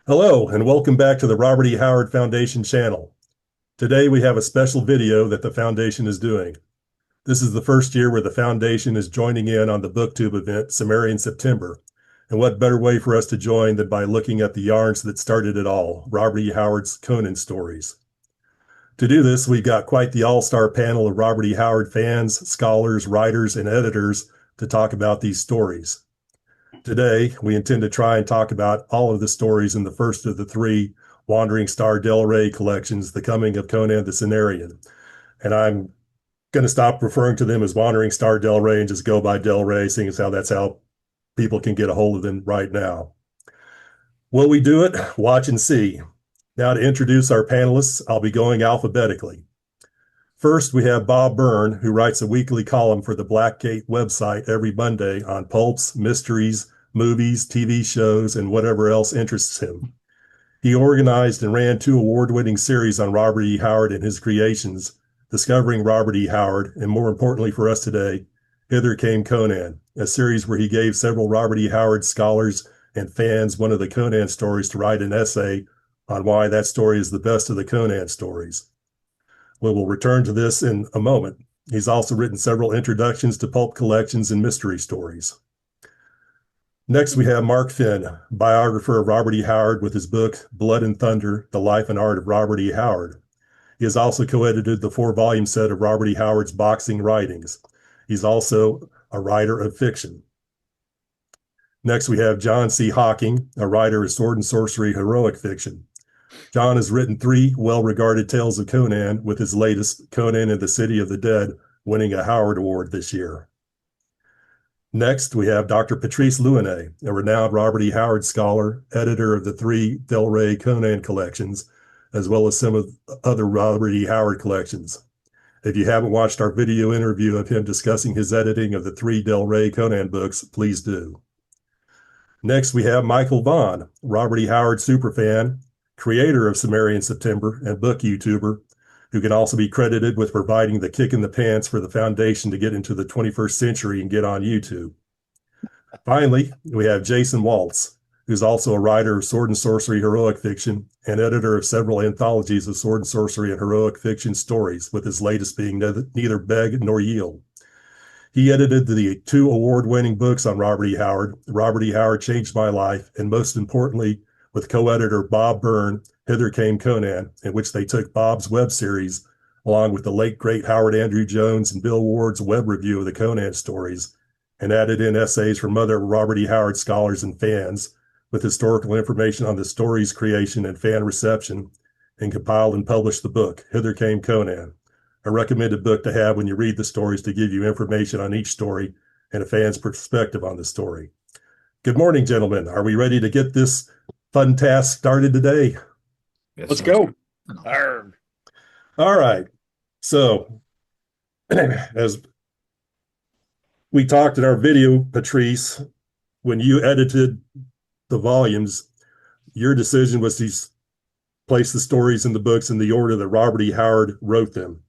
Hello, and welcome back to the Robert E. Howard Foundation channel. Today we have a special video that the Foundation is doing. This is the first year where the Foundation is joining in on the BookTube event, Cimmerian September. And what better way for us to join than by looking at the yarns that started it all, Robert E. Howard's Conan stories. To do this, we've got quite the all-star panel of Robert E. Howard fans, scholars, writers, and editors to talk about these stories. Today, we intend to try and talk about all of the stories in the first of the three Wandering Star Del Rey collections, The Coming of Conan the Cimmerian. And I'm going to stop referring to them as Wandering Star Del Rey and just go by Del Rey, seeing as how that's how people can get a hold of them right now. Will we do it? Watch and see. Now to introduce our panelists, I'll be going alphabetically. First, we have Bob Byrne, who writes a weekly column for the Blackgate website every Monday on pulps, mysteries, movies, TV shows, and whatever else interests him. He organized and ran two award-winning series on Robert E. Howard and his creations, Discovering Robert E. Howard, and more importantly for us today, Hither Came Conan, a series where he gave several Robert E. Howard scholars and fans one of the Conan stories to write an essay on why that story is the best of the Conan stories. We will return to this in a moment. He's also written several introductions to pulp collections and mystery stories. Next, we have Mark Finn, biographer of Robert E. Howard, with his book, Blood and Thunder, The Life and Art of Robert E. Howard. He has also co-edited the 4-volume set of Robert E. Howard's boxing writings. He's also a writer of fiction. Next, we have John C. Hocking, a writer of sword and sorcery heroic fiction. John has written 3 well-regarded tales of Conan, with his latest, Conan in the City of the Dead, winning a Howard Award this year. Next, we have Dr. Patrice Louinet, a renowned Robert E. Howard scholar, editor of the 3 Del Rey Conan collections, as well as some of the other Robert E. Howard collections. If you haven't watched our video interview of him discussing his editing of the 3 Del Rey Conan books, please do. Next, we have Michael Vaughan, Robert E. Howard superfan, creator of Cimmerian September and book YouTuber, who can also be credited with providing the kick in the pants for the Foundation to get into the 21st century and get on YouTube. Finally, we have Jason Waltz, who's also a writer of sword and sorcery heroic fiction and editor of several anthologies of sword and sorcery and heroic fiction stories, with his latest being Neither Beg Nor Yield. He edited the 2 award-winning books on Robert E. Howard, Robert E. Howard Changed My Life, and most importantly, with co-editor Bob Byrne, Hither Came Conan, in which they took Bob's web series, along with the late great Howard Andrew Jones and Bill Ward's web review of the Conan stories, and added in essays from other Robert E. Howard scholars and fans, with historical information on the story's creation and fan reception, and compiled and published the book, Hither Came Conan, a recommended book to have when you read the stories to give you information on each story and a fan's perspective on the story. Good morning, gentlemen. Are we ready to get this fun task started today? Yes, Let's go. All right. So, as we talked in our video, Patrice, when you edited the volumes, your decision was to place the stories in the books in the order that Robert E. Howard wrote them.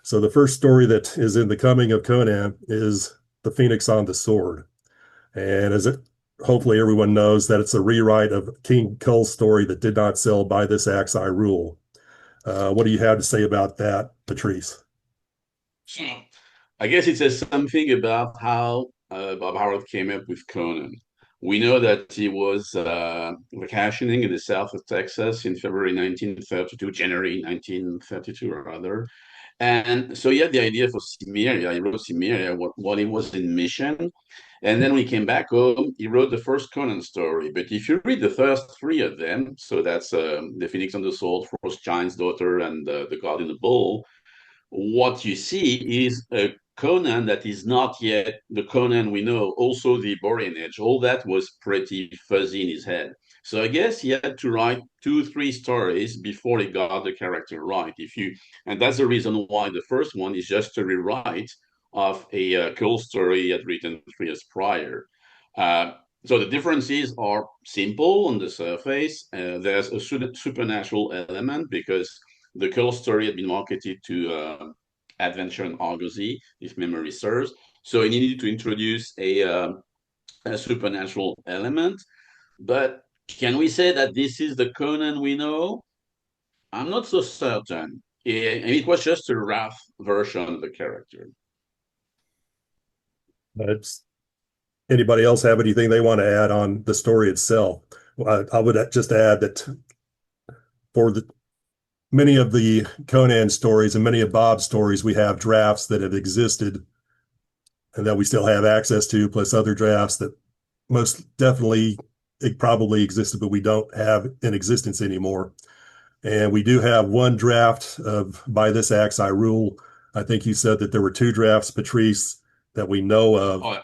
So the first story that is in The Coming of Conan is The Phoenix on the Sword. And as it hopefully everyone knows, that it's a rewrite of King Kull's story that did not sell By This Axe I Rule. What do you have to say about that, Patrice? I guess it says something about how Bob Howard came up with Conan. We know that he was vacationing in the south of Texas in February 1932, January 1932 rather. And so he had the idea for Cimmeria. He wrote Cimmeria while he was in mission. And then when he came back home, he wrote the first Conan story. But if you read the first 3 of them, so that's The Phoenix on the Sword, Frost Giant's Daughter, and The God in the Bull, what you see is a Conan that is not yet the Conan we know, also the Hyborian Age. All that was pretty fuzzy in his head. So I guess he had to write 2-3 stories before he got the character right. And that's the reason why the first one is just a rewrite of a Kull story he had written 3 years prior. So the differences are simple on the surface. There's a supernatural element because the Kull story had been marketed to Adventure and Argosy, if memory serves. So he needed to introduce a supernatural element. But Can we say that this is the Conan we know? I'm not so certain. And it was just a rough version of the character. It's, anybody else have anything they want to add on the story itself? I would just add that for many of the Conan stories and many of Bob's stories, we have drafts that have existed and that we still have access to, plus other drafts that most definitely it probably existed, but we don't have in existence anymore. And we do have one draft of By This Axe I Rule. I think you said that there were two drafts, Patrice, that we know of. Oh,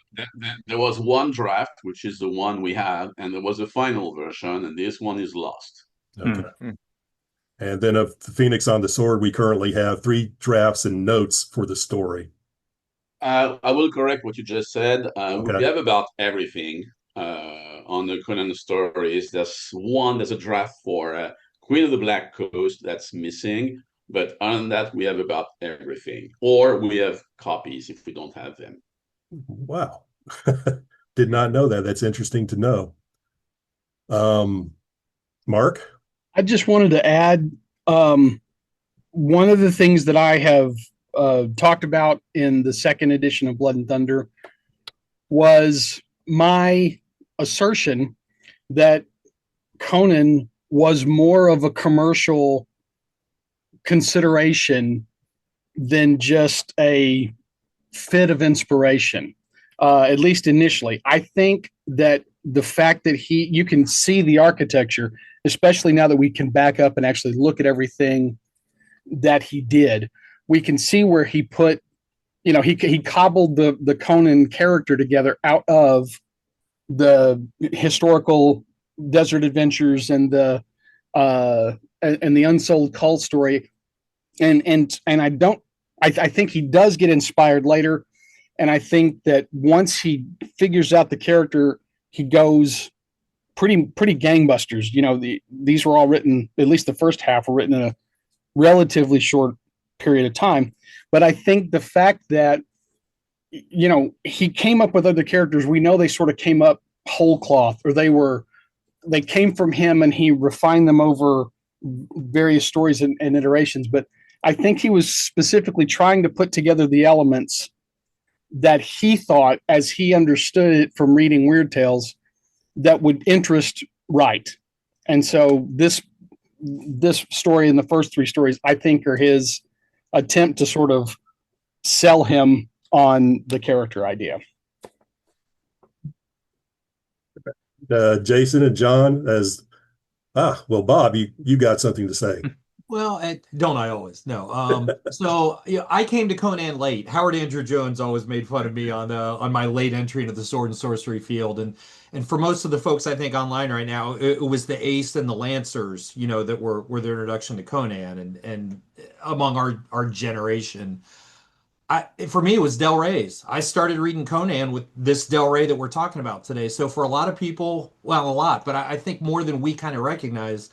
there was one draft, which is the one we have, and there was a final version, and this one is lost. Okay. And then of the Phoenix on the Sword, we currently have three drafts and notes for the story. I will correct what you just said. Okay. We have about everything on the Conan stories. There's a draft for Queen of the Black Coast that's missing, but other than that, we have about everything, or we have copies if we don't have them. Wow. Did not know that. That's interesting to know. Mark? I just wanted to add one of the things that I have talked about in the second edition of Blood and Thunder was my assertion that Conan was more of a commercial consideration than just a fit of inspiration, at least initially. I think that the fact that you can see the architecture, especially now that we can back up and actually look at everything that he did, we can see where he put, he cobbled the Conan character together out of the historical desert adventures and the unsold cult story, and I think he does get inspired later, and I think that once he figures out the character, he goes pretty gangbusters. These were all written, at least the first half were written in a relatively short period of time. But I think the fact that he came up with other characters, we know they sort of came up whole cloth, or they came from him and he refined them over various stories and iterations. But I think he was specifically trying to put together the elements that he thought, as he understood it from reading Weird Tales, that would interest Wright. And so this story and the first three stories, I think, are his attempt to sort of sell him on the character idea. Jason and John, Bob, you got something to say. Well, don't I always? No. So I came to Conan late. Howard Andrew Jones always made fun of me on my late entry into the sword and sorcery field, and for most of the folks I think online right now, it was the Ace and the Lancers, that were their introduction to Conan, and among our generation. For me, it was Del Rey's. I started reading Conan with this Del Rey that we're talking about today. So for a lot of people, well, a lot, but I think more than we kind of recognize,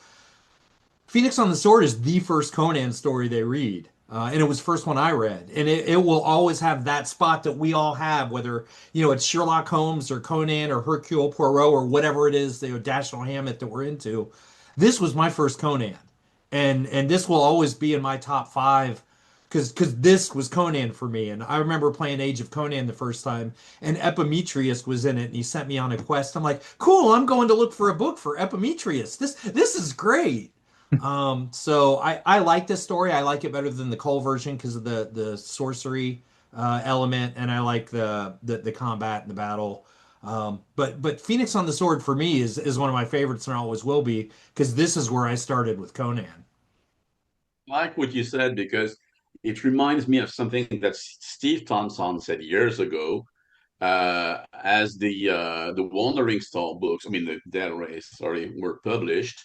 Phoenix on the Sword is the first Conan story they read. And it was the first one I read. And it will always have that spot that we all have, whether, it's Sherlock Holmes or Conan or Hercule Poirot or whatever it is, Dashiell Hammett that we're into. This was my first Conan. And this will always be in my top 5 because this was Conan for me. And I remember playing Age of Conan the first time, and Epimetheus was in it, and he sent me on a quest. I'm like, cool, I'm going to look for a book for Epimetheus. This is great. So I like this story. I like it better than the Cole version because of the sorcery element, and I like the combat and the battle. But Phoenix on the Sword for me is one of my favorites and always will be, because this is where I started with Conan. I like what you said because it reminds me of something that Steve Thompson said years ago, as the Wandering Star books, I mean the Del Rey, sorry, were published,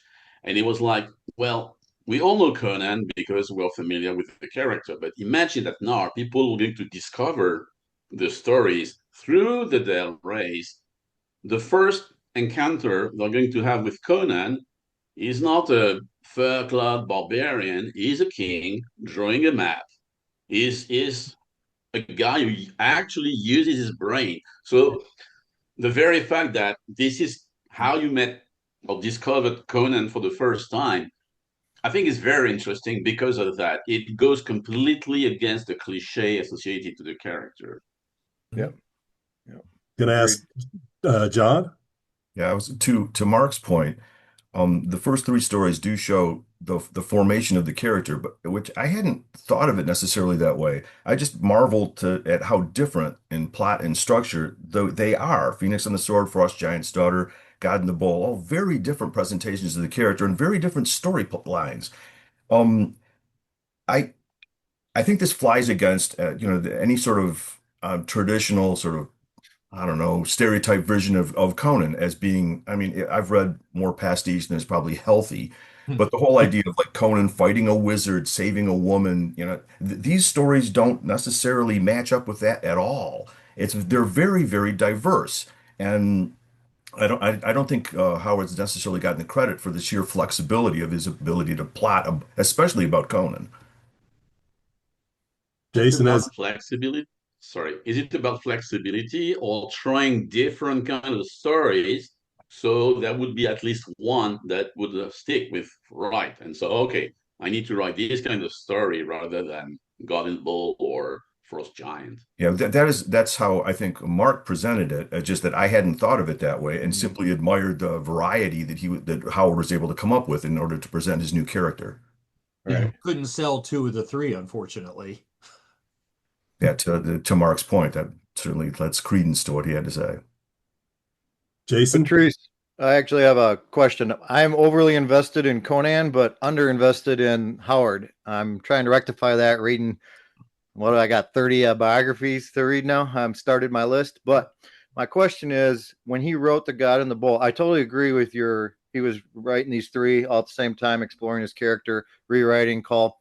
and it was like, well, we all know Conan because we're familiar with the character, but imagine that now people are going to discover the stories through the Del Reys. The first encounter they're going to have with Conan is not a fur-clad barbarian. He's a king drawing a map. Is a guy who actually uses his brain. So the very fact that this is how you met or discovered Conan for the first time, I think it's very interesting because of that. It goes completely against the cliche associated to the character. Yep. Can I Agreed. ask John? Yeah, I was to Mark's point. The first three stories do show the formation of the character, but which I hadn't thought of it necessarily that way. I just marveled at how different in plot and structure though they are. Phoenix on the Sword, Frost Giant's Daughter, God in the Bowl, all very different presentations of the character and very different story lines. Um, I I think this flies against any sort of traditional sort of I don't know, stereotype version of Conan as being, I mean, I've read more pastiche than is probably healthy, but the whole idea of like Conan fighting a wizard, saving a woman, th these stories don't necessarily match up with that at all. They're very, very diverse. And I don't think Howard's necessarily gotten the credit for the sheer flexibility of his ability to plot, especially about Conan. Jason has About flexibility. Sorry, is it about flexibility or trying different kind of stories? So there would be at least one that would stick with right. And so, okay, I need to write this kind of story rather than God in the Bowl or Frost Giant. Yeah, that's how I think Mark presented it. Just that I hadn't thought of it that way, and simply admired the variety that Howard was able to come up with in order to present his new character. Yeah, Right. couldn't sell two of the three, unfortunately. Yeah, to Mark's point, that certainly lends credence to what he had to say. Jason. Patrice, I actually have a question. I'm overly invested in Conan, but underinvested in Howard. I'm trying to rectify that reading. What do I got? 30 biographies to read now. I've started my list, but my question is, when he wrote The God in the Bowl, I totally agree with he was writing these three all at the same time, exploring his character, rewriting Call.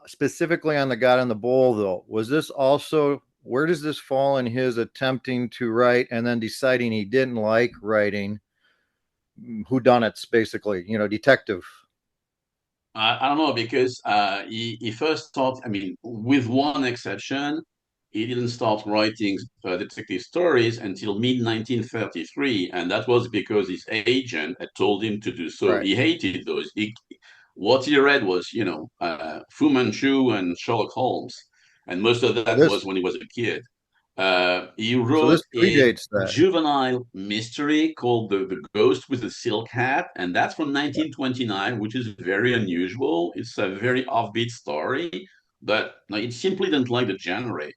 Specifically on The God in the Bowl, though, was this also, where does this fall in his attempting to write and then deciding he didn't like writing whodunits, basically, detective? I don't know because he first thought, I mean, with one exception, he didn't start writing detective stories until mid 1933, and that was because his agent had told him to do so. Right. He hated those. What he read was, Fu Manchu and Sherlock Holmes, and most of that was when he was a kid. He So wrote this a predates that. juvenile mystery called the Ghost with the Silk Hat, and that's from 1929, which is very unusual. It's a very offbeat story, but no, it simply didn't like the genre.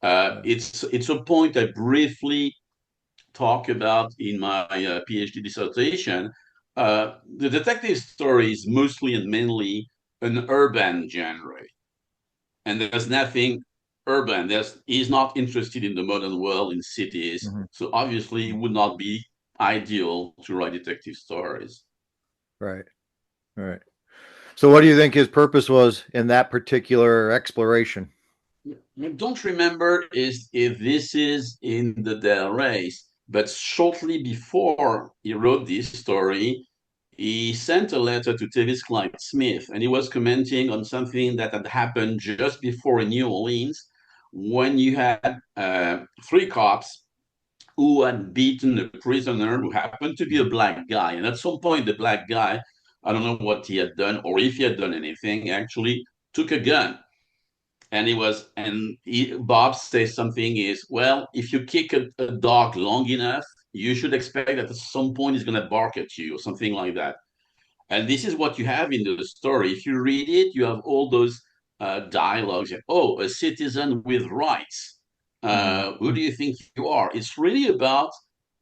It's a point I briefly talk about in my PhD dissertation. The detective story is mostly and mainly an urban genre, and there's nothing urban. He's not interested in the modern world in cities, Mhm. so obviously it would not be ideal to write detective stories. Right. Right. So what do you think his purpose was in that particular exploration? I don't remember is if this is in the Del Race, but shortly before he wrote this story, he sent a letter to Tavis Clyde Smith, and he was commenting on something that had happened just before in New Orleans when you had three cops who had beaten a prisoner who happened to be a black guy. And at some point, the black guy, I don't know what he had done or if he had done anything, actually took a gun. And Bob says something is, well, if you kick a dog long enough, you should expect that at some point he's going to bark at you or something like that. And this is what you have in the story. If you read it, you have all those dialogues. Oh, a citizen with rights. Who do you think you are? It's really about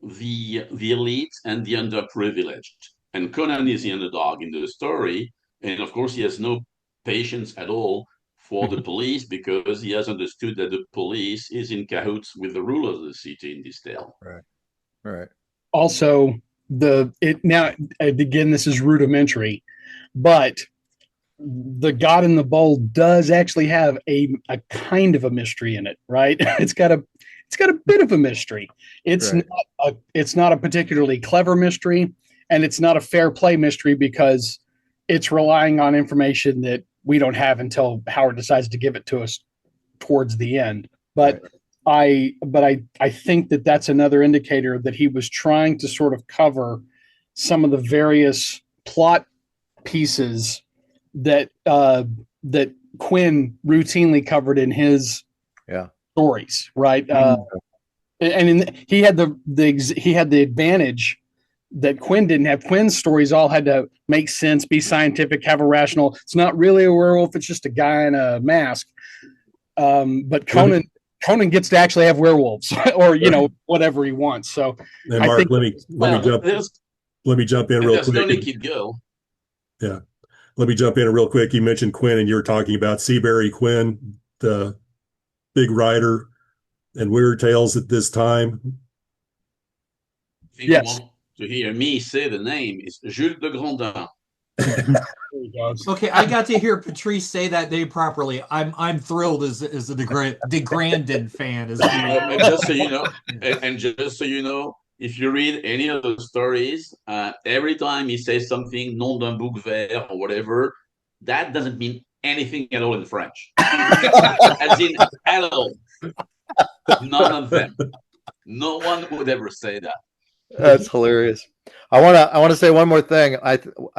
the elite and the underprivileged. And Conan is the underdog in the story. And of course, he has no patience at all for the police because he has understood that the police is in cahoots with the rulers of the city in this tale. Right. Right. Also, now again, this is rudimentary, but the God in the Bowl does actually have a kind of a mystery in it, right? It's got a bit of a mystery. It's Right. not a particularly clever mystery, and it's not a fair play mystery because it's relying on information that we don't have until Howard decides to give it to us towards the end. But I think that that's another indicator that he was trying to sort of cover some of the various plot pieces that that Quinn routinely covered in his stories, right? He had the advantage that Quinn didn't have. Quinn's stories all had to make sense, be scientific, have a rational. It's not really a werewolf; it's just a guy in a mask. But Conan gets to actually have werewolves, or whatever he wants. So, and Mark, let me jump in real quick. No naked girl. Yeah, let me jump in real quick. You mentioned Quinn, and you were talking about Seabury Quinn, the big writer and Weird Tales at this time. Yes. To hear me say the name is Jules de Grandin. Okay, I got to hear Patrice say that name properly. I'm thrilled as a DeGrandin fan. And just so you know, if you read any of the stories, every time he says something nom d'un bouc vert or whatever, that doesn't mean anything at all in French. As in at all. None of them. No one would ever say that. That's hilarious. I want to say one more thing. I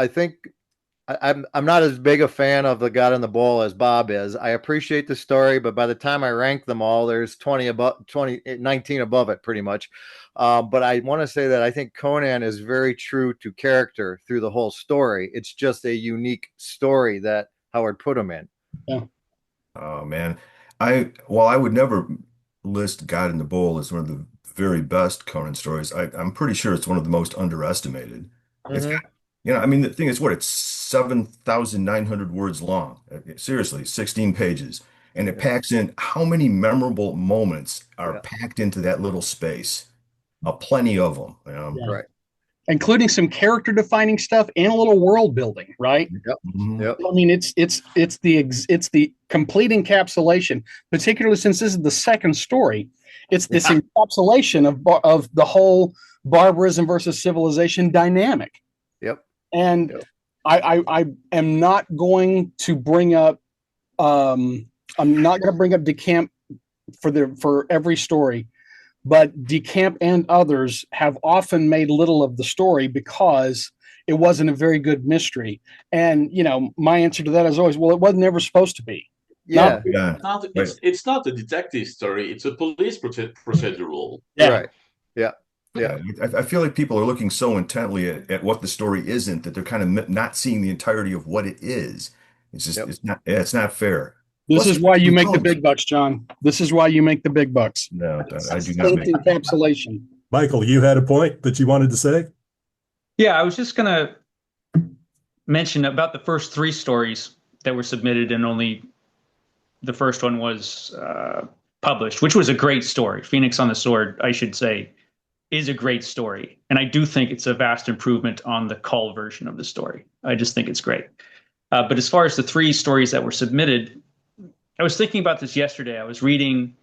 think I'm not as big a fan of the God in the Bowl as Bob is. I appreciate the story, but by the time I rank them all, there's 19 above it pretty much. But I want to say that I think Conan is very true to character through the whole story. It's just a unique story that Howard put him in. Yeah. Oh man. While I would never list God in the Bowl as one of the very best Conan stories, I'm pretty sure it's one of the most underestimated. It's got, I mean, the thing is, it's 7,900 words long. Seriously, 16 pages. And it packs in how many memorable moments are packed into that little space. Plenty of them. Right. Including some character defining stuff and a little world building, right? Yep. I mean, it's the complete encapsulation, particularly since this is the second story. It's this encapsulation of the whole barbarism versus civilization dynamic. Yep. And I am not going to bring up DeCamp for every story, but DeCamp and others have often made little of the story because it wasn't a very good mystery. And my answer to that is always, well, it wasn't ever supposed to be. Yeah. It's not a detective story. It's a police procedural. Yeah. Right. Yeah. Yeah. I feel like people are looking so intently at what the story isn't that they're kind of not seeing the entirety of what it is. It's just, it's not fair. This is why you make the big bucks, John. This is why you make the big bucks. No, I do not make encapsulation. Michael, you had a point that you wanted to say? Yeah, I was just going to mention about the first three stories that were submitted, and only the first one was published, which was a great story. Phoenix on the Sword, I should say, is a great story. And I do think it's a vast improvement on the Cull version of the story. I just think it's great. But as far as the three stories that were submitted, I was thinking about this yesterday. I was reading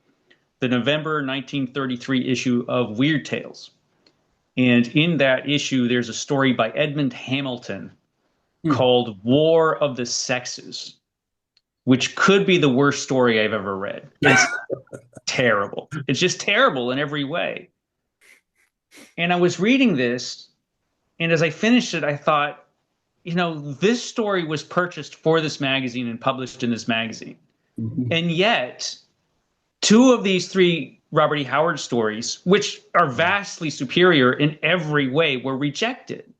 the November 1933 issue of Weird Tales. And in that issue, there's a story by Edmund Hamilton called War of the Sexes, which could be the worst story I've ever read. It's terrible. It's just terrible in every way. And I was reading this, and as I finished it, I thought, this story was purchased for this magazine and published in this magazine. Mm-hmm. And yet, two of these three Robert E. Howard stories, which are vastly superior in every way, were rejected.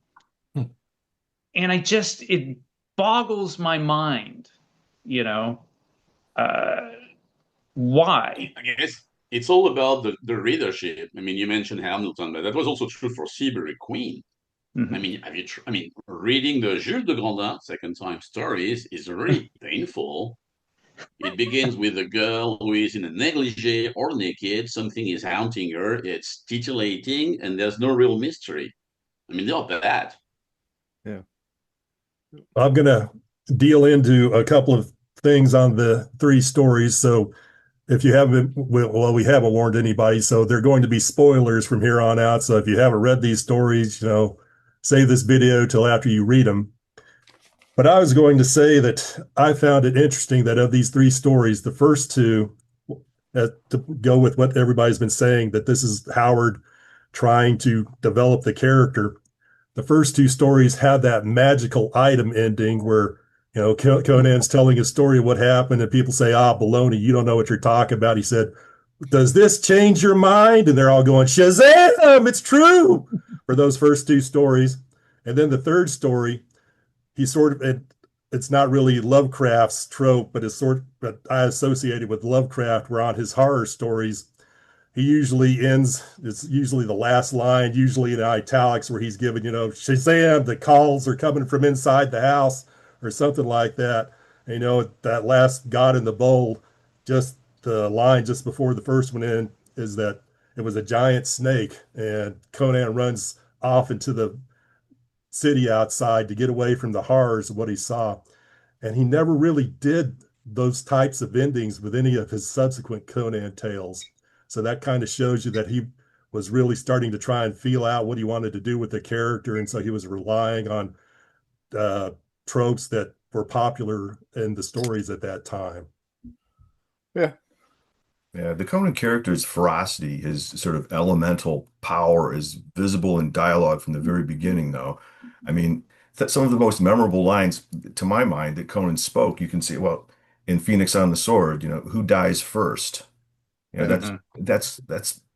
And it boggles my mind, why? I guess it's all about the readership. I mean, you mentioned Hamilton, but that was also true for Seabury Queen. Mm-hmm. I mean, reading the Jules de Grandin second time stories is really painful. It begins with a girl who is in a negligee or naked. Something is haunting her. It's titillating, and there's no real mystery. I mean, they're bad. Yeah. I'm going to deal into a couple of things on the three stories. So if you haven't, we haven't warned anybody, so they're going to be spoilers from here on out. So if you haven't read these stories, save this video till after you read them. But I was going to say that I found it interesting that of these three stories, the first two, to go with what everybody's been saying, that this is Howard trying to develop the character. the first two stories have that magical item ending where, Conan's telling his story of what happened, and people say, baloney, you don't know what you're talking about. He said, does this change your mind? And they're all going, Shazam, it's true, for those first two stories. And then the third story, he sort of, it's not really Lovecraft's trope, but but I associate it with Lovecraft, where on his horror stories, he usually ends, it's usually the last line, usually in italics, where he's given, Shazam, the calls are coming from inside the house, or something like that. And, that last God in the Bowl, just the line just before the first one in is that it was a giant snake, and Conan runs off into the city outside to get away from the horrors of what he saw. And he never really did those types of endings with any of his subsequent Conan tales. So that kind of shows you that he was really starting to try and feel out what he wanted to do with the character. And so he was relying on tropes that were popular in the stories at that time. Yeah. Yeah, the Conan character's ferocity, his sort of elemental power, is visible in dialogue from the very beginning, though. I mean, some of the most memorable lines, to my mind, that Conan spoke, you can see, well, in Phoenix on the Sword, who dies first? That's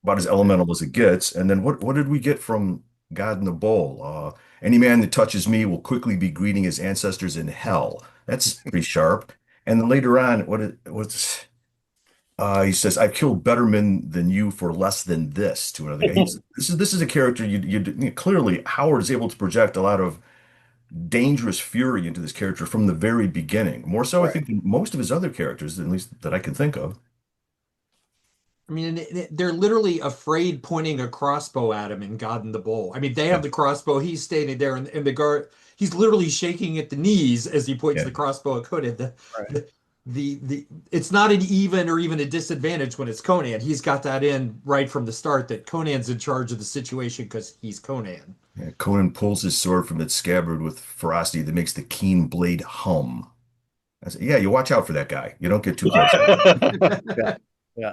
about as elemental as it gets. And then what did we get from God in the Bowl? Any man that touches me will quickly be greeting his ancestors in hell. That's pretty sharp. And then later on, he says, "I've killed better men than you for less than this," to another guy. This is a character clearly Howard is able to project a lot of dangerous fury into this character from the very beginning. More so, I think, than most of his other characters, at least that I can think of. I mean, they're literally afraid pointing a crossbow at him in God in the Bowl. I mean, they have the crossbow. He's standing there, and the guard, he's literally shaking at the knees as he points the crossbow at Conan. It's not an even or even a disadvantage when it's Conan. He's got that in right from the start that Conan's in charge of the situation because he's Conan. Yeah, Conan pulls his sword from its scabbard with ferocity that makes the keen blade hum. I said, yeah, you watch out for that guy. You don't get too close. Yeah.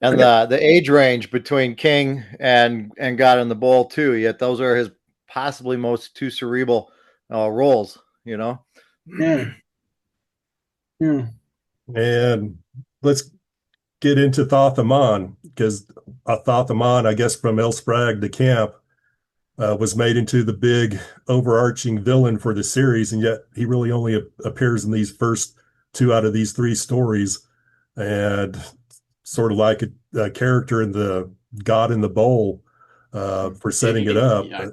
And the age range between King and God in the Bowl too. Yet those are his possibly most two cerebral roles. Yeah. And let's get into Thothamon, because Thothamon, I guess from El Sprag to Camp, was made into the big overarching villain for the series, and yet he really only appears in these first two out of these three stories, and sort of like a character in the God in the Bowl for setting it up. Yeah.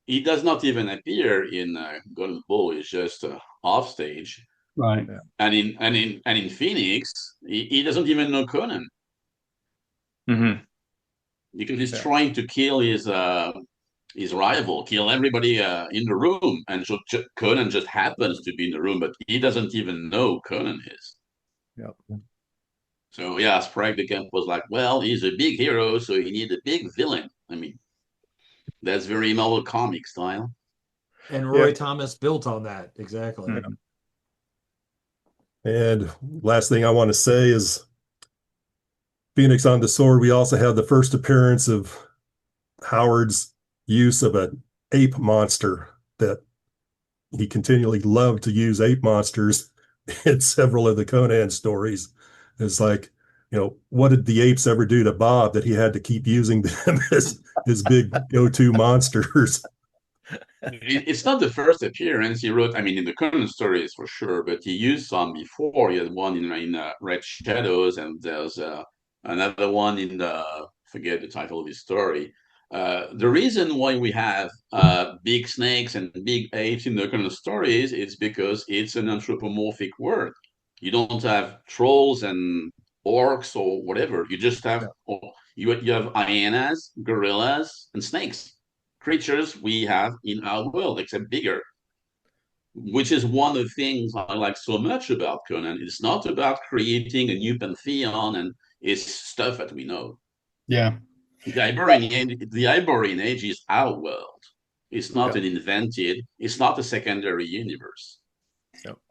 He does not even appear in God in the Bowl. He's just off stage. Right. And in Phoenix, he doesn't even know Conan. Mm-hmm. Because he's trying to kill his rival, kill everybody in the room, and so Conan just happens to be in the room, but he doesn't even know Conan is. Yep. So yeah, Sprague the Camp was like, well, he's a big hero, so he needs a big villain. I mean, that's very Marvel comic style. And Roy Thomas built on that, exactly. Mm-hmm. And last thing I want to say is Phoenix on the Sword, we also have the first appearance of Howard's use of an ape monster, that he continually loved to use ape monsters in several of the Conan stories. It's like, what did the apes ever do to Bob that he had to keep using them as his big go-to monsters? It's not the first appearance he wrote. I mean, in the Conan stories for sure, but he used some before. He had one in Red Shadows, and there's another one in forget the title of his story. The reason why we have big snakes and big apes in the Conan stories is because it's an anthropomorphic word. You don't have trolls and orcs or whatever. You just have you have hyenas, gorillas, and snakes. Creatures we have in our world, except bigger, which is one of the things I like so much about Conan. It's not about creating a new pantheon and it's stuff that we know. Yeah. The Hyborian Age is our world. It's not an invented, it's not a secondary universe.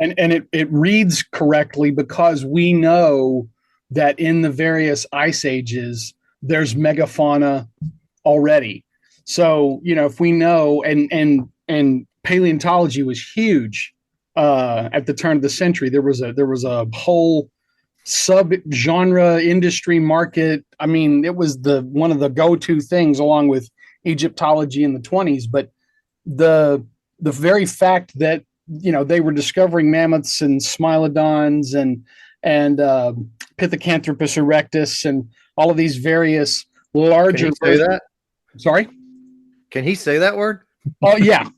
And it reads correctly because we know that in the various ice ages, there's megafauna already. So, if we know, and paleontology was huge at the turn of the century. There was a whole sub-genre industry market. I mean, it was one of the go-to things along with Egyptology in the 20s. But the very fact that they were discovering mammoths and smilodons and Pithecanthropus erectus and all of these various larger. Can he say that? Sorry? Can he say that word? Oh yeah.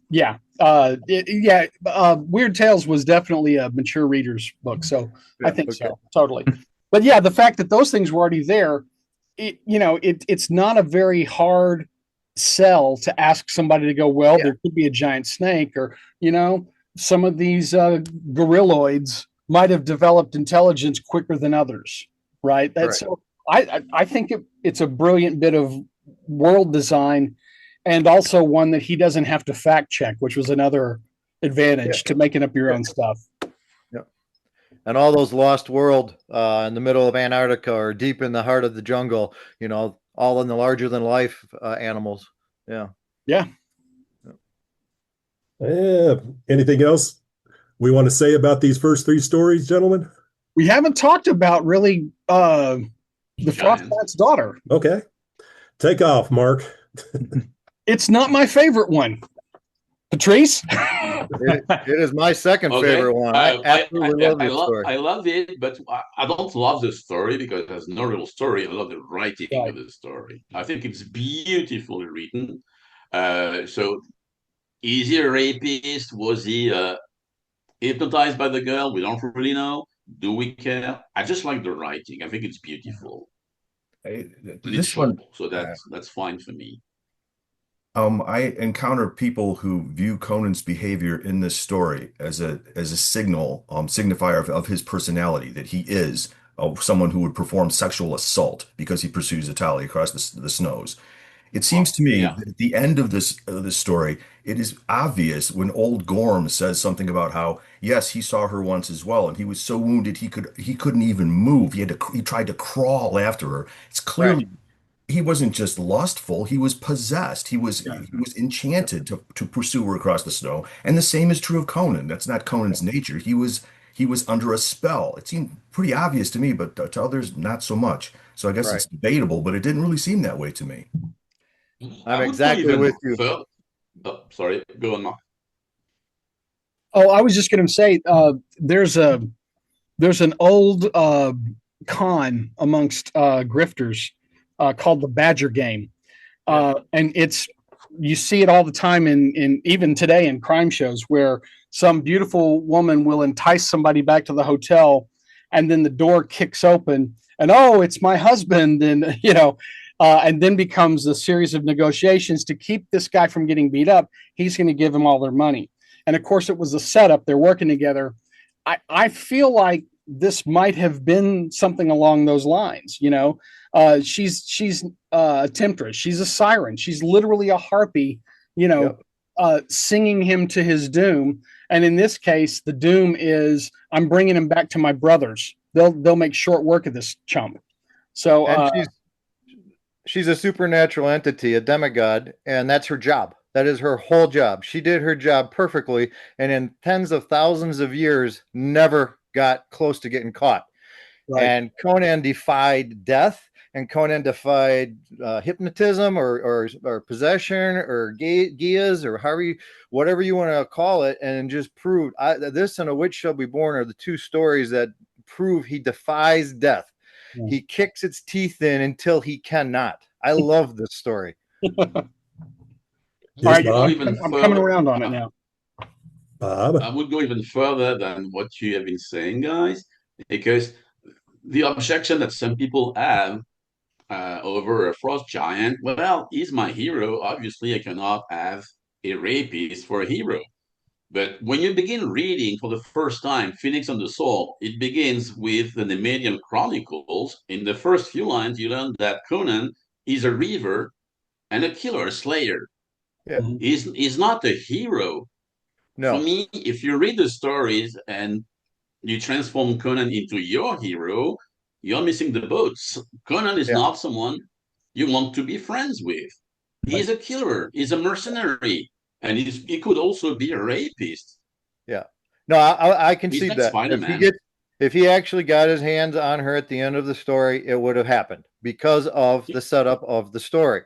Weird Tales was definitely a mature reader's book, so Yeah, I think okay. so, totally. But yeah, the fact that those things were already there, it's not a very hard sell to ask somebody to go, well, there could be a giant snake, or some of these gorilloids might have developed intelligence quicker than others, right? That's so. I think it's a brilliant bit of world design, and also one that he doesn't have to fact check, which was another advantage to making up your own stuff. Yeah, and all those lost world in the middle of Antarctica or deep in the heart of the jungle, all in the larger than life animals. Yeah. Yeah. Anything else we want to say about these first three stories, gentlemen? We haven't talked about really the Frostbat's daughter. Okay. Take off, Mark. It's not my favorite one. Patrice? It is my second favorite one. I absolutely love this story. I love it, but I don't love the story because there's no real story. I love the writing of the story. I think it's beautifully written. So, is he a rapist? Was he hypnotized by the girl? We don't really know. Do we care? I just like the writing. I think it's beautiful. This one, so that's fine for me. I encounter people who view Conan's behavior in this story as a signal, signifier of his personality, that he is someone who would perform sexual assault because he pursues Italia across the snows. It seems to me that at the end of this story, it is obvious when old Gorm says something about how, yes, he saw her once as well, and he was so wounded he couldn't even move. He tried to crawl after her. It's clearly he wasn't just lustful, he was possessed. He was enchanted to pursue her across the snow. And the same is true of Conan. That's not Conan's nature. He was under a spell. It seemed pretty obvious to me, but to others, not so much. So I guess it's debatable, but it didn't really seem that way to me. I'm exactly with you. Sorry, go on, Mark. Oh, I was just going to say, there's an old con amongst grifters called the Badger game, and you see it all the time in even today in crime shows where some beautiful woman will entice somebody back to the hotel, and then the door kicks open, and it's my husband, and and then becomes a series of negotiations to keep this guy from getting beat up. He's going to give them all their money. And of course, it was a setup. They're working together. I feel like this might have been something along those lines. She's a temptress. She's a siren. She's literally a harpy, singing him to his doom. And in this case, the doom is I'm bringing him back to my brothers. They'll make short work of this chump. So she's a supernatural entity, a demigod, and that's her job. That is her whole job. She did her job perfectly, and in tens of thousands of years, never got close to getting caught. Right. And Conan defied death, and Conan defied hypnotism or possession or Gias or whatever you want to call it, and just proved this and A Witch Shall Be Born are the two stories that prove he defies death. Yeah. He kicks its teeth in until he cannot. I love this story. All right, I'm coming around on it now. Bob? I would go even further than what you have been saying, guys, because the objection that some people have over a frost giant, well, he's my hero. Obviously, I cannot have a rapist for a hero. But when you begin reading for the first time Phoenix and the Soul, it begins with the Nemedian Chronicles. In the first few lines, you learn that Conan is a reaver and a killer, a slayer. Yeah. He's not a hero. No. For me, if you read the stories and you transform Conan into your hero, you're missing the boat. Conan is not someone you want to be friends with. He's a killer. He's a mercenary, and he could also be a rapist. Yeah. No, I can He's see not that. Spider-Man. If he actually got his hands on her at the end of the story, it would have happened because of the setup of the story.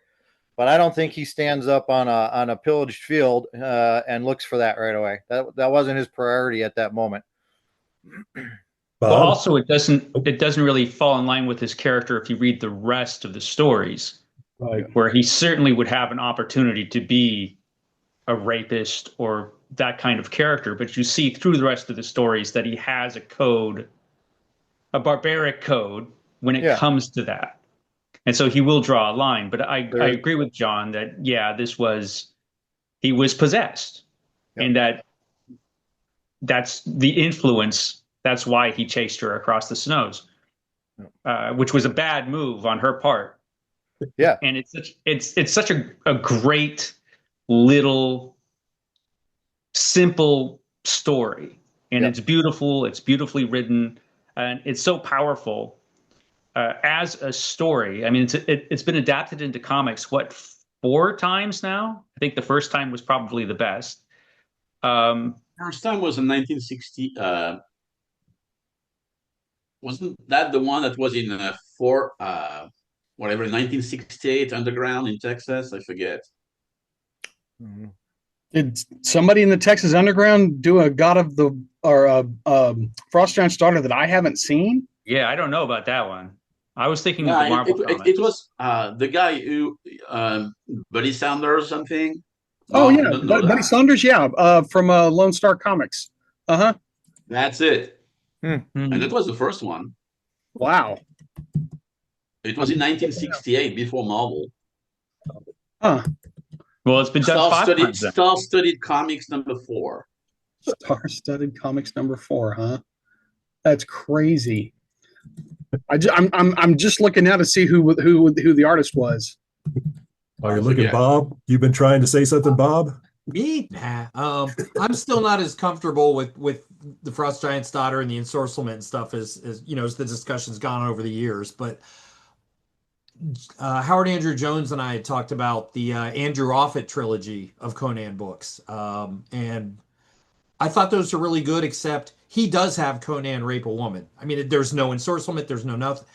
But I don't think he stands up on a pillaged field and looks for that right away. That wasn't his priority at that moment. Well, Bob? also it doesn't really fall in line with his character if you read the rest of the stories, Right. where he certainly would have an opportunity to be a rapist or that kind of character. But you see through the rest of the stories that he has a code, a barbaric code when it comes to that. And so he will draw a line. But I agree with John that, yeah, he was possessed, and that's the influence. That's why he chased her across the snows, which was a bad move on her part. Yeah. And it's such a great little simple story, and it's beautiful. It's beautifully written, and it's so powerful as a story. I mean, it's been adapted into comics 4 times now. I think the first time was probably the best. First time was in 1960. Wasn't that the one that was in 1968 Underground in Texas? I forget. Did somebody in the Texas Underground do a God of the or Frost Giant's Daughter that I haven't seen? Yeah, I don't know about that one. I was thinking of the Yeah, Marvel it was the guy who Buddy Sanders or something. Oh No, yeah, no, Buddy Saunders, from Lone Star Comics. That's it. Mhm. And that was the first one. Wow. It was in 1968 before Marvel. Huh. Well, it's been done 5 times then. Star-studded comics number 4. Star-studded comics number 4, huh? That's crazy. I'm just looking now to see who the artist was. While you're looking, Bob, you've been trying to say something, Bob? Me? Nah. I'm still not as comfortable with the Frost Giant's Daughter and the ensorcelment and stuff as the discussion's gone over the years. But Howard Andrew Jones and I had talked about the Andrew Offutt trilogy of Conan books, and I thought those are really good. Except he does have Conan rape a woman. I mean, there's no ensorcelment, there's no nothing.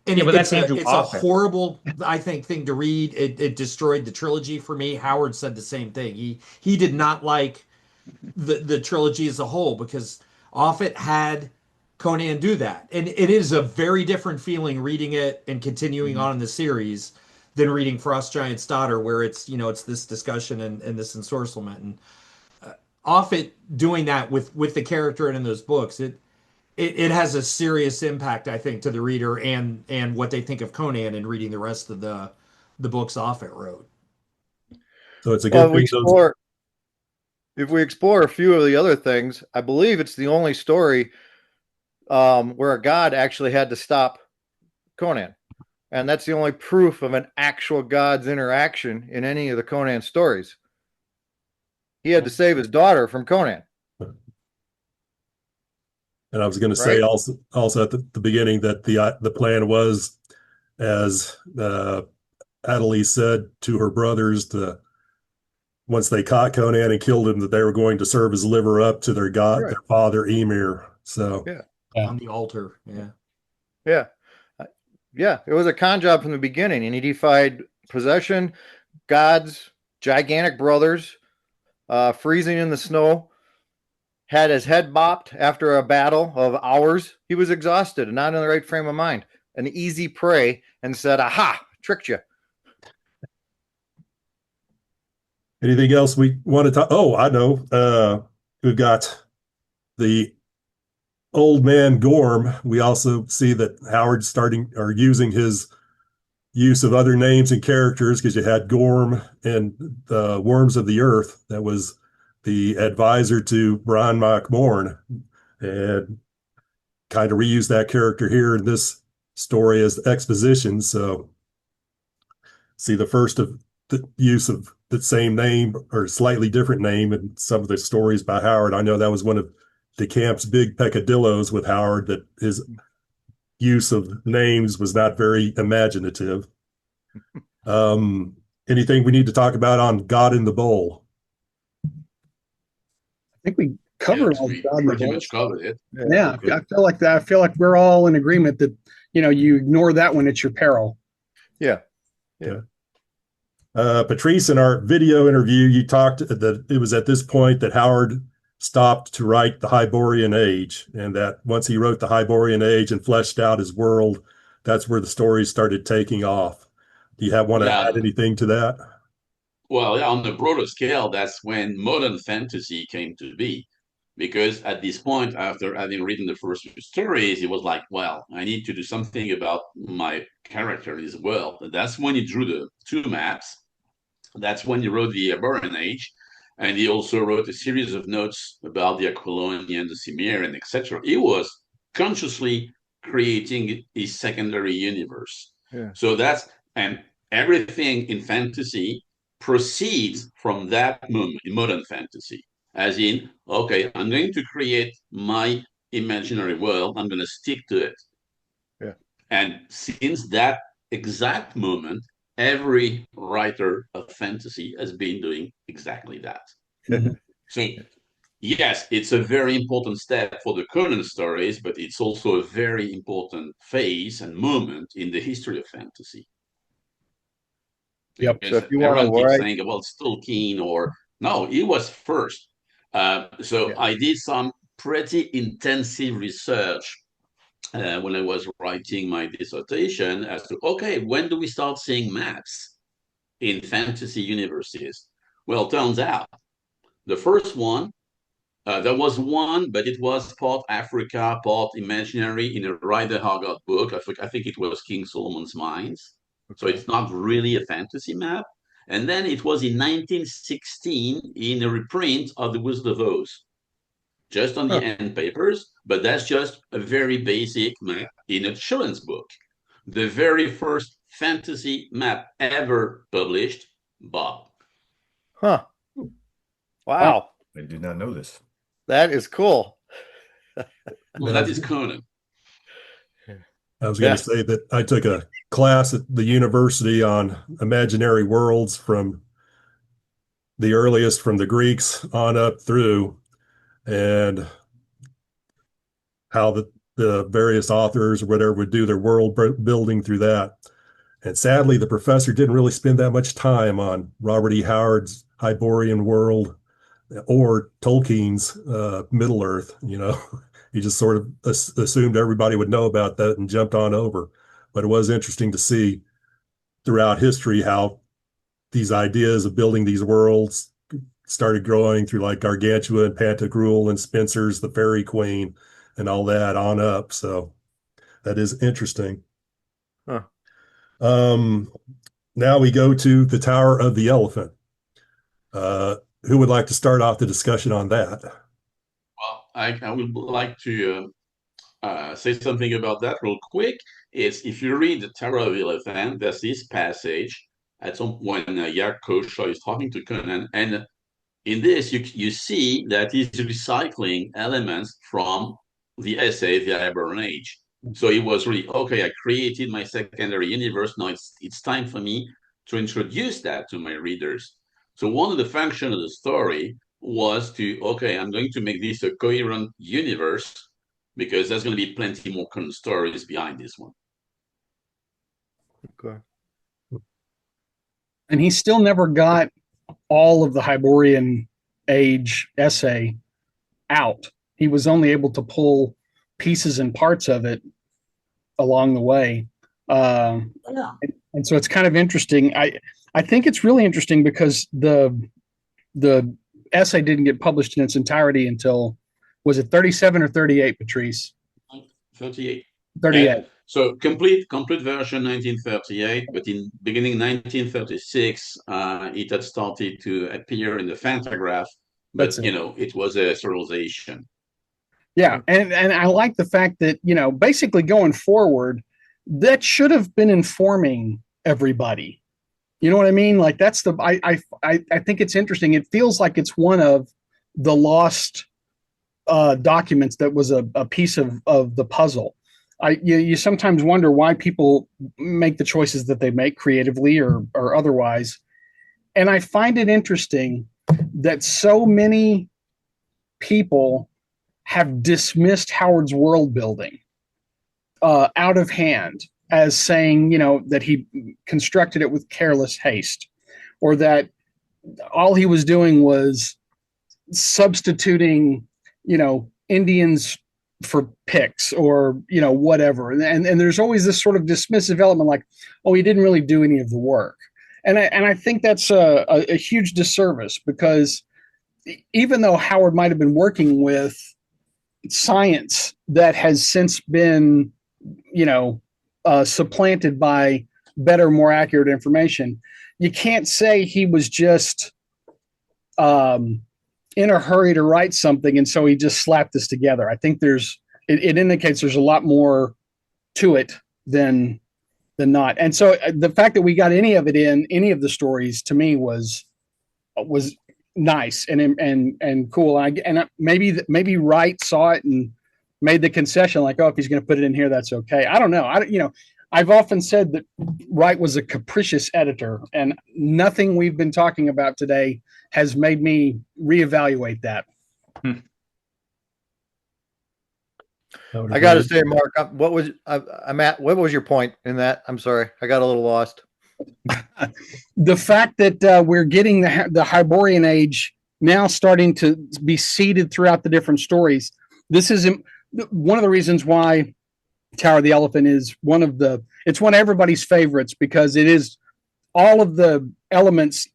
And but that's Andrew it's Offutt. a horrible, I think, thing to read. It destroyed the trilogy for me. Howard said the same thing. He did not like the trilogy as a whole because Offutt had Conan do that. And it is a very different feeling reading it and continuing on in the series than reading Frost Giant's Daughter, where it's this discussion and this ensorcelment. And Offutt doing that with the character and in those books, it has a serious impact, I think, to the reader and what they think of Conan and reading the rest of the books Offutt wrote. So it's a good thing. If we explore a few of the other things, I believe it's the only story where a god actually had to stop Conan. And that's the only proof of an actual god's interaction in any of the Conan stories. He had to save his daughter from Conan. And I was going to say also at the beginning that the plan was, as Adelie said to her brothers, once they caught Conan and killed him, that they were going to serve his liver up to their god, their father Ymir. So on the altar, yeah, it was a con job from the beginning, and he defied possession, gods, gigantic brothers, freezing in the snow. Had his head bopped after a battle of hours. He was exhausted and not in the right frame of mind. An easy prey, and said, "Aha, tricked you." Anything else we want to talk? Oh, I know. We've got the old man Gorm. We also see that Howard's using his use of other names and characters, because you had Gorm and the Worms of the Earth. That was the advisor to Brian Morn, and kind of reuse that character here in this story as exposition. So see the first of the use of the same name or slightly different name in some of the stories by Howard. I know that was one of DeCamp's big peccadillos with Howard, that his use of names was not very imaginative. Anything we need to talk about on God in the Bowl? I think we covered Yes, all we God in the pretty Bowl. much covered it. Yeah, I feel like that. I feel like we're all in agreement that, you know, you ignore that when it's your peril. Yeah. Patrice, in our video interview, you talked that it was at this point that Howard stopped to write the Hyborian Age, and that once he wrote the Hyborian Age and fleshed out his world, that's where the stories started taking off. Do you want to add anything to that? Well, yeah, on the broader scale, that's when modern fantasy came to be. Because at this point, after having written the first few stories, he was like, well, I need to do something about my character in his world. And that's when he drew the two maps. That's when he wrote the Hyborian Age. And he also wrote a series of notes about the Aquilonian, the Cimmerian, etc. He was consciously creating his secondary universe. Yeah. So and everything in fantasy proceeds from that moment in modern fantasy. As in, okay, I'm going to create my imaginary world. I'm going to stick to it. Yeah. And since that exact moment, every writer of fantasy has been doing exactly that. So, yes, it's a very important step for the Conan stories, but it's also a very important phase and moment in the history of fantasy. Yep. Because So if you want to everyone keeps write, saying, well, it's Tolkien or no, he was first. I did some pretty intensive research when I was writing my dissertation as to, okay, when do we start seeing maps in fantasy universes? Well, turns out the first one, there was one, but it was part Africa, part imaginary in a Rider Haggard book. I think it was King Solomon's Mines. So it's not really a fantasy map. And then it was in 1916 in a reprint of The Wizard of Oz, just on the end papers, but that's just a very basic map in a children's book. The very first fantasy map ever published, Bob. huh? Wow, I did not know this. that is cool. Well, that is Conan. I was going to say that I took a class at the university on imaginary worlds from the earliest, from the Greeks on up through, and how the various authors or whatever would do their world building through that. And sadly, the professor didn't really spend that much time on Robert E. Howard's Hyborian world or Tolkien's Middle Earth. You know, he just sort of assumed everybody would know about that and jumped on over. But it was interesting to see throughout history how these ideas of building these worlds started growing through like Gargantua and Pantagruel and Spencer's The Fairy Queen and all that on up. So that is interesting. Huh. Now we go to the Tower of the Elephant. Who would like to start off the discussion on that? Well, I would like to say something about that real quick. It's if you read the Tower of the Elephant, there's this passage at some when Yakosha is talking to Conan, and in this you see that he's recycling elements from the essay, The Hyborian Age. So it was really, okay, I created my secondary universe. Now it's time for me to introduce that to my readers. So one of the functions of the story was to, okay, I'm going to make this a coherent universe because there's going to be plenty more stories behind this one. Okay. And he still never got all of the Hyborian Age essay out. He was only able to pull pieces and parts of it along the way. And so it's kind of interesting. I think it's really interesting because the essay didn't get published in its entirety until, was it 37 or 38, Patrice? 38. 38. And so complete version 1938, but in beginning 1936, it had started to appear in the Fantagraph, but it was a serialization. Yeah, and I like the fact that, basically going forward, that should have been informing everybody. You know what I mean? Like that's I think it's interesting. It feels like it's one of the lost documents that was a piece of the puzzle. You sometimes wonder why people make the choices that they make creatively or otherwise, And I find it interesting that so many people have dismissed Howard's world building out of hand as saying, that he constructed it with careless haste, or that all he was doing was substituting, Indians for picks, or, whatever. And there's always this sort of dismissive element like, oh, he didn't really do any of the work. And I think that's a huge disservice, because even though Howard might have been working with science that has since been, supplanted by better, more accurate information, you can't say he was just in a hurry to write something, and so he just slapped this together. I think it indicates there's a lot more to it than not. And so the fact that we got any of it in any of the stories, to me, was nice and cool. And maybe Wright saw it and made the concession, like, oh, if he's going to put it in here, that's okay. I don't know. I've often said that Wright was a capricious editor, and nothing we've been talking about today has made me reevaluate that. I got to say, Mark, what was your point in that? I'm sorry, I got a little lost. The fact that we're getting the Hyborian Age now starting to be seeded throughout the different stories. This is one of the reasons why Tower of the Elephant is one of everybody's favorites, because it is all of the elements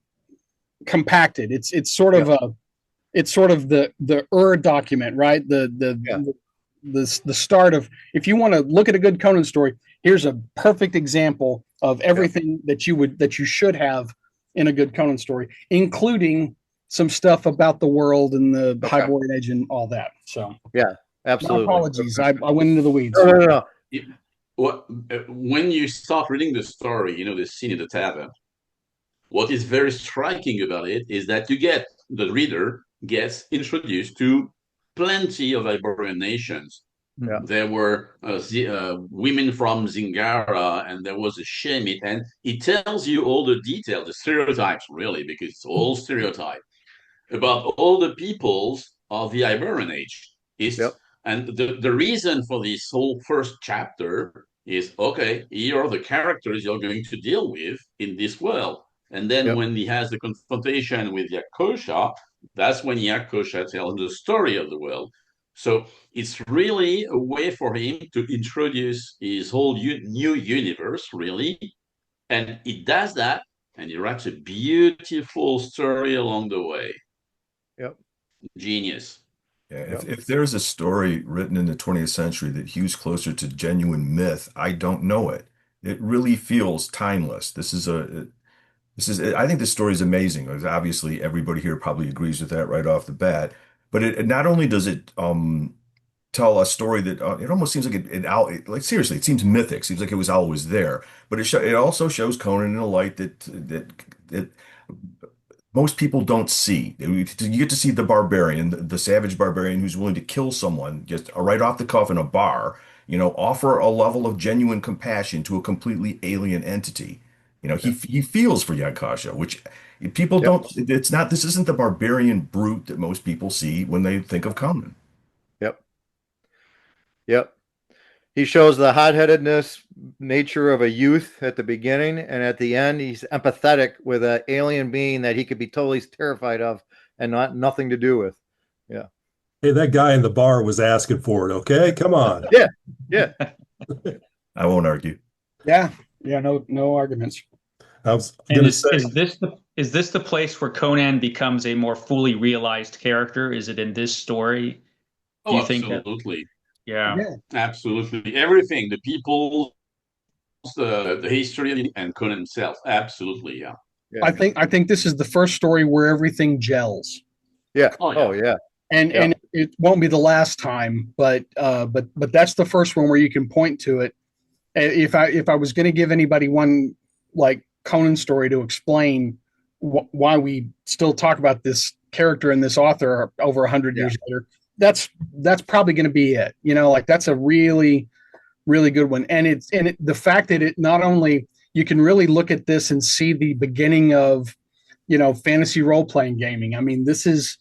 compacted. It's sort of the document, right? The start of, if you want to look at a good Conan story, here's a perfect example of everything that you should have in a good Conan story, including some stuff about the world and the Hyborian Age and all that. So yeah, absolutely. My apologies, I went into the weeds. No. When you start reading the story, the scene in the tavern, what is very striking about it is that the reader gets introduced to plenty of Hyborian nations. Yeah. There were women from Zingara, and there was a Shemite, and it tells you all the details, the stereotypes, really, because it's all stereotype about all the peoples of the Hyborian Age. And the reason for this whole first chapter is, okay, here are the characters you're going to deal with in this world. And then when he has the confrontation with Yakosha, that's when Yakosha tells the story of the world. So it's really a way for him to introduce his whole new universe, really. And he does that, and he writes a beautiful story along the way. Yep. Genius. Yeah, if there's a story written in the 20th century that hews closer to genuine myth, I don't know it. It really feels timeless. I think this story is amazing. Obviously, everybody here probably agrees with that right off the bat. But it not only does it tell a story that it almost seems like seriously, it seems mythic. Seems like it was always there. But it also shows Conan in a light that most people don't see. You get to see the barbarian, the savage barbarian who's willing to kill someone just right off the cuff in a bar. Offer a level of genuine compassion to a completely alien entity. He feels for Yakosha, which people don't. It's not. This isn't the barbarian brute that most people see when they think of Conan. Yep. He shows the hot-headedness nature of a youth at the beginning, and at the end, he's empathetic with an alien being that he could be totally terrified of and nothing to do with. Yeah. Hey, that guy in the bar was asking for it. Okay, come on. Yeah. I won't argue. Yeah. No arguments. I was going to say, is this the place where Conan becomes a more fully realized character? Is it in this story? Do you think absolutely. Yeah, absolutely. Everything, the people, the history, and Conan himself. Absolutely, yeah. I think this is the first story where everything gels. Yeah. Oh yeah. And it won't be the last time, but that's the first one where you can point to it. If I was going to give anybody one like Conan story to explain why we still talk about this character and this author over 100 years later, that's probably going to be it. That's a really, really good one. And the fact that it not only, you can really look at this and see the beginning of fantasy role-playing gaming. I mean, this is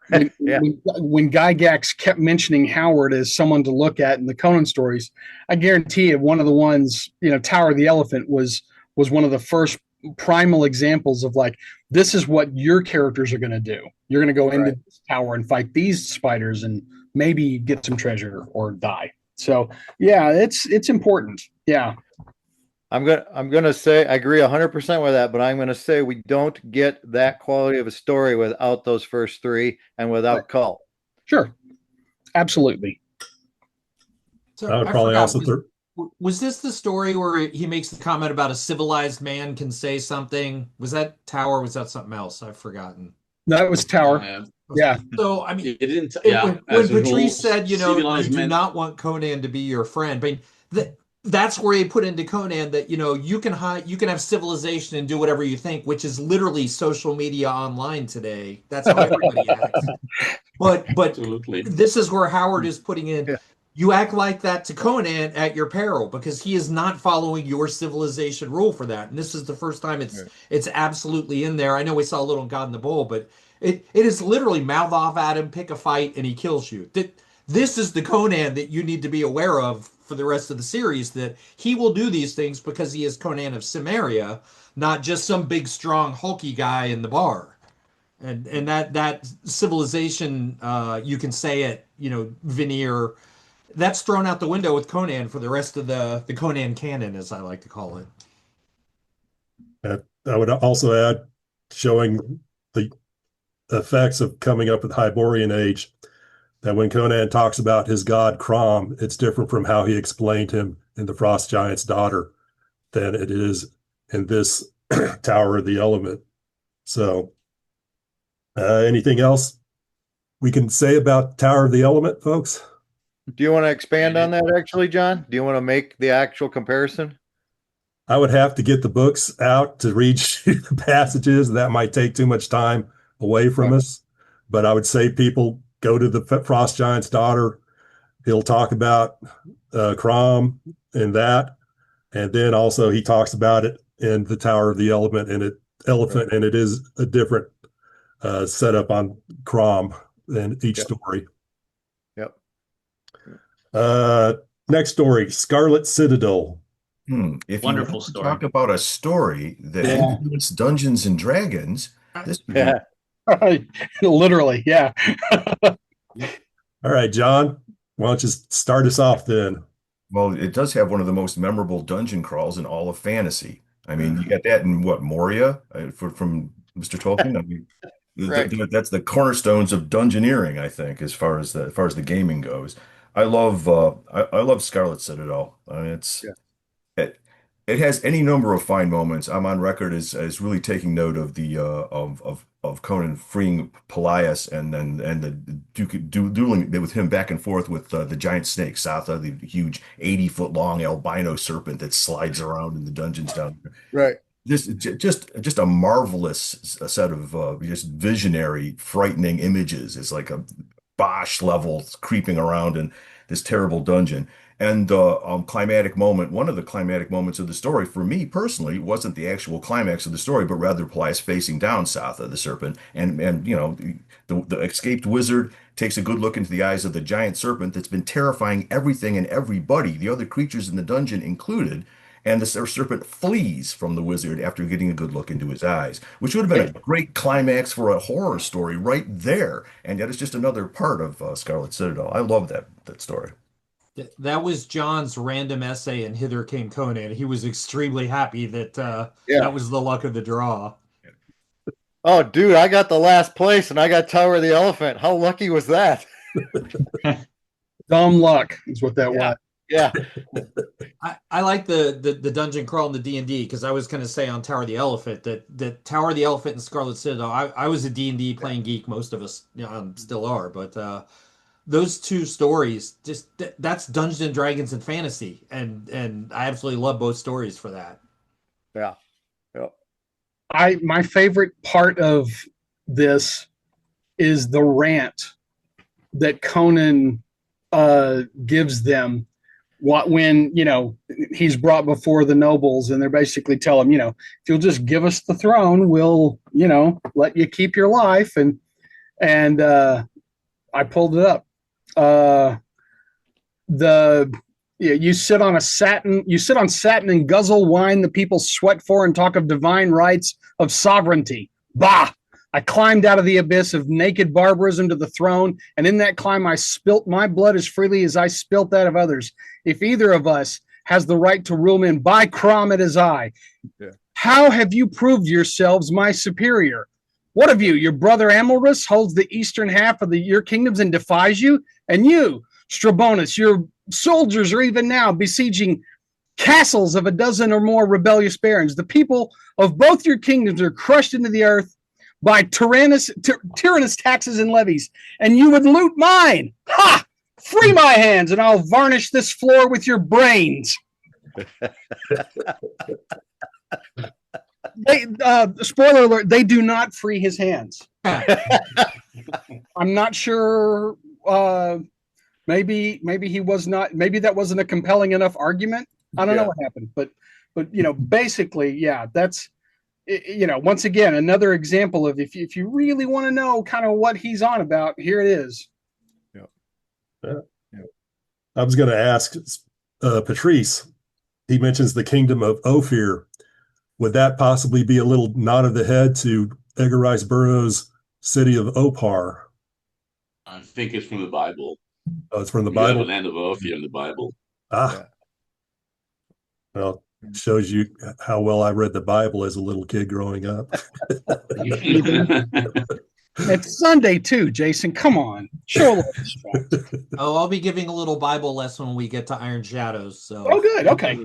when, Yeah. when Gygax kept mentioning Howard as someone to look at in the Conan stories. I guarantee you, one of the ones, Tower of the Elephant was one of the first primal examples of like, this is what your characters are going to do. You're going to go into this tower and fight these spiders and maybe get some treasure or die. So yeah, it's important. Yeah. I'm gonna say I agree 100% with that, but I'm gonna say we don't get that quality of a story without those first three and without Cull. Sure. Absolutely. So I would I probably forgot, also was this the story where he makes the comment about a civilized man can say something? Was that Tower? Was that something else? I've forgotten. That was Tower. Yeah. So I mean, It didn't. when As a whole, Patrice said, you civilized do men- not want Conan to be your friend, but that's where he put into Conan that you can have civilization and do whatever you think, which is literally social media online today. That's how everybody acts. But Absolutely. this is where Howard is putting in. Yeah. You act like that to Conan at your peril because he is not following your civilization rule for that. And this is the first time it's absolutely in there. I know we saw a little God in the Bowl, but it is literally mouth off at him, pick a fight, and he kills you. This is the Conan that you need to be aware of for the rest of the series, that he will do these things because he is Conan of Cimmeria, not just some big, strong, hulky guy in the bar. And that civilization, you can say it, veneer, that's thrown out the window with Conan for the rest of the Conan canon, as I like to call it. I would also add, showing the effects of coming up with Hyborian Age, that when Conan talks about his god Crom, it's different from how he explained him in The Frost Giant's Daughter than it is in this Tower of the Element. So, anything else we can say about Tower of the Element, folks? Do you want to expand on that actually, John? Do you want to make the actual comparison? I would have to get the books out to read the passages. That might take too much time away from us. But I would say people go to the Frost Giant's Daughter. He'll talk about Crom and that. And then also he talks about it in the Tower of the Elephant, and it is a different setup on Crom in each story. Yep. Next story, Scarlet Citadel. If Wonderful you want to story. talk about a story that influenced Dungeons and Dragons, this would be Literally, yeah. All right, John, why don't you start us off then? Well, it does have one of the most memorable dungeon crawls in all of fantasy. I mean, you got that in what, Moria from Mr. Tolkien? I mean, that's the cornerstones of dungeoneering, I think, as far as the gaming goes. I love Scarlet Citadel. I mean, it has any number of fine moments. I'm on record as really taking note of the of Conan freeing Pelias and the dueling with him back and forth with the giant snake Xuthal, the huge 80-foot long albino serpent that slides around in the dungeons down there. Right. This just a marvelous set of just visionary, frightening images. It's like a Bosch level creeping around in this terrible dungeon. And the climatic moment, one of the climatic moments of the story for me personally wasn't the actual climax of the story, but rather Pelias facing down Xuthal, the serpent, and the escaped wizard takes a good look into the eyes of the giant serpent that's been terrifying everything and everybody, the other creatures in the dungeon included. And the serpent flees from the wizard after getting a good look into his eyes, which would have been a great climax for a horror story right there. And yet it's just another part of Scarlet Citadel. I love that story. That was John's random essay in Hither Came Conan. He was extremely happy that that was the luck of the draw. Oh, dude, I got the last place and I got Tower of the Elephant. How lucky was that? Dumb luck is what that was. Yeah. I like the dungeon crawl in the D&D because I was going to say on Tower of the Elephant that Tower of the Elephant and Scarlet Citadel, I was a D&D playing geek. Most of us still are, but those two stories, just that's Dungeons and Dragons and fantasy, and I absolutely love both stories for that. Yeah. My favorite part of this is the rant that Conan gives them when he's brought before the nobles, and they're basically tell him, if you'll just give us the throne, we'll let you keep your life. And I pulled it up. You sit on satin and guzzle wine the people sweat for, and talk of divine rights of sovereignty. Bah! I climbed out of the abyss of naked barbarism to the throne, and in that climb I spilt my blood as freely as I spilt that of others. If either of us has the right to rule men, by Crom it is I. Yeah. How have you proved yourselves my superior? What of you? Your brother Amalric holds the eastern half of your kingdoms and defies you? And you, Strabonus, your soldiers are even now besieging castles of a dozen or more rebellious barons. The people of both your kingdoms are crushed into the earth by tyrannous taxes and levies, and you would loot mine. Ha! Free my hands, and I'll varnish this floor with your brains. Spoiler alert, they do not free his hands. I'm not sure. Maybe he was not. Maybe that wasn't a compelling enough argument. I don't know what happened, but basically, yeah, that's. Once again, another example of if you really want to know kind of what he's on about, here it is. Yeah. I was going to ask Patrice. He mentions the kingdom of Ophir. Would that possibly be a little nod of the head to Edgar Rice Burroughs' city of Opar? I think it's from the Bible. Oh, it's from the Bible? The land of Ophir in the Bible. Ah. Yeah. Well, shows you how well I read the Bible as a little kid growing up. It's Sunday too, Jason. Come on. Show a little respect. Oh, I'll be giving a little Bible lesson when we get to Iron Shadows. So. Oh, good. Okay.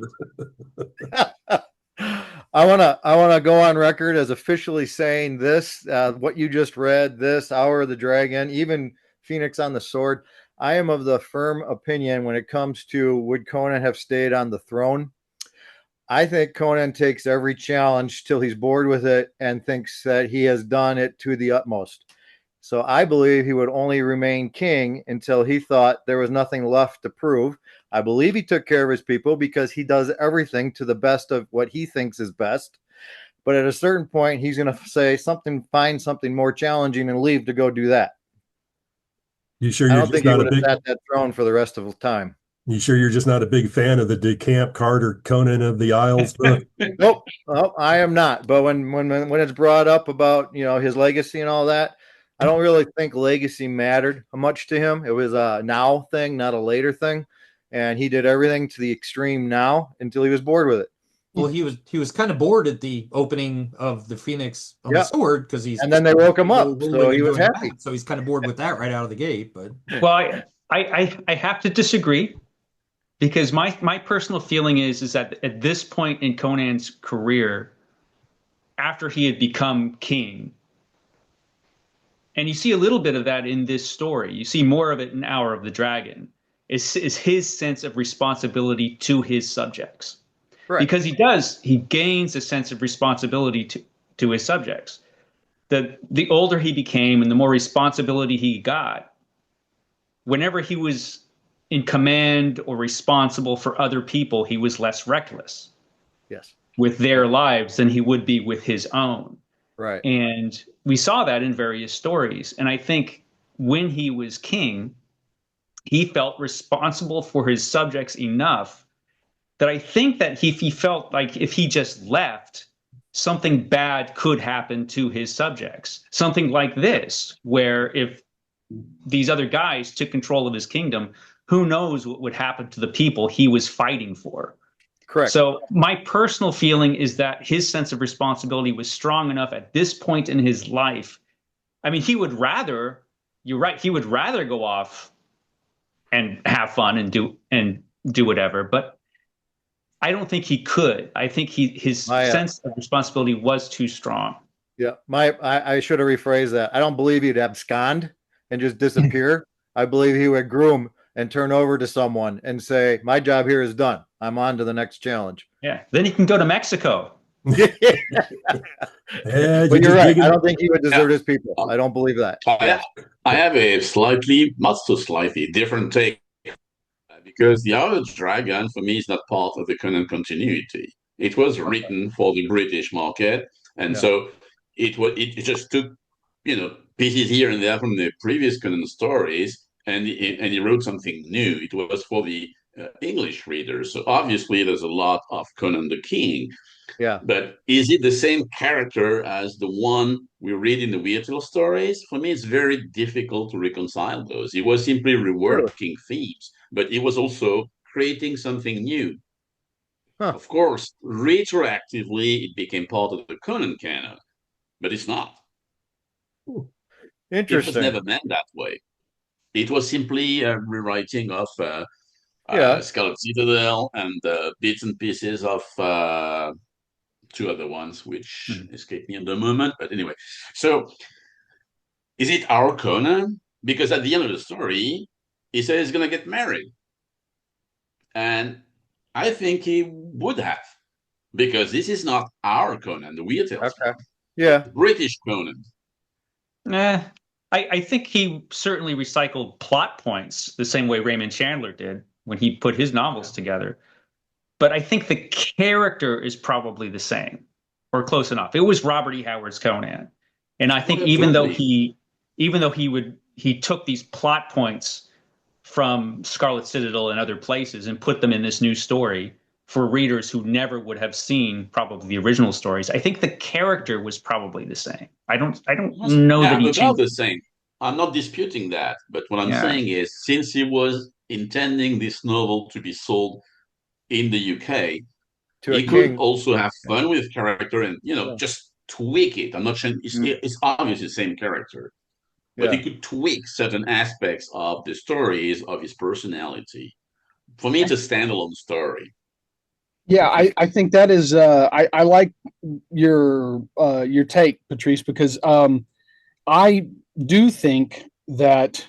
I wanna go on record as officially saying this. What you just read, this Hour of the Dragon, even Phoenix on the Sword. I am of the firm opinion when it comes to would Conan have stayed on the throne. I think Conan takes every challenge till he's bored with it and thinks that he has done it to the utmost. So I believe he would only remain king until he thought there was nothing left to prove. I believe he took care of his people because he does everything to the best of what he thinks is best. But at a certain point, he's going to say find something more challenging and leave to go do that. You sure I you're don't think just he not would a have big sat that throne for the rest of the time. You sure you're just not a big fan of the DeCamp Carter Conan of the Isles book? Nope, I am not. But when it's brought up about his legacy and all that, I don't really think legacy mattered much to him. It was a now thing, not a later thing, and he did everything to the extreme now until he was bored with it. Well, he was kind of bored at the opening of the Phoenix on the Sword because and then they woke him up, so he was happy. So he's kind of bored with that right out of the gate. But I have to disagree. Because my personal feeling is that at this point in Conan's career, after he had become king, and you see a little bit of that in this story, you see more of it in Hour of the Dragon, is his sense of responsibility to his subjects. Right. Because he gains a sense of responsibility to his subjects. The older he became and the more responsibility he got, whenever he was in command or responsible for other people, he was less reckless with their lives than he would be with his own. Right. And we saw that in various stories. And I think when he was king, he felt responsible for his subjects enough that I think that he felt like if he just left, something bad could happen to his subjects. Something like this, where if these other guys took control of his kingdom, who knows what would happen to the people he was fighting for. Correct. So my personal feeling is that his sense of responsibility was strong enough at this point in his life. I mean, he would rather, you're right, he would rather go off and have fun and do whatever, but I don't think he could. I think his sense of responsibility was too strong. Yeah, I should have rephrased that. I don't believe he'd abscond and just disappear. I believe he would groom and turn over to someone and say, my job here is done. I'm on to the next challenge. Yeah. Then he can go to Mexico. But you're right. I don't think he would desert his people. I don't believe that. I have a slightly, not so slightly, different take. because the Outer Dragon for me is not part of the Conan continuity. It was written for the British market, and so it just took pieces here and there from the previous Conan stories, and he wrote something new. It was for the English readers. So obviously there's a lot of Conan the King. Yeah. But is it the same character as the one we read in the Weird Tale stories? For me, it's very difficult to reconcile those. He was simply reworking themes, but he was also creating something new. Huh. Of course, retroactively, it became part of the Conan canon, but it's not. Interesting. It was never meant that way. It was simply a rewriting of Scarlet Citadel and bits and pieces of two other ones, which escape me at the moment. But anyway, so is it our Conan? Because at the end of the story, he says he's going to get married. And I think he would have, because this is not our Conan, the Weird Tales. Okay. Yeah. British Conan. I think he certainly recycled plot points the same way Raymond Chandler did when he put his novels together. But I think the character is probably the same or close enough. It was Robert E. Howard's Conan. And I think even though he took these plot points from Scarlet Citadel and other places and put them in this new story for readers who never would have seen probably the original stories, I think the character was probably the same. I don't know that he changed. The same. I'm not disputing that, but what I'm saying is, since he was intending this novel to be sold in the UK, he could also have fun with character and just tweak it. I'm not saying it's obviously the same character, but he could tweak certain aspects of the stories of his personality. For me, it's a standalone story. Yeah, I think that is I like your take, Patrice, because I do think that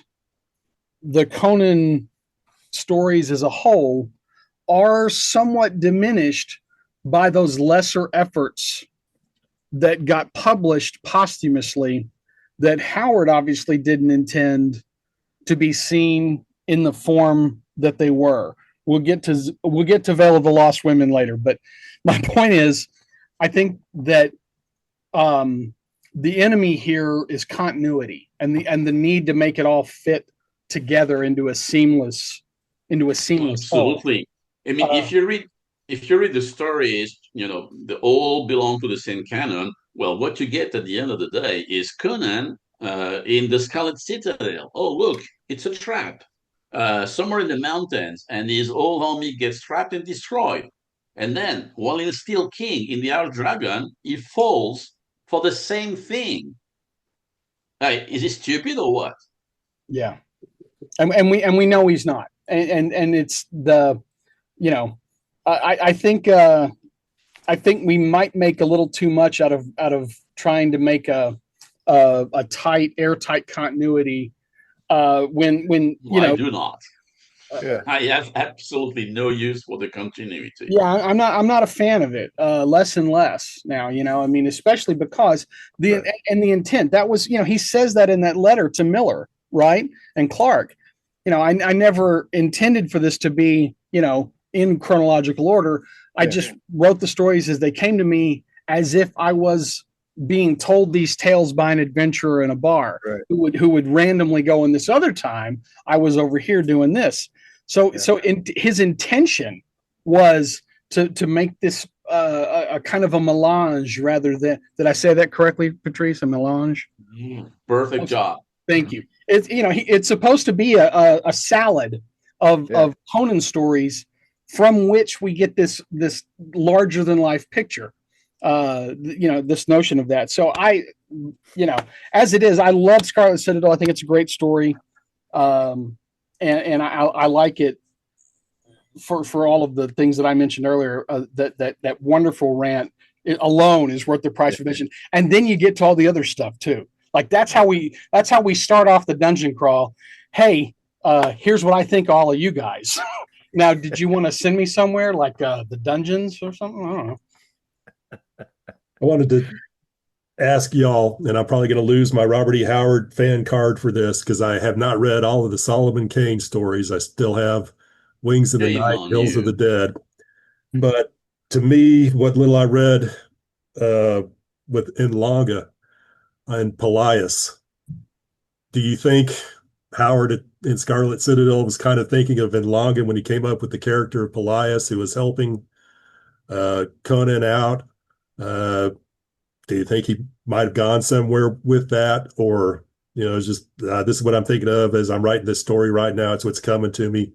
the Conan stories as a whole are somewhat diminished by those lesser efforts that got published posthumously that Howard obviously didn't intend to be seen in the form that they were. We'll get to Vale of the Lost Women later, but my point is, I think that the enemy here is continuity and the need to make it all fit together into a seamless Absolutely. whole. I mean, if you read the stories, they all belong to the same canon. Well, what you get at the end of the day is Conan in the Scarlet Citadel. Oh, look, it's a trap. Somewhere in the mountains, and his whole army gets trapped and destroyed. And then, while he's still king in the Outer Dragon, he falls for the same thing. Is he stupid or what? Yeah, and we know he's not. And it's the, I think we might make a little too much out of trying to make a tight, airtight continuity. When I do not. I have absolutely no use for the continuity. Yeah, I'm not a fan of it. Less and less now. I mean, especially because the intent that was, he says that in that letter to Miller, right, and Clark. I never intended for this to be, in chronological order. I just wrote the stories as they came to me, as if I was being told these tales by an adventurer in a bar who would randomly go, in this other time I was over here doing this. So his intention was to make this a kind of a melange, rather than, did I say that correctly, Patrice? A melange? Perfect job. Thank you. It's it's supposed to be a salad of Conan stories from which we get this larger than life picture. This notion of that. So as it is, I love Scarlet Citadel. I think it's a great story. And I like it for all of the things that I mentioned earlier. That wonderful rant alone is worth the price of admission. And then you get to all the other stuff too. Like that's how we start off the dungeon crawl. Hey, here's what I think of all of you guys. Now, did you want to send me somewhere like the dungeons or something? I don't know. I wanted to ask y'all, and I'm probably going to lose my Robert E. Howard fan card for this because I have not read all of the Solomon Kane stories. I still have Wings of the Shame Night, on Hills of you. the Dead. But to me, what little I read with in Longa and Pelias, do you think Howard in Scarlet Citadel was kind of thinking of Longa when he came up with the character of Pelias, who was helping Conan out? Do you think he might have gone somewhere with that, or it's just this is what I'm thinking of as I'm writing this story right now. It's what's coming to me,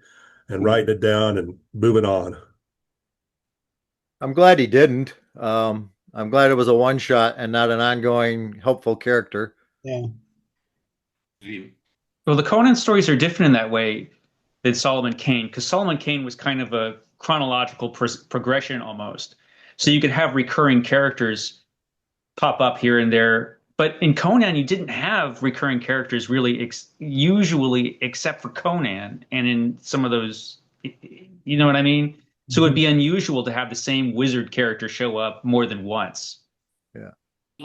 and writing it down and moving on. I'm glad he didn't. I'm glad it was a one shot and not an ongoing helpful character. Yeah. Well, the Conan stories are different in that way than Solomon Kane, because Solomon Kane was kind of a chronological progression almost. So you could have recurring characters pop up here and there. But in Conan, you didn't have recurring characters really, usually, except for Conan. And in some of those, you know what I mean? So it'd be unusual to have the same wizard character show up more than once. Yeah.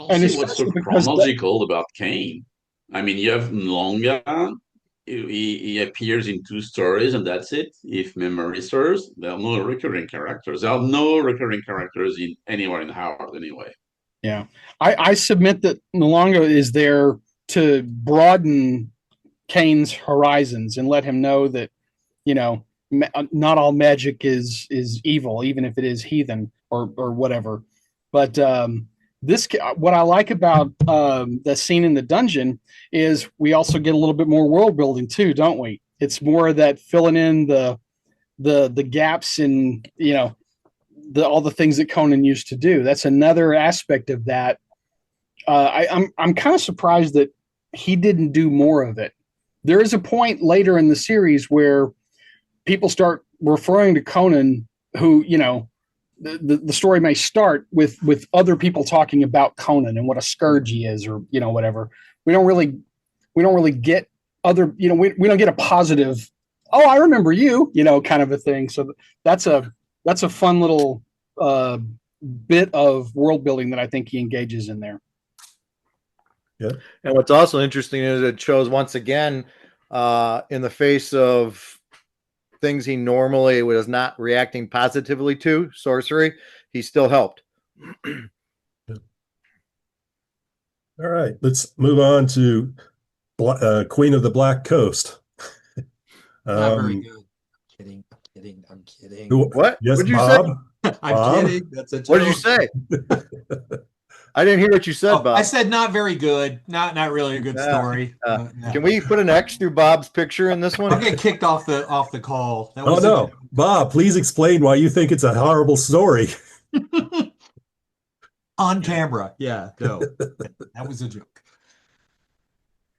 And it's what's so chronological about Kane. I mean, you have Longa. He appears in 2 stories, and that's it. If memory serves, there are no recurring characters. There are no recurring characters in anywhere in Howard, anyway. Yeah, I submit that Longa is there to broaden Kane's horizons and let him know that not all magic is evil, even if it is heathen or whatever. But what I like about the scene in the dungeon is we also get a little bit more world building too, don't we? It's more of that filling in the gaps in all the things that Conan used to do. That's another aspect of that. I'm kind of surprised that he didn't do more of it. There is a point later in the series where people start referring to Conan, who the story may start with other people talking about Conan and what a scourge he is, or whatever. We don't really get other we don't get a positive, oh, I remember you, kind of a thing. So that's a fun little bit of world building that I think he engages in there. Yeah. And what's also interesting is it shows once again, in the face of things he normally was not reacting positively to, sorcery, he still helped. All right, let's move on to Queen of the Black Coast. Not very good. I'm kidding. What? Yes, What'd you Bob? say? I'm Bob? kidding. That's a joke. What did you say? I didn't hear what you said, Bob. I said not very good. Not really a good story. Yeah. Can we put an X through Bob's picture in this one? I'll get kicked off the call. That Oh no, Bob! Please explain why you think it's a horrible story. On camera. Yeah, no, that was a joke.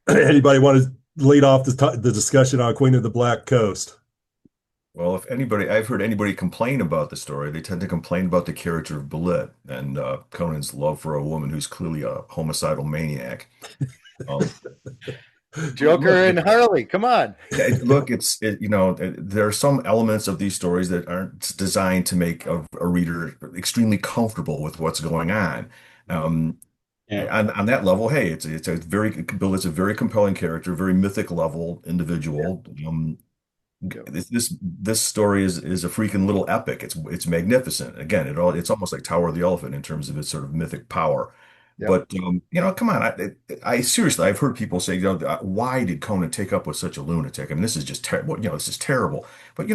Anybody want to lead off the discussion on Queen of the Black Coast? Well, if anybody, I've heard anybody complain about the story, they tend to complain about the character of Belit and Conan's love for a woman who's clearly a homicidal maniac. Joker and Harley, come on. Look, there are some elements of these stories that aren't designed to make a reader extremely comfortable with what's going on. On that level, hey, Belit's a very compelling character, very mythic level individual. This story is a freaking little epic. It's magnificent. Again, it's almost like Tower of the Elephant in terms of its sort of mythic power. Yep. But come on, I seriously, I've heard people say, why did Conan take up with such a lunatic? I mean, this is just terrible. This is terrible. But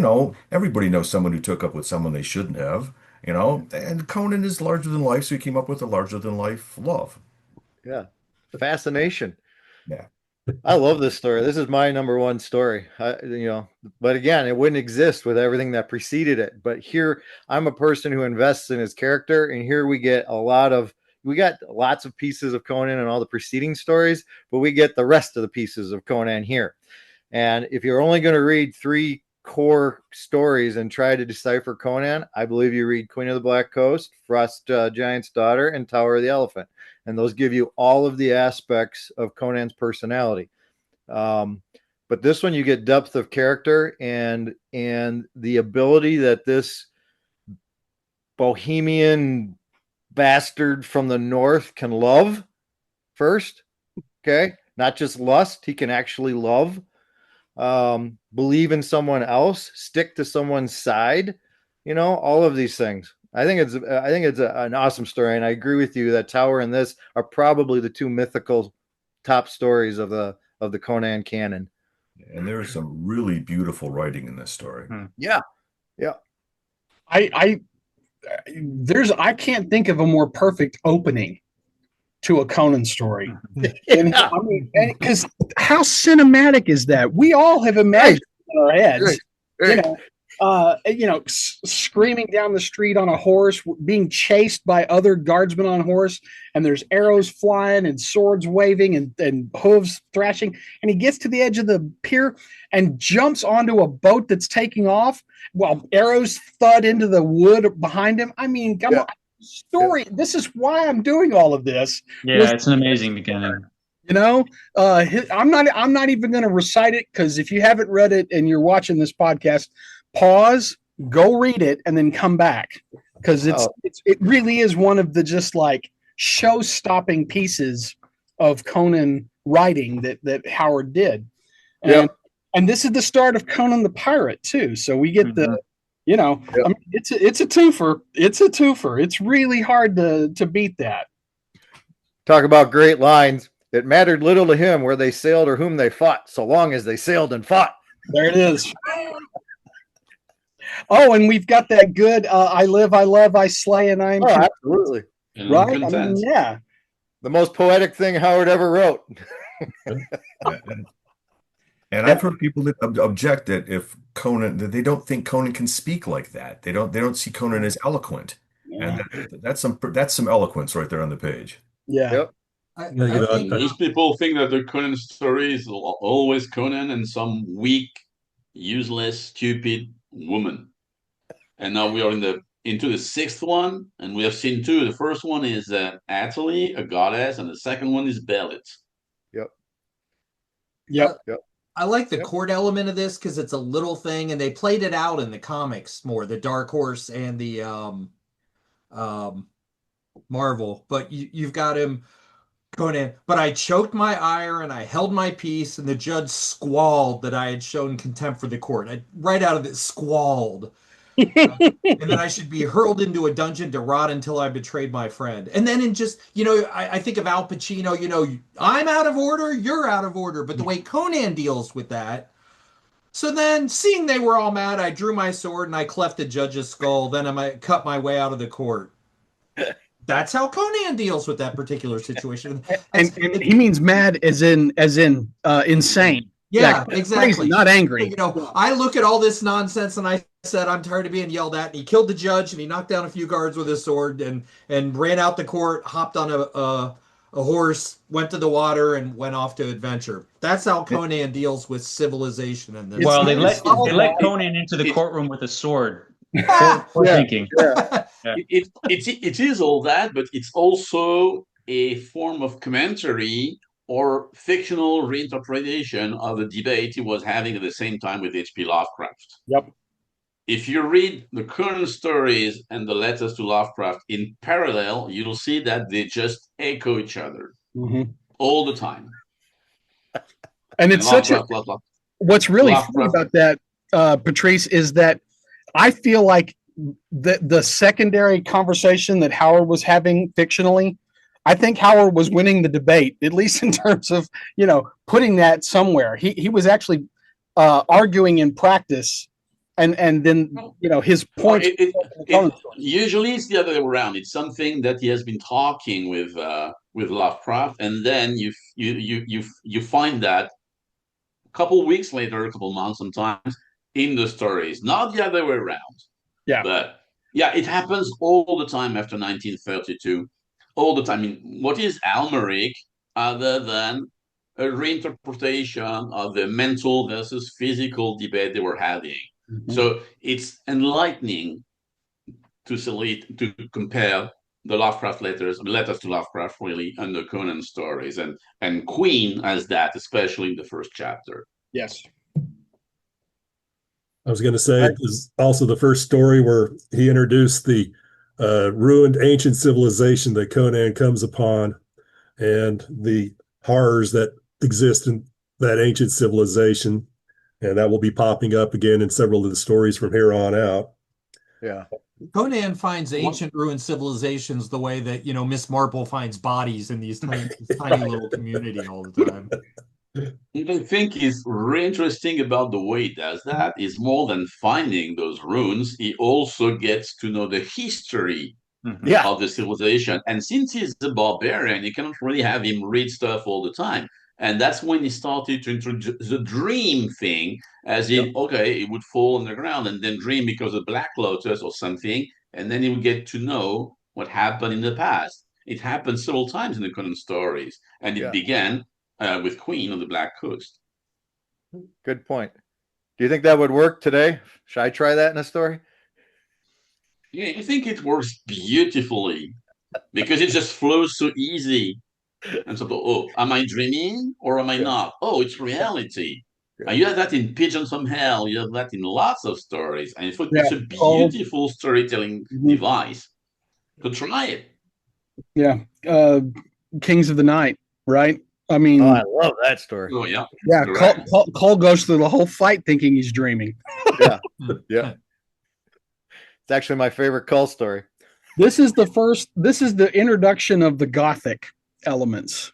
everybody knows someone who took up with someone they shouldn't have. And Conan is larger than life, so he came up with a larger than life love. Yeah, fascination. Yeah. I love this story. This is my number one story. But again, it wouldn't exist with everything that preceded it. But here, I'm a person who invests in his character, and here we got lots of pieces of Conan and all the preceding stories, but we get the rest of the pieces of Conan here. And if you're only going to read 3 core stories and try to decipher Conan, I believe you read Queen of the Black Coast, Frost Giant's Daughter, and Tower of the Elephant. And those give you all of the aspects of Conan's personality. But this one, you get depth of character and the ability that this bohemian bastard from the north can love first. Okay. Not just lust. He can actually love. believe in someone else, stick to someone's side, all of these things. I think it's an awesome story, and I agree with you that Tower and this are probably the two mythical top stories of the Conan canon. And there is some really beautiful writing in this story. Yeah. I can't think of a more perfect opening to a Conan story. And I mean, because how cinematic is that? We all have imagined in our heads, screaming down the street on a horse, being chased by other guardsmen on horse, and there's arrows flying and swords waving and hooves thrashing, and he gets to the edge of the pier and jumps onto a boat that's taking off while arrows thud into the wood behind him. I mean, come on. Story. This is why I'm doing all of this. Yeah, it's an amazing beginning. I'm not even going to recite it, because if you haven't read it and you're watching this podcast, pause, go read it, and then come back, because it really is one of the just like show-stopping pieces of Conan writing that Howard did. And this is the start of Conan the Pirate too. So we get the I mean, it's a twofer. It's a twofer. It's really hard to beat that. Talk about great lines. It mattered little to him where they sailed or whom they fought, so long as they sailed and fought. There it is. Oh, and we've got that good I live, I love, I slay, and I am absolutely. Right? I mean, yeah. The most poetic thing Howard ever wrote. And I've heard people that object that that they don't think Conan can speak like that. They don't see Conan as eloquent, and that's some eloquence right there on the page. Yeah. Yep. Most people think that the Conan story is always Conan and some weak, useless, stupid woman. And now we are into the sixth one, and we have seen two. The first one is Athalie, a goddess, and the second one is Belit. Yep. I like the court element of this because it's a little thing, and they played it out in the comics more, the Dark Horse and the Marvel. But you've got him Conan. But I choked my ire and I held my peace, and the judge squalled that I had shown contempt for the court. Right out of it, squalled. And then I should be hurled into a dungeon to rot until I betrayed my friend. And then I think of Al Pacino, I'm out of order, you're out of order. But the way Conan deals with that. So then, seeing they were all mad, I drew my sword and I cleft the judge's skull. Then I cut my way out of the court. That's how Conan deals with that particular situation. And he means mad as in insane. Yeah, exactly. Crazy, not angry. I look at all this nonsense and I said, I'm tired of being yelled at. And he killed the judge and he knocked down a few guards with his sword and ran out the court, hopped on a horse, went to the water, and went off to adventure. That's how Conan deals with civilization. And well, they let Conan into the courtroom with a sword. Poor thinking. Yeah. It is all that, but it's also a form of commentary or fictional reinterpretation of the debate he was having at the same time with H.P. Lovecraft. Yep. If you read the Conan stories and the letters to Lovecraft in parallel, you'll see that they just echo each other all the time. And it's what's really fun about that, Patrice, is that I feel like the secondary conversation that Howard was having fictionally, I think Howard was winning the debate, at least in terms of, putting that somewhere. He was actually arguing in practice, and then, his point. Usually it's the other way around. It's something that he has been talking with Lovecraft, and then you find that a couple weeks later, a couple months sometimes, in the stories, not the other way around. Yeah. But yeah, it happens all the time after 1932. All the time. I mean, what is Almeric other than a reinterpretation of the mental versus physical debate they were having? So it's enlightening to compare the Lovecraft letters to Lovecraft, really, and the Conan stories, and Queen as that, especially in the first chapter. Yes. I was going to say it was also the first story where he introduced the ruined ancient civilization that Conan comes upon and the horrors that exist in that ancient civilization. And that will be popping up again in several of the stories from here on out. Yeah. Conan finds ancient ruined civilizations the way that, Miss Marple finds bodies in these tiny little community all the time. What I think is really interesting about the way he does that is more than finding those ruins, he also gets to know the history Yeah. of the civilization. And since he's a barbarian, you cannot really have him read stuff all the time. And that's when he started to introduce the dream thing, as in, okay, it would fall on the ground and then dream because of Black Lotus or something, and then he would get to know what happened in the past. It happened several times in the Conan stories, and it began with Queen on the Black Coast. Good point. Do you think that would work today? Should I try that in a story? Yeah, I think it works beautifully because it just flows so easy. And so, oh, am I dreaming or am I not? Oh, it's reality. And you have that in Pigeons from Hell. You have that in lots of stories. And it's a beautiful storytelling device. So try it. Yeah. Kings of the Night, right? I mean, I love that story. Oh, yeah. Yeah. Cole goes through the whole fight thinking he's dreaming. Yeah. Yeah. It's actually my favorite Cull story. This is the introduction of the Gothic elements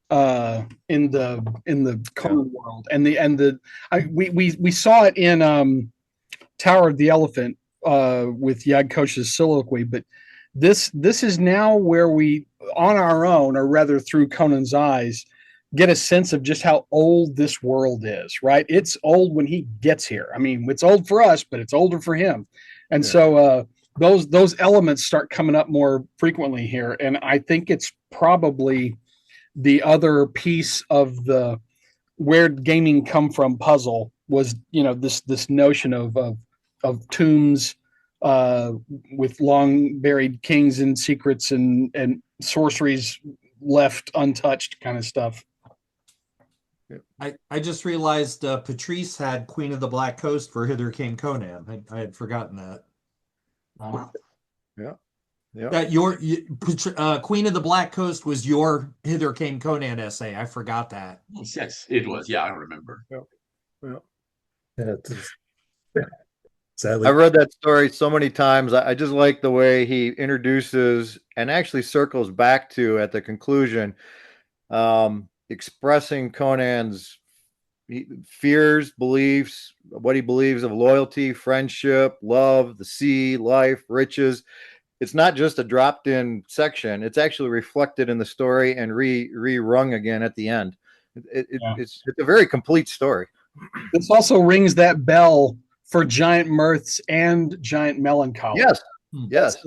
in the Conan world, we saw it in Tower of the Elephant with Yag Koch's soliloquy, but this is now where we, on our own, or rather through Conan's eyes, get a sense of just how old this world is. Right? It's old when he gets here. I mean, it's old for us, but it's older for him, and so those elements start coming up more frequently here, and I think it's probably the other piece of the where gaming come from puzzle was, this notion of tombs with long buried kings and secrets and sorceries left untouched kind of stuff. I just realized Patrice had Queen of the Black Coast for Hither Came Conan. I had forgotten that. Yeah. That your Queen of the Black Coast was your Hither Came Conan essay. I forgot that. Yes, it was. Yeah, I remember. Sadly, I've read that story so many times. I just like the way he introduces and actually circles back to at the conclusion, expressing Conan's fears, beliefs, what he believes of loyalty, friendship, love, the sea, life, riches. It's not just a dropped in section. It's actually reflected in the story and rerung again at the end. It's a very complete story. This also rings that bell for giant mirths and giant melancholy. Yes. Yes.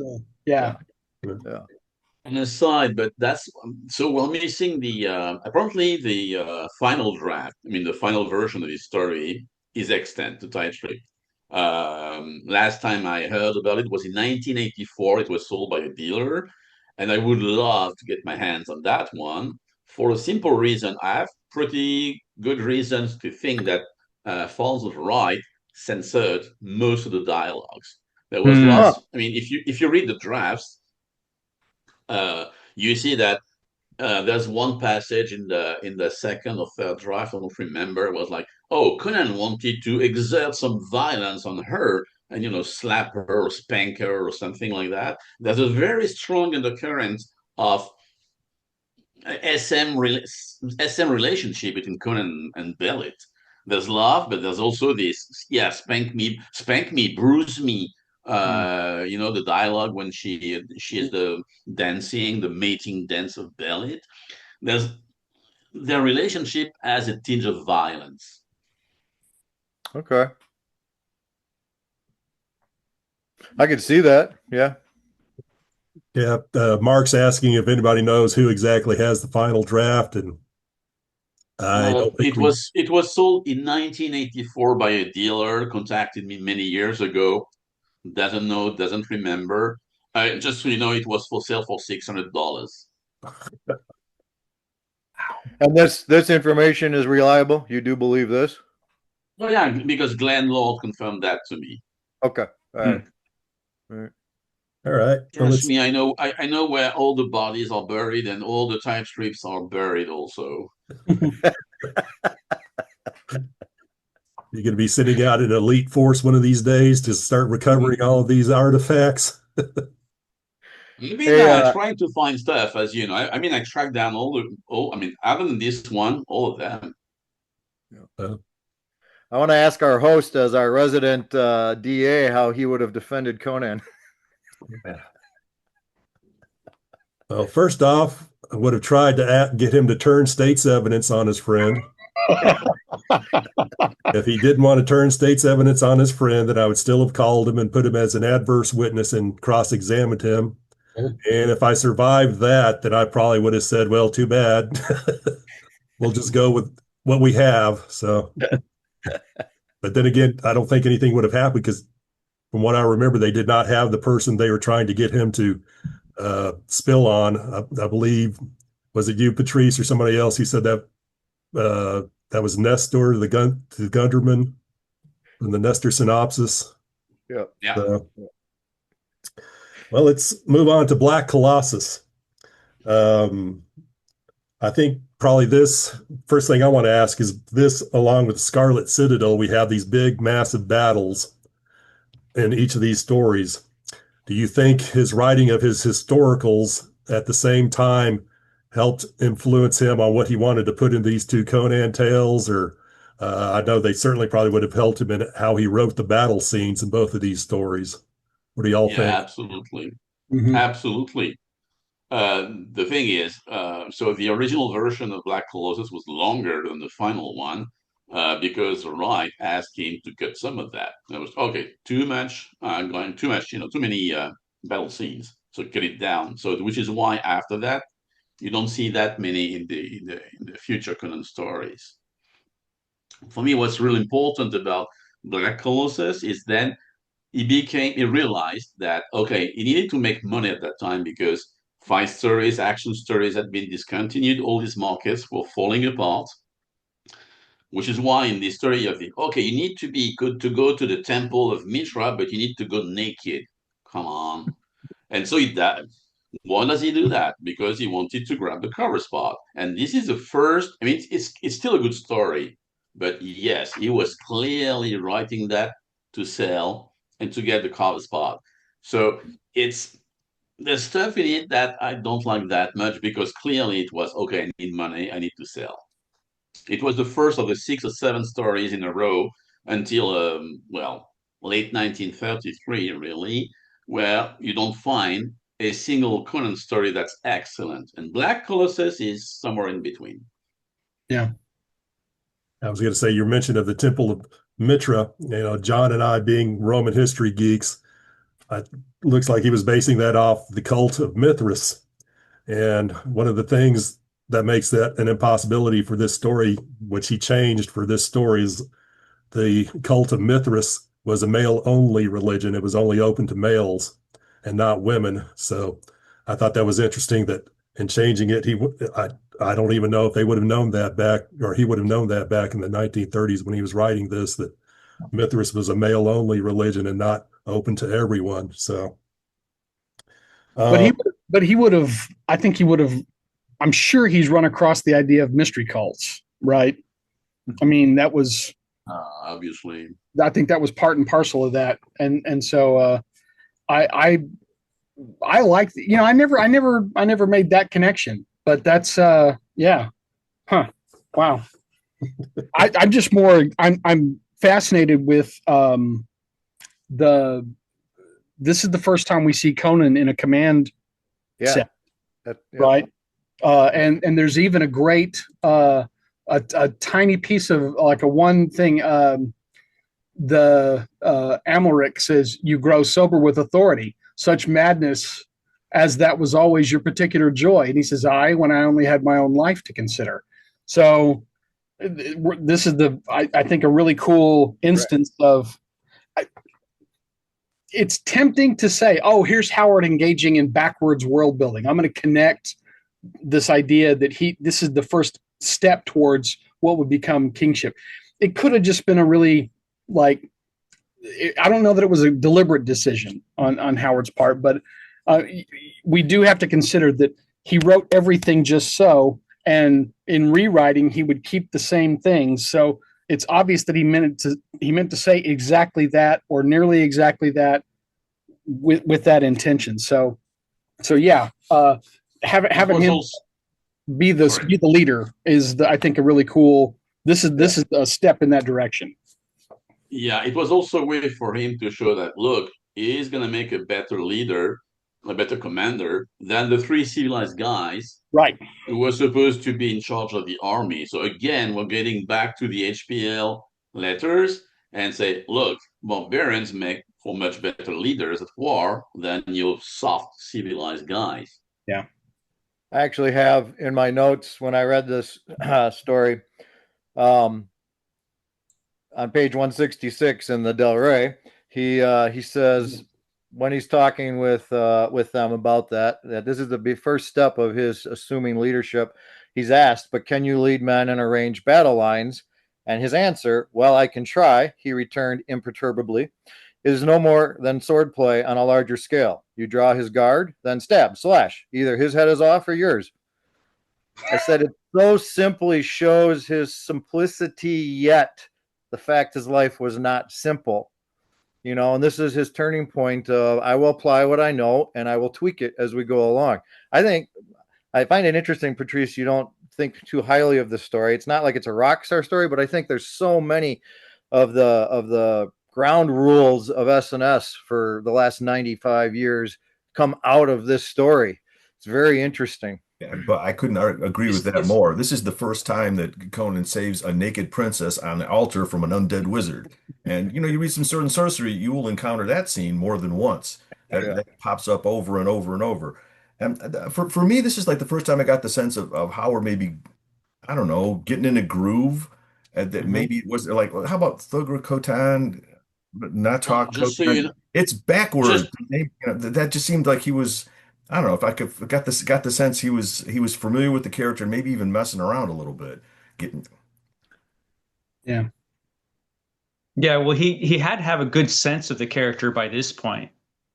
Yeah. An aside, but that's so we're missing the apparently the final draft. I mean, the final version of his story is extant to typescript. Last time I heard about it was in 1984. It was sold by a dealer, and I would love to get my hands on that one for a simple reason. I have pretty good reasons to think that Falls of Right censored most of the dialogues. There was lots. I mean, if you read the drafts, you see that there's one passage in the second or third draft, I don't remember. It was like, oh, Conan wanted to exert some violence on her and slap her or spank her or something like that. There's a very strong undercurrent of SM relationship between Conan and Belit. There's love, but there's also this, spank me, bruise me. The dialogue when she is the dancing, the mating dance of Belit. Their relationship has a tinge of violence. Okay. I could see that. Yeah. Yeah. Mark's asking if anybody knows who exactly has the final draft, and I don't think it was sold in 1984 by a dealer. Contacted me many years ago. Doesn't know, doesn't remember. Just so you know, it was for sale for $600. And this information is reliable. You do believe this? Oh yeah, because Glenn Lord confirmed that to me. Okay. All right. All right. Trust me, I know where all the bodies are buried and all the typescripts are buried also. You're going to be sending out an elite force one of these days to start recovering all of these artifacts. Trying to find stuff, as you know. I mean, I tracked down other than this one, all of them. I want to ask our host, as our resident DA, how he would have defended Conan. Well, first off, I would have tried to get him to turn state's evidence on his friend. If he didn't want to turn state's evidence on his friend, then I would still have called him and put him as an adverse witness and cross-examined him. And if I survived that, then I probably would have said, well, too bad. We'll just go with what we have. So, but then again, I don't think anything would have happened because from what I remember, they did not have the person they were trying to get him to spill on. I believe, was it you, Patrice, or somebody else who said that that was Nestor, the Gunderman from the Nestor synopsis? Yeah. So, well, let's move on to Black Colossus. I think probably this first thing I want to ask is this, along with Scarlet Citadel, we have these big, massive battles in each of these stories. Do you think his writing of his historicals at the same time helped influence him on what he wanted to put in these two Conan tales? Or I know they certainly probably would have helped him in how he wrote the battle scenes in both of these stories. What do y'all think? Absolutely. Absolutely. The thing is, so the original version of Black Colossus was longer than the final one because Wright asked him to cut some of that. It was too many battle scenes, so cut it down. So, which is why after that you don't see that many in the future Conan stories. For me, what's really important about Black Colossus is then he realized that he needed to make money at that time because fight stories, action stories had been discontinued. All these markets were falling apart, which is why in this story you think, you need to be good to go to the temple of Mitra, but you need to go naked. Come on. And so he does. Why does he do that? Because he wanted to grab the cover spot. And this is the first, I mean, it's still a good story, but yes, he was clearly writing that to sell and to get the cover spot. So there's stuff in it that I don't like that much because clearly it was, I need money, I need to sell. It was the first of the 6 or 7 stories in a row until, late 1933, really, where you don't find a single Conan story that's excellent. And Black Colossus is somewhere in between. Yeah. I was going to say, your mention of the Temple of Mitra, John and I being Roman history geeks, looks like he was basing that off the cult of Mithras. And one of the things that makes that an impossibility for this story, which he changed for this story, is the cult of Mithras was a male-only religion. It was only open to males and not women. So I thought that was interesting that in changing it, I don't even know if they would have known that back, or he would have known that back in the 1930s when he was writing this, that Mithras was a male-only religion and not open to everyone. So, but he would have. I think he would have. I'm sure he's run across the idea of mystery cults, right? I mean, that was obviously. I think that was part and parcel of that, and so I like. I never made that connection, but that's wow. I'm just more. I'm fascinated with this is the first time we see Conan in a command set, right? And there's even a great a tiny piece of like a one thing. The Amalric says, "You grow sober with authority. Such madness as that was always your particular joy." And he says, when I only had my own life to consider." So this is I think a really cool instance of. It's tempting to say, here's Howard engaging in backwards world building. I'm going to connect this idea that this is the first step towards what would become kingship. It could have just been a really I don't know that it was a deliberate decision on Howard's part, but we do have to consider that he wrote everything just so, and in rewriting, he would keep the same things. So it's obvious that he meant to say exactly that or nearly exactly that with that intention. So yeah, having him be the leader is, I think, a really cool. This is a step in that direction. Yeah, it was also a way for him to show that, look, he's going to make a better leader, a better commander than the three civilized guys, right, who were supposed to be in charge of the army. So again, we're getting back to the HPL letters and say, look, barbarians make for much better leaders at war than your soft civilized guys. Yeah. I actually have in my notes when I read this story, on page 166 in the Del Rey, he says when he's talking with them about that this is the first step of his assuming leadership. He's asked, "But can you lead men and arrange battle lines?" And his answer, "Well, I can try," he returned imperturbably, "is no more than swordplay on a larger scale. You draw his guard, then stab, slash. Either his head is off or yours." I said it so simply shows his simplicity, yet the fact his life was not simple, and this is his turning point of, I will apply what I know and I will tweak it as we go along. I find it interesting, Patrice, you don't think too highly of the story. It's not like it's a rock star story, but I think there's so many of the ground rules of SNS for the last 95 years come out of this story. It's very interesting. Yeah, but I couldn't agree with that more. This is the first time that Conan saves a naked princess on the altar from an undead wizard. And, you read some Sword and Sorcery, you will encounter that scene more than once. That pops up over and over and over. And for me, this is like the first time I got the sense of how we're maybe, I don't know, getting in a groove. That maybe it was like, how about Thugra Khotan? Not talk. Just so you know, it's backwards. That just seemed like he was. I don't know if I got the sense he was familiar with the character, maybe even messing around a little bit. Yeah. Well, he had to have a good sense of the character by this point.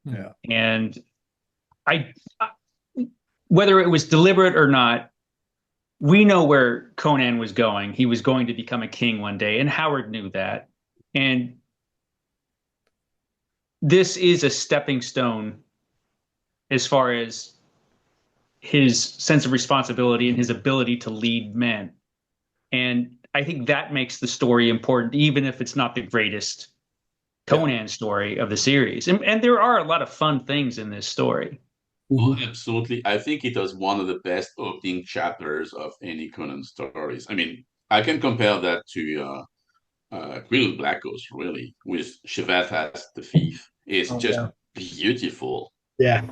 Yeah. And I whether it was deliberate or not, we know where Conan was going. He was going to become a king one day, and Howard knew that. And this is a stepping stone as far as his sense of responsibility and his ability to lead men. And I think that makes the story important, even if it's not the greatest Conan story of the series. And there are a lot of fun things in this story. Oh, absolutely. I think it was one of the best opening chapters of any Conan stories. I mean, I can compare that to Queen of Black Ghost, really, with Shivat as the thief. It's just beautiful. Yeah.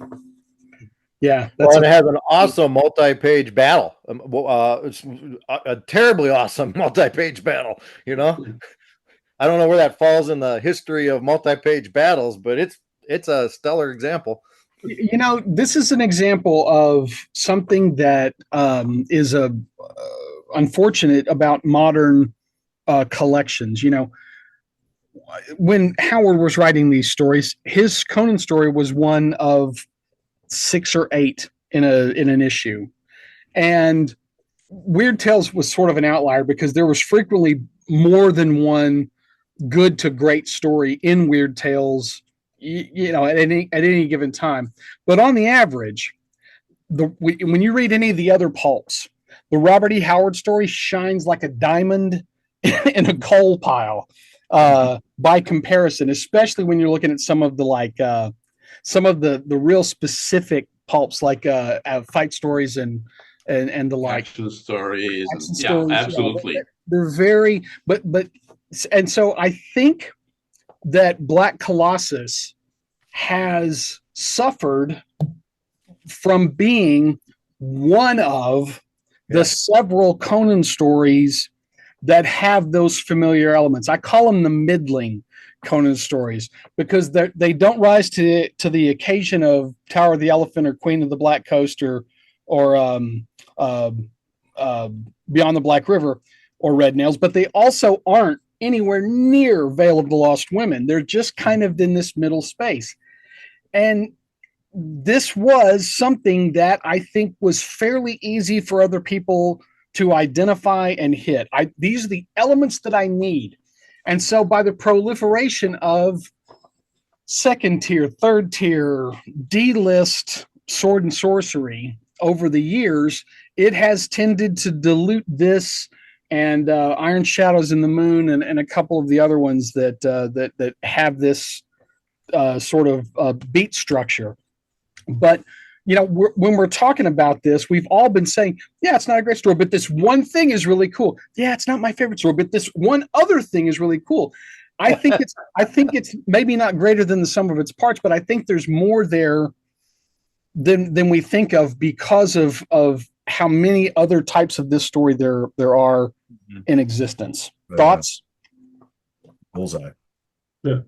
Yeah. It has an awesome multi-page battle. It's a terribly awesome multi-page battle, I don't know where that falls in the history of multi-page battles, but it's a stellar example. This is an example of something that is unfortunate about modern collections. When Howard was writing these stories, his Conan story was one of 6 or 8 in an issue, and Weird Tales was sort of an outlier because there was frequently more than one good to great story in Weird Tales, at any given time. But on the average, when you read any of the other pulps, the Robert E. Howard story shines like a diamond in a coal pile by comparison, especially when you're looking at some of the real specific pulps like fight stories and the like. Action stories. Absolutely. They're very, and so I think that Black Colossus has suffered from being one of the several Conan stories that have those familiar elements. I call them the middling Conan stories because they don't rise to the occasion of Tower of the Elephant or Queen of the Black Coast or Beyond the Black River or Red Nails, but they also aren't anywhere near Vale of the Lost Women. They're just kind of in this middle space. And this was something that I think was fairly easy for other people to identify and hit. These are the elements that I need. And so by the proliferation of second tier, third tier, D-list sword and sorcery over the years, it has tended to dilute this and Iron Shadows in the Moon and a couple of the other ones that have this sort of beat structure. But when we're talking about this, we've all been saying, yeah, it's not a great story, but this one thing is really cool. Yeah, it's not my favorite story, but this one other thing is really cool. I think it's maybe not greater than the sum of its parts, but I think there's more there than we think of because of how many other types of this story there are in existence. Thoughts? Bullseye. Yeah.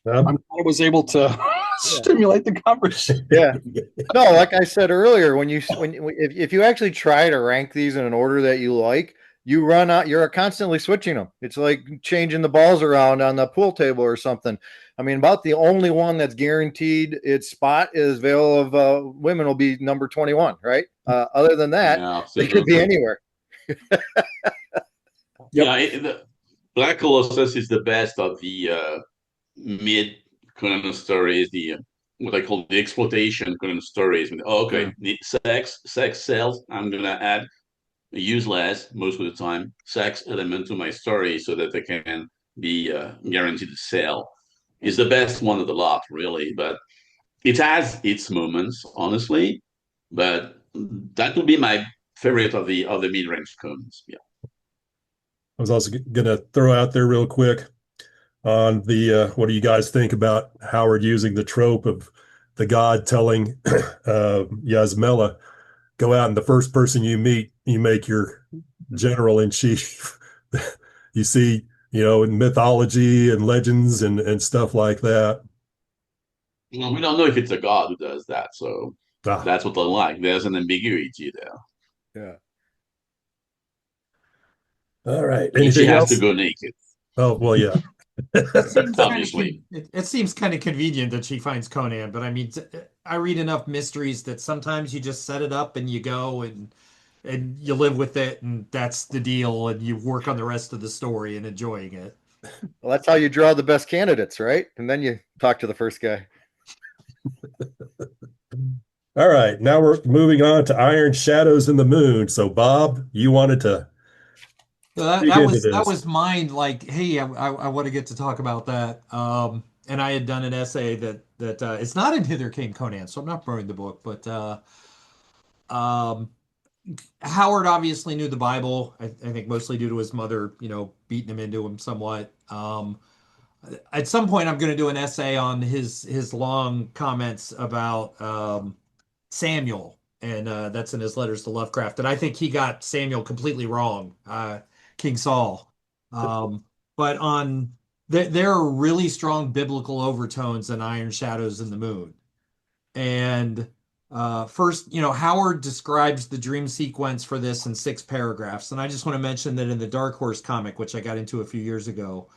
I'm glad I was able to stimulate the conversation. Yeah. No, like I said earlier, if you actually try to rank these in an order that you like, you run out. You're constantly switching them. It's like changing the balls around on the pool table or something. I mean, about the only one that's guaranteed its spot is Vale of Women will be number 21, right? Other than that, they could be anywhere. Yeah, Black Colossus is the best of the mid Conan stories, the what I call the exploitation Conan stories. The sex sells. I'm gonna add use less most of the time sex element to my story so that they can be guaranteed to sell. Is the best one of the lot, really, but it has its moments, honestly. But that would be my favorite of the mid-range Conans. Yeah. I was also going to throw out there real quick on the what do you guys think about Howard using the trope of the god telling Yasmela, go out and the first person you meet, you make your general in chief. You see, in mythology and legends and stuff like that. Well, we don't know if it's a god who does that, so that's what I like. There's an ambiguity there. Yeah. All right. Anything else? To go naked. Oh, well, yeah. Obviously. It seems kind of convenient that she finds Conan, but I mean, I read enough mysteries that sometimes you just set it up and you go and you live with it, and that's the deal, and you work on the rest of the story and enjoying it. Well, that's how you draw the best candidates, right? And then you talk to the first guy. All right, now we're moving on to Iron Shadows in the Moon. So, Bob, you wanted to that was mine. Like, hey, I want to get to talk about that. And I had done an essay that it's not in Hither Came Conan, so I'm not burning the book, but Howard obviously knew the Bible. I think mostly due to his mother, beating him into him somewhat. At some point, I'm going to do an essay on his long comments about Samuel, and that's in his letters to Lovecraft. And I think he got Samuel completely wrong, King Saul. But there are really strong biblical overtones in Iron Shadows in the Moon. And first, Howard describes the dream sequence for this in 6 paragraphs. And I just want to mention that in the Dark Horse comic, which I got into a few years ago,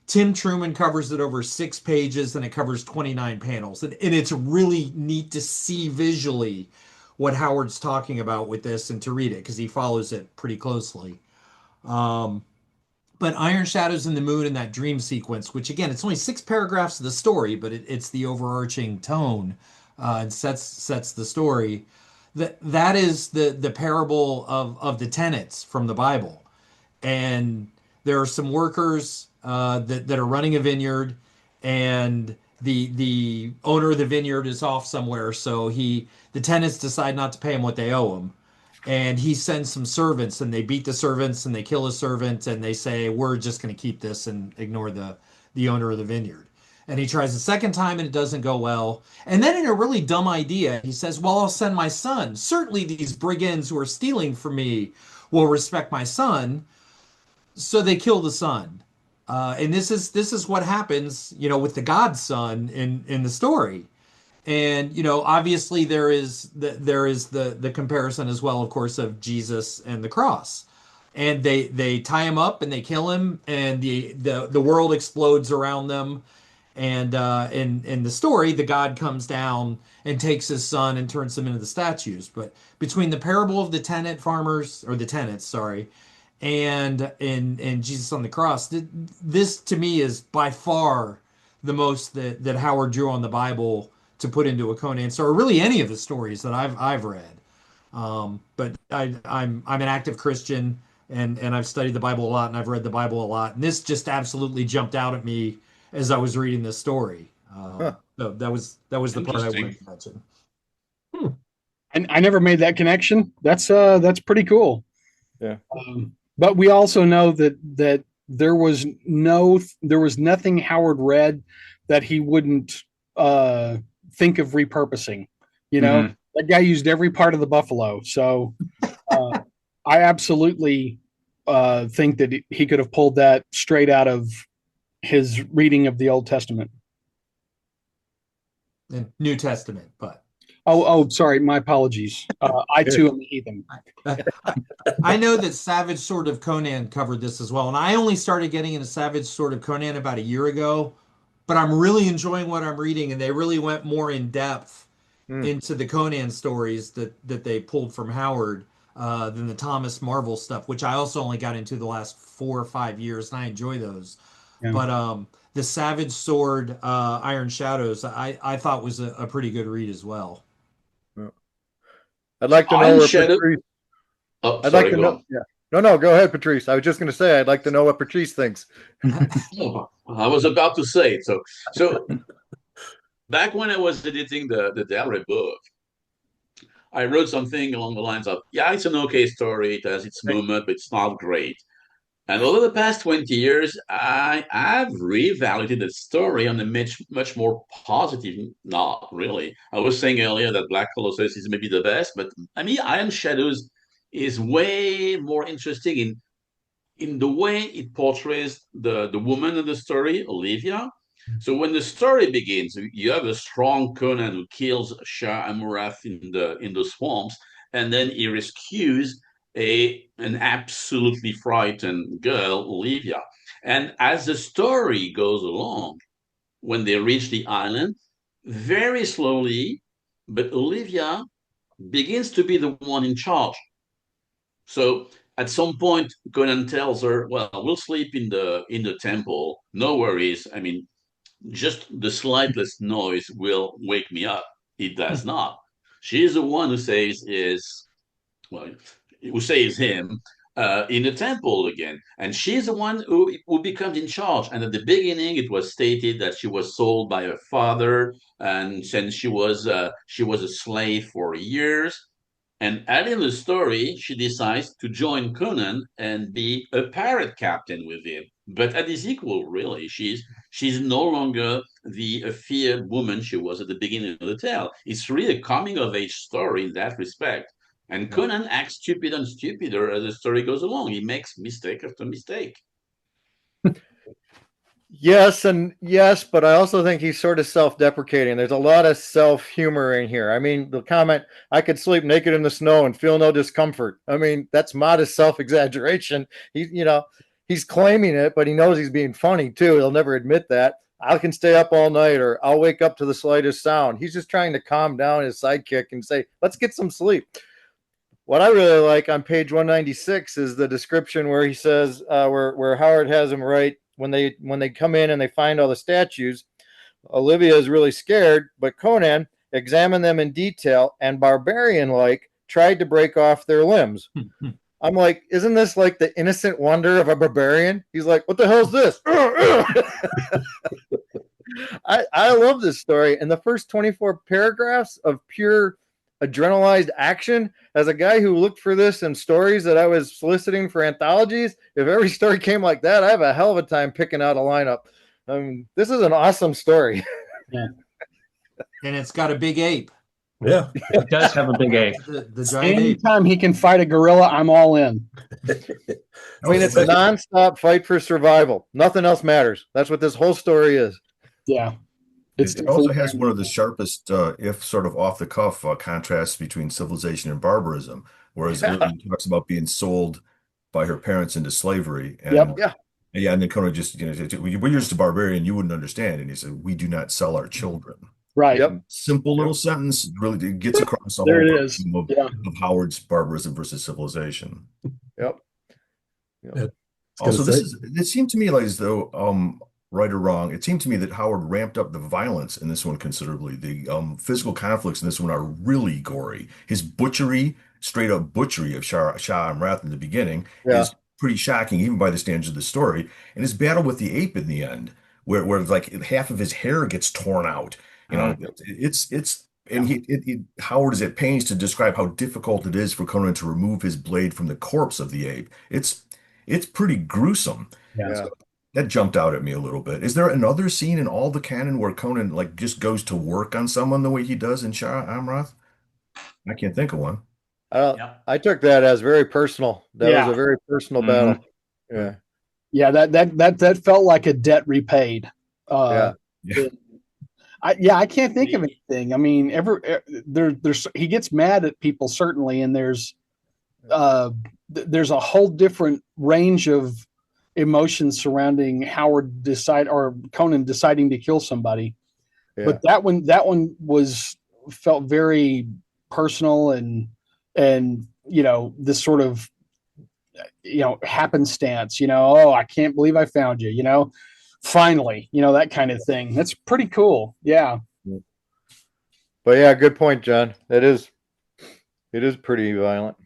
Tim Truman covers it over 6 pages and it covers 29 panels. And it's really neat to see visually what Howard's talking about with this and to read it because he follows it pretty closely. But Iron Shadows in the Moon and that dream sequence, which again, it's only 6 paragraphs of the story, but it's the overarching tone and sets the story. That is the parable of the tenants from the Bible. And there are some workers that are running a vineyard, and the owner of the vineyard is off somewhere, so the tenants decide not to pay him what they owe him. And he sends some servants, and they beat the servants, and they kill a servant, and they say, we're just going to keep this and ignore the owner of the vineyard. And he tries a second time, and it doesn't go well. And then in a really dumb idea, he says, well, I'll send my son. Certainly these brigands who are stealing from me will respect my son. So they kill the son. And this is what happens, with the God's son in the story. And, obviously there is the comparison as well, of course, of Jesus and the cross. And they tie him up and they kill him, and the world explodes around them. And in the story, the god comes down and takes his son and turns them into the statues. But between the parable of the tenant farmers, or the tenants, sorry, and Jesus on the cross, this to me is by far the most that Howard drew on the Bible to put into a Conan story, or really any of the stories that I've read. But I'm an active Christian, and I've studied the Bible a lot, and I've read the Bible a lot, and this just absolutely jumped out at me as I was reading this story. So that was the part I wanted to mention. And I never made that connection. That's pretty cool. Yeah. But we also know that there was nothing Howard read that he wouldn't think of repurposing. You know, that guy used every part of the buffalo. So I absolutely think that he could have pulled that straight out of his reading of the Old Testament. And New Testament, but. Oh, sorry. My apologies. I too am a heathen. I know that Savage Sword of Conan covered this as well, and I only started getting into Savage Sword of Conan about a year ago, but I'm really enjoying what I'm reading, and they really went more in depth into the Conan stories that they pulled from Howard than the Thomas Marvel stuff, which I also only got into the last 4 or 5 years, and I enjoy those. Yeah. But the Savage Sword Iron Shadows, I thought was a pretty good read as well. I'd like to know where Patrice. I'd like to know. Yeah. No, go ahead, Patrice. I was just going to say I'd like to know what Patrice thinks. I was about to say it. So back when I was editing the Vale book, I wrote something along the lines of, yeah, it's an okay story. It has its moment, but it's not great. And over the past 20 years, I've reevaluated the story on a much more positive. Not really. I was saying earlier that Black Colossus is maybe the best, but I mean, Iron Shadows is way more interesting in the way it portrays the woman in the story, Olivia. So when the story begins, you have a strong Conan who kills Shah Amurath in the swamps, and then he rescues an absolutely frightened girl, Olivia. And as the story goes along, when they reach the island, very slowly, but Olivia begins to be the one in charge. So at some point, Conan tells her, well, we'll sleep in the temple. No worries. I mean, just the slightest noise will wake me up. It does not. She is the one who says him in the temple again. And she's the one who becomes in charge. And at the beginning, it was stated that she was sold by her father, and since she was a slave for years. And at the end of the story, she decides to join Conan and be a pirate captain with him. But at his equal, really. She's no longer the feared woman she was at the beginning of the tale. It's really a coming-of-age story in that respect. And Conan acts stupider and stupider as the story goes along. He makes mistake after mistake. Yes, but I also think he's sort of self-deprecating. There's a lot of self-humor in here. I mean, the comment, I could sleep naked in the snow and feel no discomfort. I mean, that's modest self-exaggeration. He's claiming it, but he knows he's being funny too. He'll never admit that. I can stay up all night, or I'll wake up to the slightest sound. He's just trying to calm down his sidekick and say, let's get some sleep. What I really like on page 196 is the description where he says, where Howard has him write, when they come in and they find all the statues, Olivia is really scared, but Conan examined them in detail and barbarian-like tried to break off their limbs. I'm like, isn't this like the innocent wonder of a barbarian? He's like, what the hell's this? I love this story. And the first 24 paragraphs of pure adrenalized action, as a guy who looked for this in stories that I was soliciting for anthologies, if every story came like that, I have a hell of a time picking out a lineup. This is an awesome story. Yeah. And it's got a big ape. Yeah. It does have a big ape. The giant ape. Anytime he can fight a gorilla, I'm all in. I mean, it's a nonstop fight for survival. Nothing else matters. That's what this whole story is. Yeah. It also has one of the sharpest, if sort of off the cuff, contrasts between civilization and barbarism. Whereas it talks about being sold by her parents into slavery. And Yeah. Yeah, and then Conan just, said, "Well, you're just a barbarian, you wouldn't understand." And he said, "We do not sell our children." Right. Yep. Simple little sentence, really it gets across the There whole it problem is. of, Yeah. of Howard's barbarism versus civilization. Yep. Yeah. Also, it seemed to me like as though, right or wrong, it seemed to me that Howard ramped up the violence in this one considerably. The physical conflicts in this one are really gory. His butchery, straight up butchery of Shah Amrath in the beginning Yeah. is pretty shocking, even by the standards of the story. And his battle with the ape in the end, where like half of his hair gets torn out. Howard is at pains to describe how difficult it is for Conan to remove his blade from the corpse of the ape. It's pretty gruesome. Yeah. So that jumped out at me a little bit. Is there another scene in all the canon where Conan like just goes to work on someone the way he does in Shah Amrath? I can't think of one. I took that as very personal. That was a very personal battle. Yeah. Yeah, that felt like a debt repaid. Yeah. I can't think of anything. I mean, there's he gets mad at people certainly, and there's a whole different range of emotions surrounding Conan deciding to kill somebody. Yeah. But that one felt very personal and this sort of happenstance. Oh, I can't believe I found you. Finally, that kind of thing. That's pretty cool. Yeah. But yeah, good point, John. It is pretty violent.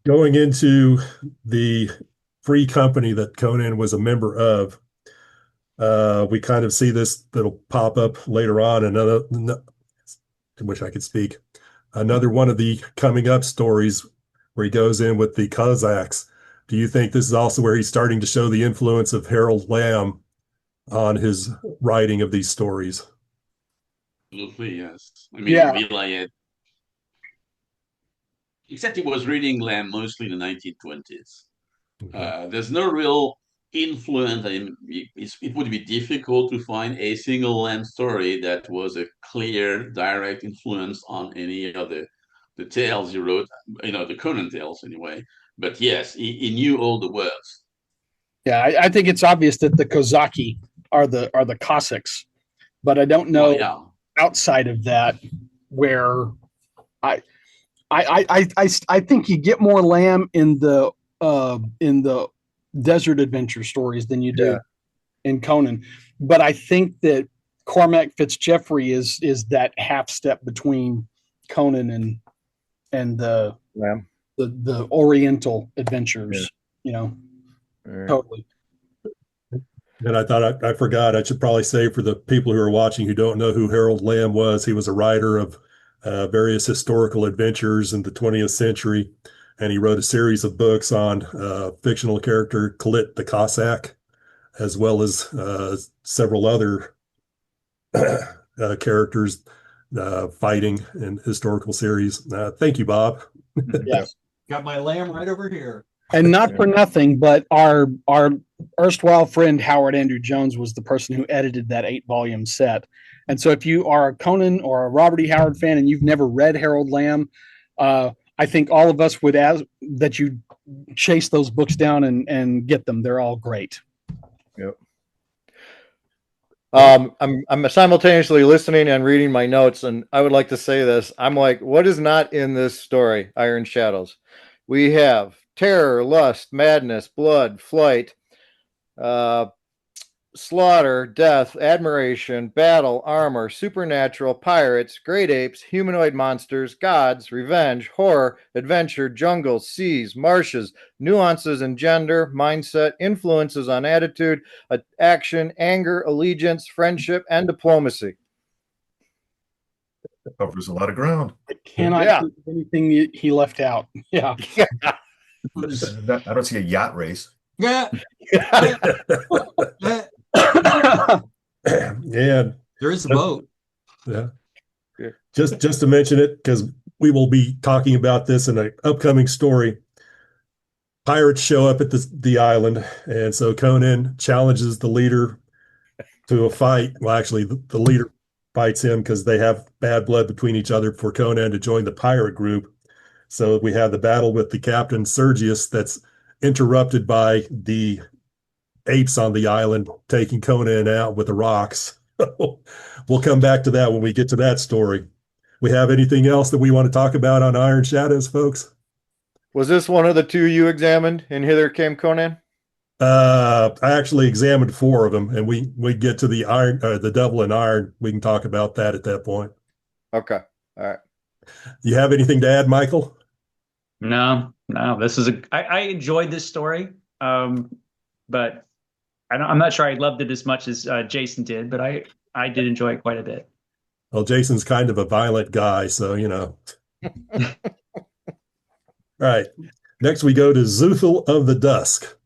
Going into the free company that Conan was a member of, we kind of see this that'll pop up later on. I wish I could speak. Another one of the coming up stories where he goes in with the Cossacks. Do you think this is also where he's starting to show the influence of Harold Lamb on his writing of these stories? Absolutely, yes. I mean, Vale, except he was reading Lamb mostly in the 1920s. Okay. There's no real influence. I mean, it would be difficult to find a single Lamb story that was a clear, direct influence on any of the tales he wrote, the Conan tales anyway. But yes, he knew all the words. Yeah, I think it's obvious that the Kozaki are the Cossacks, but I don't know outside of that where I think you get more Lamb in the desert adventure stories than you do in Conan. But I think that Cormac Fitzgeoffrey is that half step between Conan and the Lamb. The Oriental adventures, totally. And I thought I forgot. I should probably say for the people who are watching who don't know who Harold Lamb was, he was a writer of various historical adventures in the 20th century, and he wrote a series of books on fictional character Klit the Cossack, as well as several other characters fighting in historical series. Thank you, Bob. Yes. Got my lamb right over here. And not for nothing, but our erstwhile friend Howard Andrew Jones was the person who edited that 8-volume set. And so if you are a Conan or a Robert E. Howard fan and you've never read Harold Lamb, I think all of us would ask that you chase those books down and get them. They're all great. Yep. I'm simultaneously listening and reading my notes, and I would like to say this. I'm like, what is not in this story, Iron Shadows? We have terror, lust, madness, blood, flight, slaughter, death, admiration, battle, armor, supernatural, pirates, great apes, humanoid monsters, gods, revenge, horror, adventure, jungles, seas, marshes, nuances in gender, mindset, influences on attitude, action, anger, allegiance, friendship, and diplomacy. That covers a lot of ground. I cannot think of anything he left out. Yeah. I don't see a yacht race. Yeah. Yeah. There is a boat. Yeah. Just to mention it, because we will be talking about this in an upcoming story. Pirates show up at the island, and so Conan challenges the leader to a fight. Well, actually, the leader fights him because they have bad blood between each other for Conan to join the pirate group. So we have the battle with the captain Sergius that's interrupted by the apes on the island taking Conan out with the rocks. We'll come back to that when we get to that story. We have anything else that we want to talk about on Iron Shadows, folks? Was this one of the two you examined in Hither Came Conan? I actually examined 4 of them, and we get to the iron, the Devil in Iron. We can talk about that at that point. Okay, all right. You have anything to add, Michael? No. This is I enjoyed this story, but I'm not sure I loved it as much as Jason did, but I did enjoy it quite a bit. Well, Jason's kind of a violent guy, so you know. All right. Next, we go to Xuthal of the Dusk,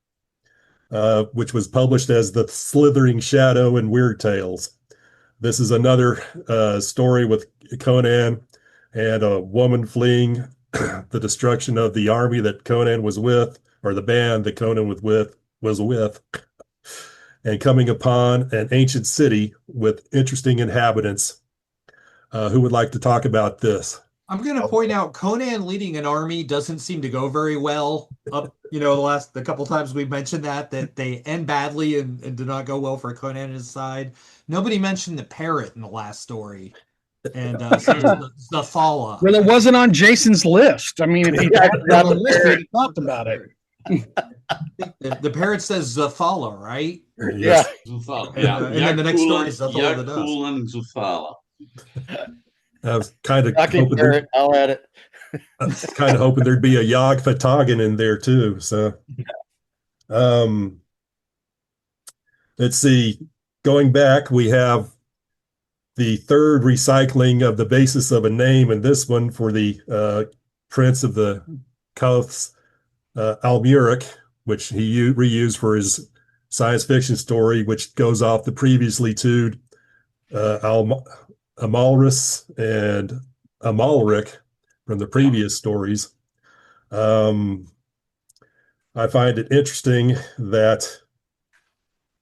which was published as The Slithering Shadow and Weird Tales. This is another story with Conan and a woman fleeing the destruction of the army that Conan was with, or the band that Conan was with, and coming upon an ancient city with interesting inhabitants. Who would like to talk about this? I'm going to point out Conan leading an army doesn't seem to go very well. The couple times we've mentioned that they end badly and do not go well for Conan and his side. Nobody mentioned the parrot in the last story. And Xuthal. Well, it wasn't on Jason's list. I mean, if he had it on the list, we'd have talked about it. The parrot says Xuthal, right? Yes. Xuthal. And then the next story is Xuthal of the Dusk. and Xuthal. I was kind of I'll add it. hoping there'd be a Yog Fatagan in there too. So, let's see. Going back, we have the 3rd recycling of the basis of a name, and this one for the Prince of the Coths, Almuric, which he reused for his science fiction story, which goes off the previously two Amalric and Amalric from the previous stories. I find it interesting that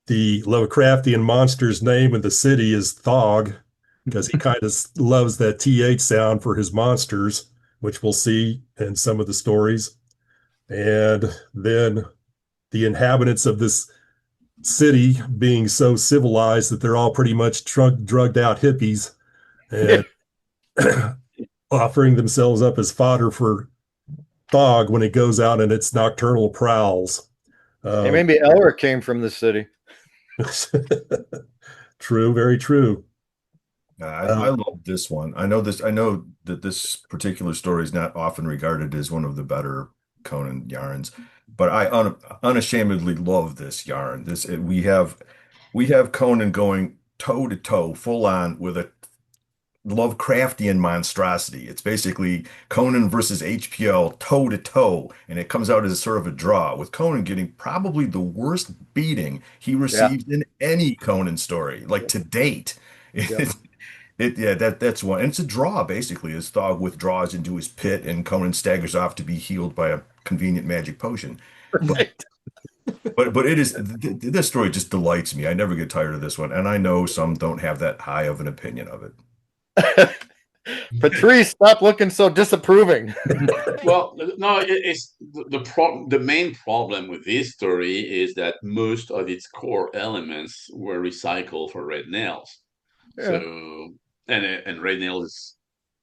the Lovecraftian monster's name in the city is Thog, because he kind of loves that TH sound for his monsters, which we'll see in some of the stories. And then the inhabitants of this city being so civilized that they're all pretty much drugged out hippies and offering themselves up as fodder for Thog when it goes out in its nocturnal prowls. Hey, maybe Elric came from the city. True, very true. I love this one. I know that this particular story is not often regarded as one of the better Conan yarns, but I unashamedly love this yarn. We have Conan going toe to toe, full on with a Lovecraftian monstrosity. It's basically Conan versus HPL toe to toe, and it comes out as a sort of a draw, with Conan getting probably the worst beating he received in any Conan story, like to date. That's one. And it's a draw, basically, as Thog withdraws into his pit and Conan staggers off to be healed by a convenient magic potion. Right. But it is, this story just delights me. I never get tired of this one, and I know some don't have that high of an opinion of it. Patrice, stop looking so disapproving. Well, no, it's the main problem with this story is that most of its core elements were recycled for Red Nails. Yeah. So and Red Nails is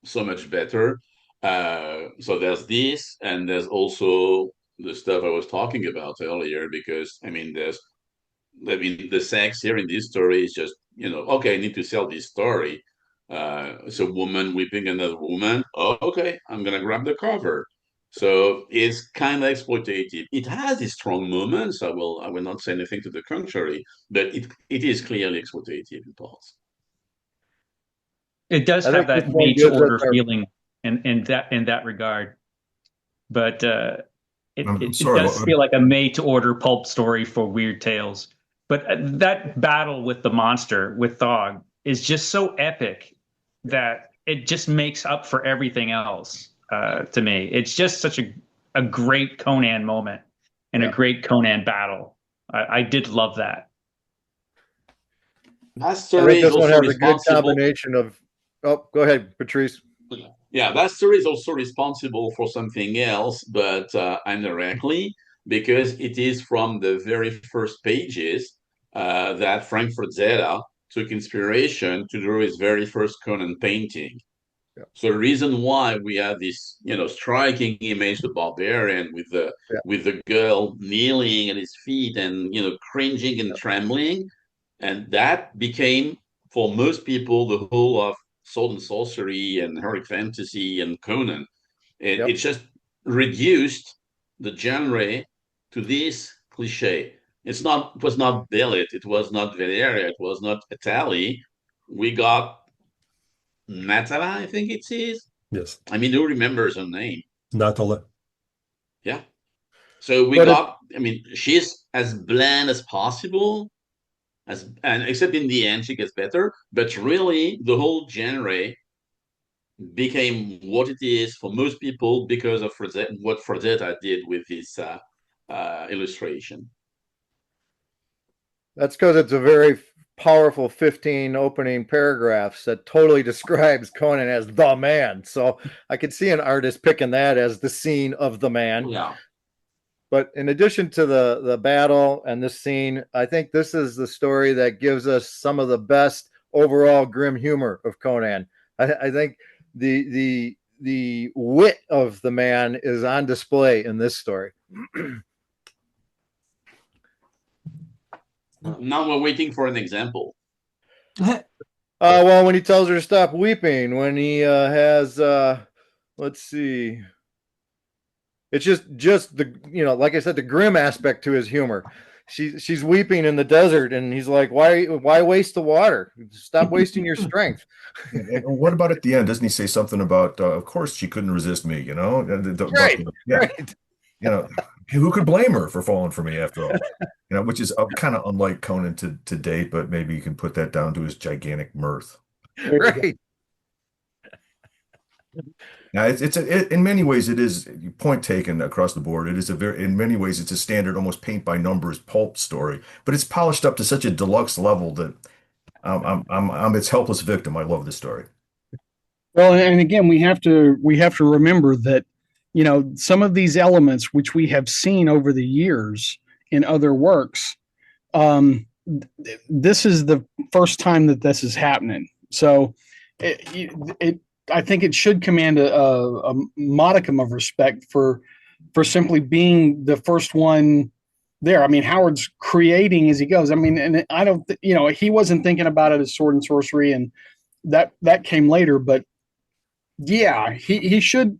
so much better. So there's this, and there's also the stuff I was talking about earlier, because the sex here in this story is just, okay, I need to sell this story. It's a woman whipping another woman. Oh, okay, I'm gonna grab the cover. So it's kind of exploitative. It has its strong moments. I will not say anything to the contrary, but it is clearly exploitative in parts. It does have that made to order feeling in that regard, but it does feel like a made to order pulp story for Weird Tales. But that battle with the monster with Thog is just so epic that it just makes up for everything else. To me, it's just such a great Conan moment and a great Conan battle. I did love that. I think this one has a good combination of. Oh, go ahead, Patrice. Yeah, that story is also responsible for something else, but indirectly. because it is from the very first pages that Frank Frazetta took inspiration to draw his very first Conan painting. Yeah. So the reason why we have this, striking image, the barbarian with the girl kneeling at his feet and cringing and trembling, and that became for most people the whole of sword and sorcery and heroic fantasy and Conan. It just reduced the genre to this cliche. It was not Belit, it was not Valeria, it was not Italy. We got Natala, I think it is. Yes. I mean, who remembers her name? Natala. Yeah. So she's as bland as possible, and except in the end she gets better. But really, the whole genre became what it is for most people because of what Frazetta did with his illustration. That's because it's a very powerful 15 opening paragraphs that totally describes Conan as the man. So I could see an artist picking that as the scene of the man. Yeah. But in addition to the battle and this scene, I think this is the story that gives us some of the best overall grim humor of Conan. I think the wit of the man is on display in this story. Now we're waiting for an example. Well, when he tells her to stop weeping, when he has, let's see, it's just the, like I said, the grim aspect to his humor. She's weeping in the desert, and he's like, why waste the water? Stop wasting your strength. And what about at the end? Doesn't he say something about, of course she couldn't resist me, Right. Yeah. Right. Who could blame her for falling for me after all? Which is kind of unlike Conan to date, but maybe you can put that down to his gigantic mirth. Right. Now, in many ways, it is point taken across the board. It is in many ways, it's a standard, almost paint by numbers pulp story, but it's polished up to such a deluxe level that I'm its helpless victim. I love this story. Well, and again, we have to remember that, some of these elements which we have seen over the years in other works, this is the first time that this is happening. So I think it should command a modicum of respect for simply being the first one there. I mean, Howard's creating as he goes. I mean, and I don't, he wasn't thinking about it as sword and sorcery, and that came later. But yeah, he should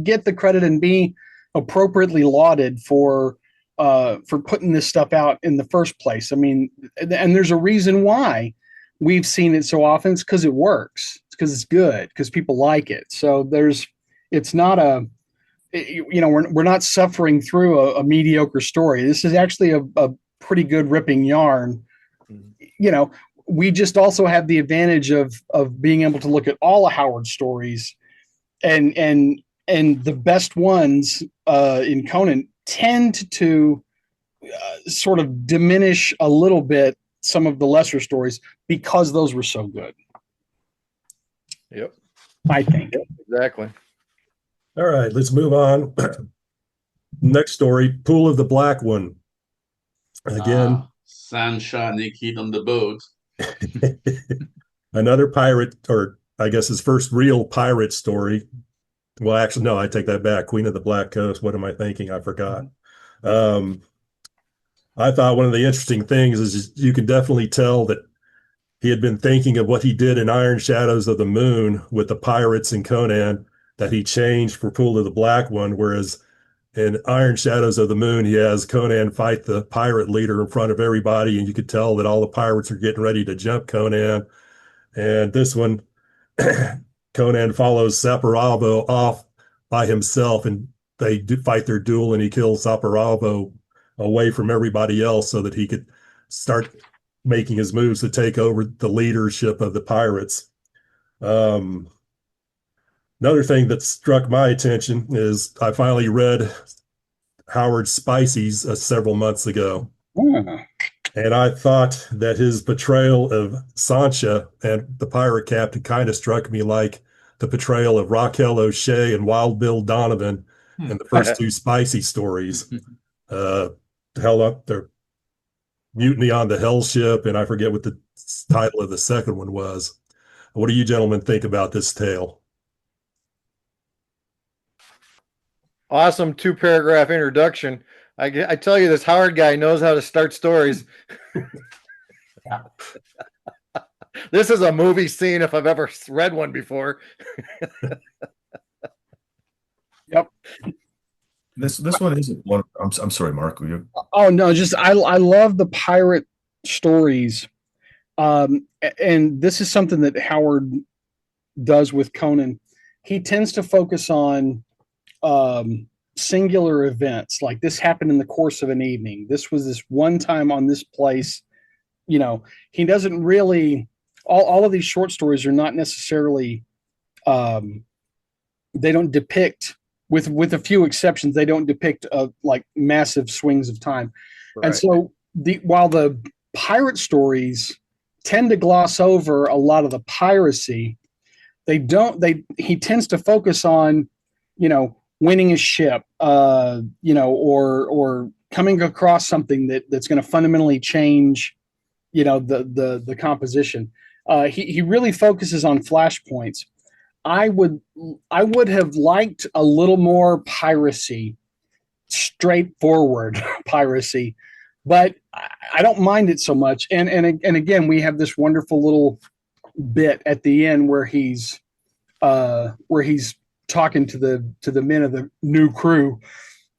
get the credit and be appropriately lauded for putting this stuff out in the first place. I mean, and there's a reason why we've seen it so often. It's because it works. It's because it's good, because people like it. So it's not we're not suffering through a mediocre story. This is actually a pretty good ripping yarn. We just also have the advantage of being able to look at all of Howard's stories, and the best ones in Conan tend to sort of diminish a little bit some of the lesser stories because those were so good. Yep. I think. Exactly. All right, let's move on. Next story, Pool of the Black One. Again, Sancha naked on the boat. Another pirate, or I guess his first real pirate story. Well, actually, no, I take that back. Queen of the Black Coast. What am I thinking? I forgot. I thought one of the interesting things is you can definitely tell that he had been thinking of what he did in Iron Shadows of the Moon with the pirates and Conan, that he changed for Pool of the Black One, whereas in Iron Shadows of the Moon, he has Conan fight the pirate leader in front of everybody, and you could tell that all the pirates are getting ready to jump Conan. And this one, Conan follows Saparavo off by himself, and they fight their duel, and he kills Saparavo away from everybody else so that he could start making his moves to take over the leadership of the pirates. Another thing that struck my attention is I finally read Howard's Spices several months ago. And I thought that his portrayal of Sancha and the pirate captain kind of struck me like the portrayal of Raquel O'Shea and Wild Bill Donovan in the first two Spicy stories. Hell up their mutiny on the Hell Ship, and I forget what the title of the second one was. What do you gentlemen think about this tale? Awesome 2-paragraph introduction. I tell you, this Howard guy knows how to start stories. This is a movie scene if I've ever read one before. Yep. This one isn't one. I'm sorry, Mark. Oh no, just I love the pirate stories. And this is something that Howard does with Conan. He tends to focus on singular events, like this happened in the course of an evening. This was this one time on this place. You know, he doesn't really. All of these short stories are not necessarily. They don't depict, with a few exceptions, they don't depict like massive swings of time. Right. And so while the pirate stories tend to gloss over a lot of the piracy, he tends to focus on, you know, winning a ship, you know, or coming across something that's going to fundamentally change, you know, the composition. He really focuses on flashpoints. I would have liked a little more piracy, straightforward piracy, but I don't mind it so much. And again, we have this wonderful little bit at the end where he's talking to the men of the new crew.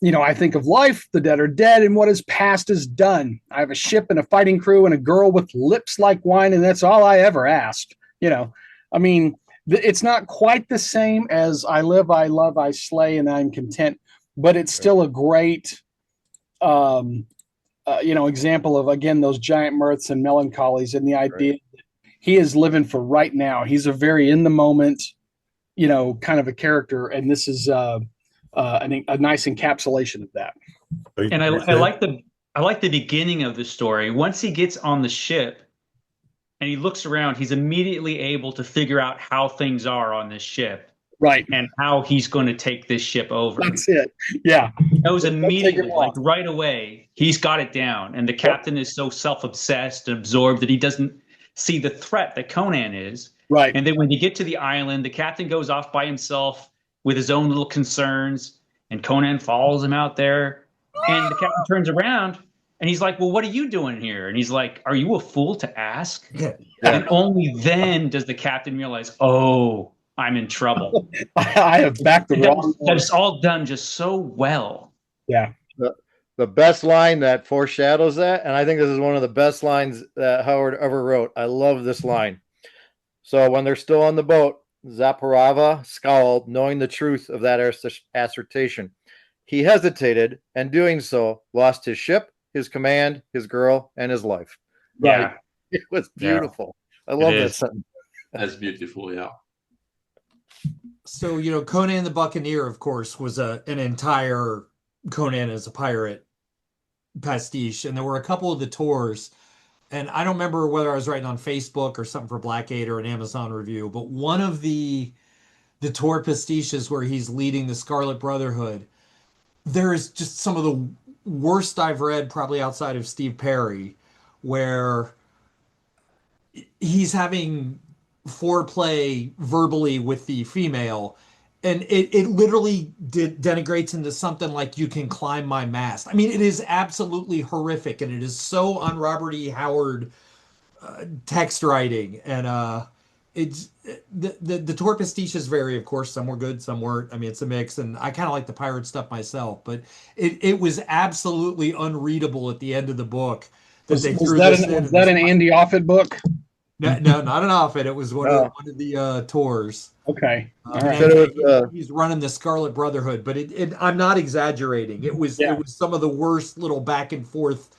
You know, I think of life, the dead are dead, and what is past is done. I have a ship and a fighting crew and a girl with lips like wine, and that's all I ever asked. You know, I mean, it's not quite the same as I live, I love, I slay, and I'm content, but it's still a great, you know, example of, again, those giant mirths and melancholies, and the idea that he is living for right now. He's a very in the moment, you know, kind of a character, and this is a nice encapsulation of that. And I like the beginning of the story. Once he gets on the ship and he looks around, he's immediately able to figure out how things are on this ship. Right. And how he's going to take this ship over. That's it. Yeah. He knows immediately, like right away, he's got it down. And the captain is so self-obsessed and absorbed that he doesn't see the threat that Conan is. Right. And then when you get to the island, the captain goes off by himself with his own little concerns, and Conan follows him out there. And the captain turns around and he's like, well, what are you doing here? And he's like, are you a fool to ask? Yeah. And only then does the captain realize, oh, I'm in trouble. I have backed the wrong. That's all done just so well. Yeah. The best line that foreshadows that, and I think this is one of the best lines that Howard ever wrote. I love this line. So when they're still on the boat, Zaporava scowled, knowing the truth of that assertion. He hesitated, and doing so, lost his ship, his command, his girl, and his life. Yeah. Right. It was beautiful. Yeah. I love that sentence. That's beautiful, yeah. So, you know, Conan the Buccaneer, of course, was an entire Conan as a pirate pastiche. And there were a couple of the tours, and I don't remember whether I was writing on Facebook or something for Blackade or an Amazon review, but one of the tour pastiches where he's leading the Scarlet Brotherhood, there is just some of the worst I've read, probably outside of Steve Perry, where he's having foreplay verbally with the female, and it literally denigrates into something like, you can climb my mast. I mean, it is absolutely horrific, and it is so on Robert E. Howard text writing. And it's the tour pastiches vary, of course. Some were good, some weren't. I mean, it's a mix, and I kind of like the pirate stuff myself, but it was absolutely unreadable at the end of the book. Was that an Andy Offit book? No, not an Offit. It was one of the tours. Okay. All right. He's running the Scarlet Brotherhood, but I'm not exaggerating. It was some of the worst little back and forth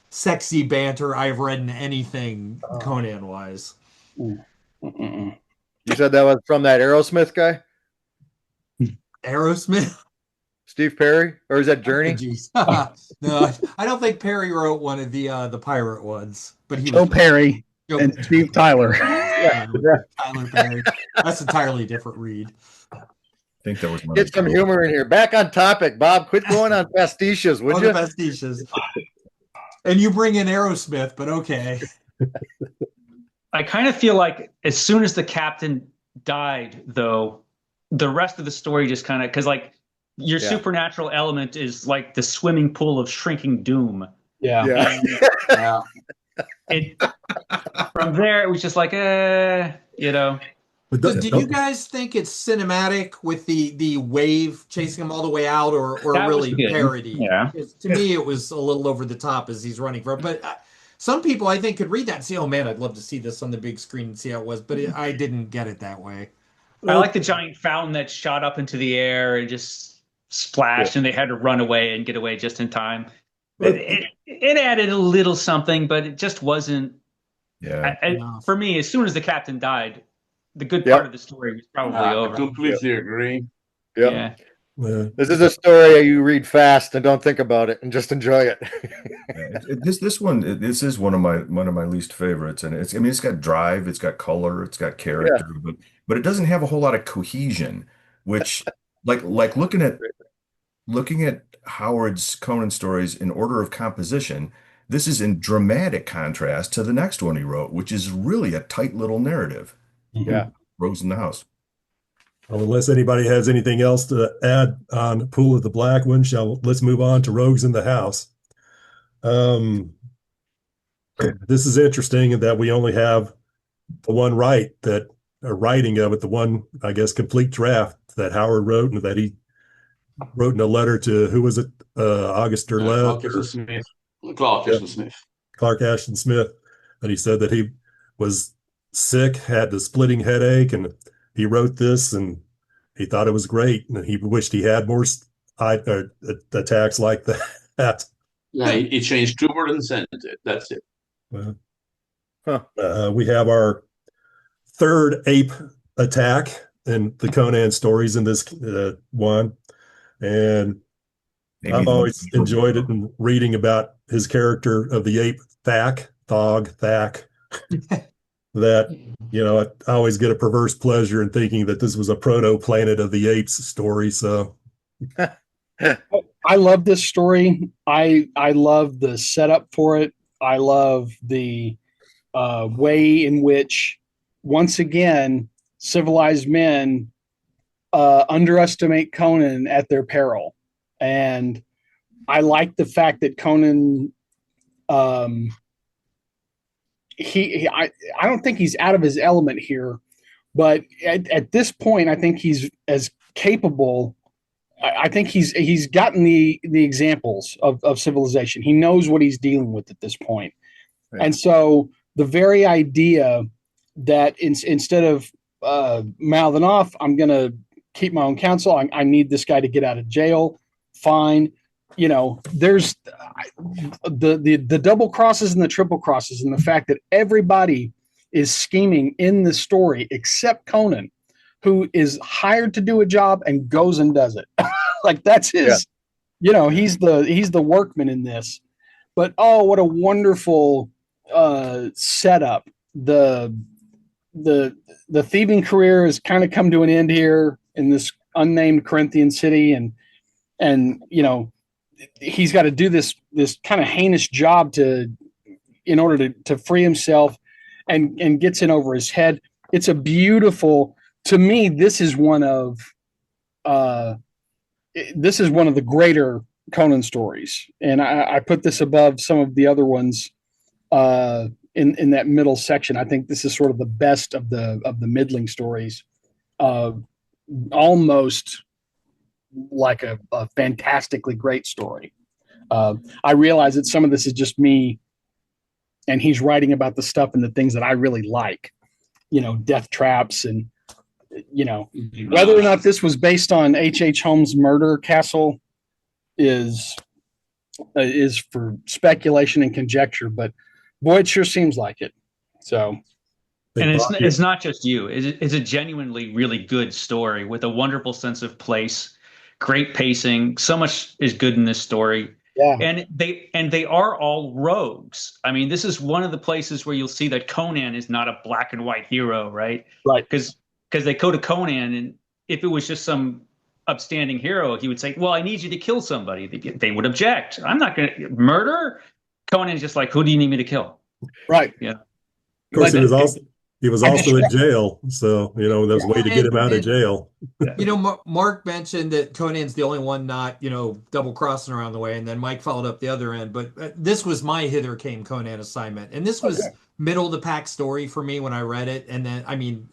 sexy banter I've read in anything Conan wise. You said that was from that Aerosmith guy? Aerosmith? Steve Perry? Or is that Journey? No, I don't think Perry wrote one of the pirate ones, but he Joe Perry and Steve Tyler. Tyler Perry. That's entirely different read. think that was my Get some humor in here. Back on topic, Bob. Quit going on pastiches, would On you? the pastiches. And you bring in Aerosmith, but okay. I kind of feel like as soon as the captain died, though, the rest of the story just kind of, because like your supernatural element is like the swimming pool of shrinking doom. Yeah. Yeah. It from there it was just like you know. But Did you guys think it's cinematic with the wave chasing him all the way out, or That was really good. parody? Yeah. To me, it was a little over the top as he's running for. But some people, I think, could read that and say, "Oh man, I'd love to see this on the big screen and see how it was." But I didn't get it that way. I like the giant fountain that shot up into the air and just splashed, and they had to run away and get away just in time. It added a little something, but it just wasn't. Yeah. For me, as soon as the captain died, the good part of the story was probably over. I completely agree. Yeah. This is a story you read fast and don't think about it and just enjoy it. This is one of my least favorites, and it's got drive, it's got color, it's got character, but it doesn't have a whole lot of cohesion, which like looking at Howard's Conan stories in order of composition, this is in dramatic contrast to the next one he wrote, which is really a tight little narrative. Yeah. Rogues in the House. Well, unless anybody has anything else to add on Pool of the Black One, let's move on to Rogues in the House. This is interesting in that we only have the one writing of it, the one, I guess, complete draft that Howard wrote, and that he wrote in a letter to, who was it? August Derleth? Clark Ashton Smith. Clark Ashton Smith. And he said that he was sick, had a splitting headache, and he wrote this, and he thought it was great, and he wished he had more attacks like that. Yeah, he changed 2 words and sent it. That's it. We have our third ape attack in the Conan stories in this one, and I've always enjoyed it and reading about his character of the ape Thak. That, I always get a perverse pleasure in thinking that this was a proto-Planet of the Apes story. So I love this story. I love the setup for it. I love the way in which, once again, civilized men underestimate Conan at their peril. And I like the fact that Conan, I don't think he's out of his element here, but at this point, I think he's as capable. I think he's gotten the examples of civilization. He knows what he's dealing with at this point. Right. And so the very idea that instead of mouthing off, I'm going to keep my own counsel. I need this guy to get out of jail. Fine. There's the double crosses and the triple crosses, and the fact that everybody is scheming in the story except Conan, who is hired to do a job and goes and does it. Like that's his, he's the workman in this. But oh, what a wonderful setup. The thieving career has kind of come to an end here in this unnamed Corinthian city, and he's got to do this kind of heinous job in order to free himself, and gets in over his head. It's a beautiful, to me, this is one of the greater Conan stories. And I put this above some of the other ones in that middle section. I think this is sort of the best of the middling stories, almost like a fantastically great story. I realize that some of this is just me, and he's writing about the stuff and the things that I really like, death traps, and whether or not this was based on H.H. Holmes' Murder Castle is for speculation and conjecture, but boy, it sure seems like it. So. And it's not just you. It's a genuinely really good story with a wonderful sense of place, great pacing. So much is good in this story. Yeah. And they are all rogues. I mean, this is one of the places where you'll see that Conan is not a black and white hero, right? Right. Because they go to Conan, and if it was just some upstanding hero, he would say, "Well, I need you to kill somebody." They would object. "I'm not going to murder." Conan's just like, "Who do you need me to kill?" Right. Yeah. Of course, But- he was also in jail, so there's a way to get him out of jail. Mark mentioned that Conan's the only one not double crossing around the way, and then Mike followed up the other end. But this was my Hither Came Conan assignment, and this was middle of the pack story for me when I read it, and then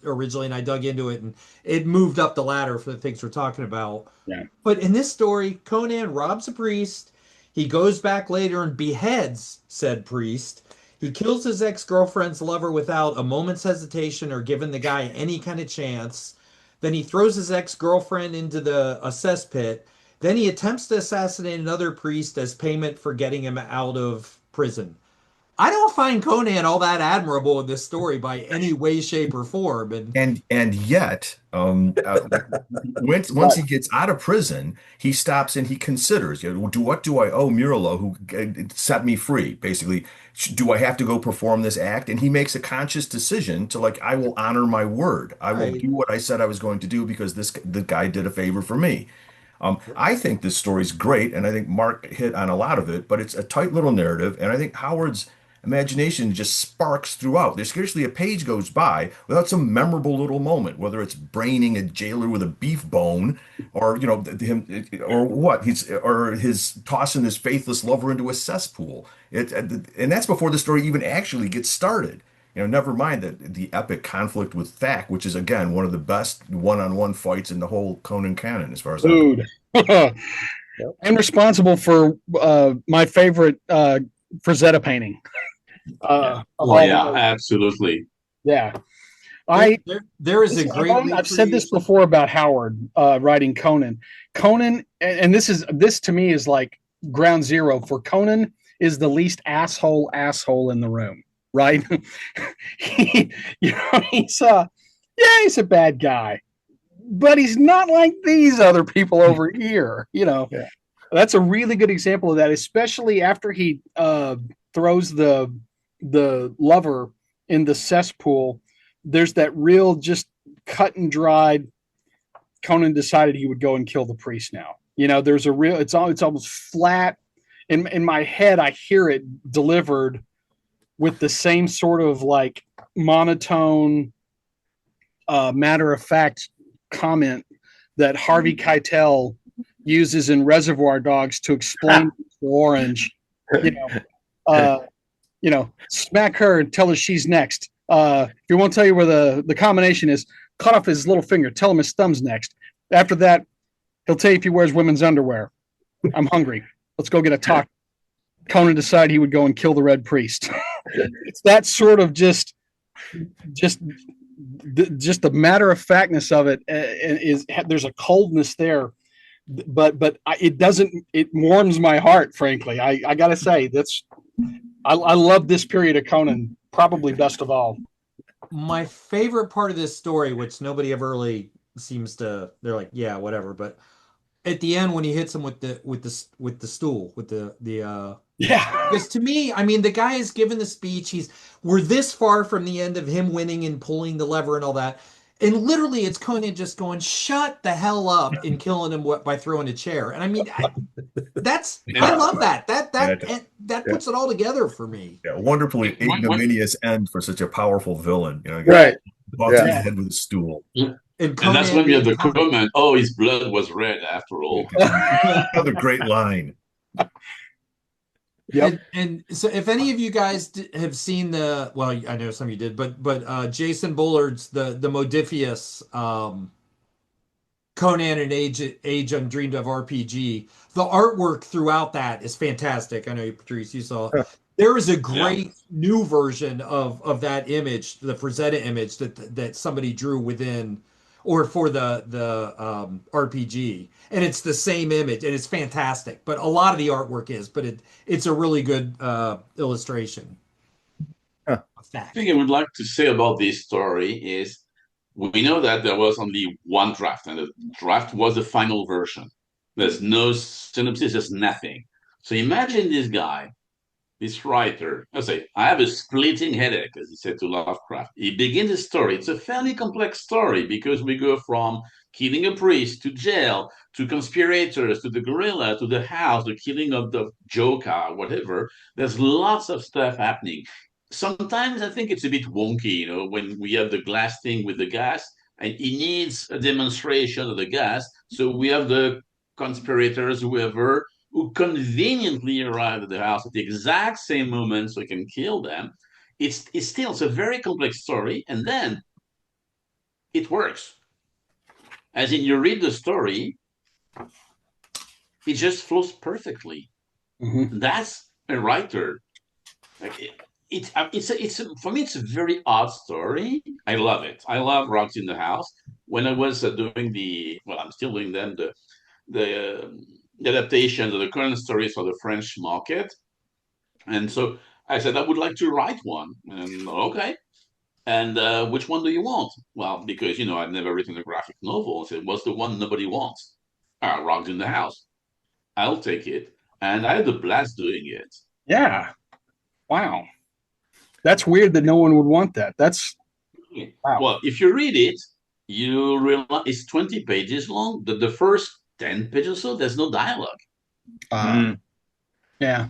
originally, and I dug into it, and it moved up the ladder for the things we're talking about. Yeah. But in this story, Conan robs a priest. He goes back later and beheads said priest. He kills his ex-girlfriend's lover without a moment's hesitation or giving the guy any kind of chance. Then he throws his ex-girlfriend into a cesspit. Then he attempts to assassinate another priest as payment for getting him out of prison. I don't find Conan all that admirable in this story by any way, shape, or form. And yet, once he gets out of prison, he stops and he considers, what do I owe Murilo, who set me free? Basically, do I have to go perform this act? And he makes a conscious decision to I will honor my word. I will do what I said I was going to do because the guy did a favor for me. I think this story's great, and I think Mark hit on a lot of it, but it's a tight little narrative, and I think Howard's imagination just sparks throughout. There's scarcely a page goes by without some memorable little moment, whether it's braining a jailer with a beef bone, or him, or his tossing his faithless lover into a cesspool. And that's before the story even actually gets started. Never mind the epic conflict with Thak, which is again one of the best one-on-one fights in the whole Conan canon, as far as dude. And responsible for my favorite Frazetta painting. Absolutely. Yeah. There is a great. I've said this before about Howard writing Conan. Conan, and this to me is like ground zero for Conan, is the least asshole in the room, right? He's a bad guy, but he's not like these other people over here. That's a really good example of that, especially after he throws the lover in the cesspool. There's that real just cut and dried. Conan decided he would go and kill the priest now. There's a real, it's almost flat. In my head, I hear it delivered with the same sort of monotone, matter-of-fact comment that Harvey Keitel uses in Reservoir Dogs to explain Orange. Smack her and tell her she's next. If he won't tell you where the combination is, cut off his little finger. Tell him his thumb's next. After that, he'll tell you if he wears women's underwear. I'm hungry. Let's go get a taco. Conan decided he would go and kill the Red Priest. It's that sort of just the matter of factness of it. There's a coldness there, but it warms my heart. Frankly, I gotta say I love this period of Conan, probably best of all. My favorite part of this story, which nobody ever really seems to, they're like, yeah, whatever. But at the end, when he hits him with the stool, because to me, the guy is given the speech. We're this far from the end of him winning and pulling the lever and all that. And literally, it's Conan just going, shut the hell up, and killing him by throwing a chair. And I love that. That puts it all together for me. Yeah, wonderfully ignominious end for such a powerful villain. Right. Off to the head with a stool. And that's when we have the comment, oh, his blood was red after all. Another great line. Yep. And so if any of you guys have seen I know some of you did, but Jason Bullard's the Modifius Conan and Age Undreamed of RPG, the artwork throughout that is fantastic. I know, Patrice, you saw. There is a great new version of that image, the Frazetta image that somebody drew within or for the RPG, and it's the same image, and it's fantastic. But a lot of the artwork is, but it's a really good illustration. I think I would like to say about this story is we know that there was only one draft, and the draft was the final version. There's no synopsis, there's nothing. So imagine this guy this writer, I say, I have a splitting headache, as he said to Lovecraft. He begins his story. It's a fairly complex story because we go from killing a priest to jail to conspirators to the gorilla to the house, the killing of the Joka, whatever. There's lots of stuff happening. Sometimes I think it's a bit wonky, when we have the glass thing with the gas, and he needs a demonstration of the gas. So we have the conspirators, whoever, who conveniently arrive at the house at the exact same moment so he can kill them. It's a very complex story, and then it works. As in, you read the story, it just flows perfectly. Mm-hmm. That's a writer. Like for me, it's a very odd story. I love it. I love Rocks in the House. When I was doing I'm still doing them, the adaptations of the current stories for the French market. And so I said, I would like to write one. And okay. And which one do you want? Well, because, I've never written a graphic novel. I said, what's the one nobody wants? Rocks in the House. I'll take it. And I had a blast doing it. Yeah. Wow. That's weird that no one would want that. That's wow. Well, if you read it, you realize it's 20 pages long. The first 10 pages or so, there's no dialogue. Yeah.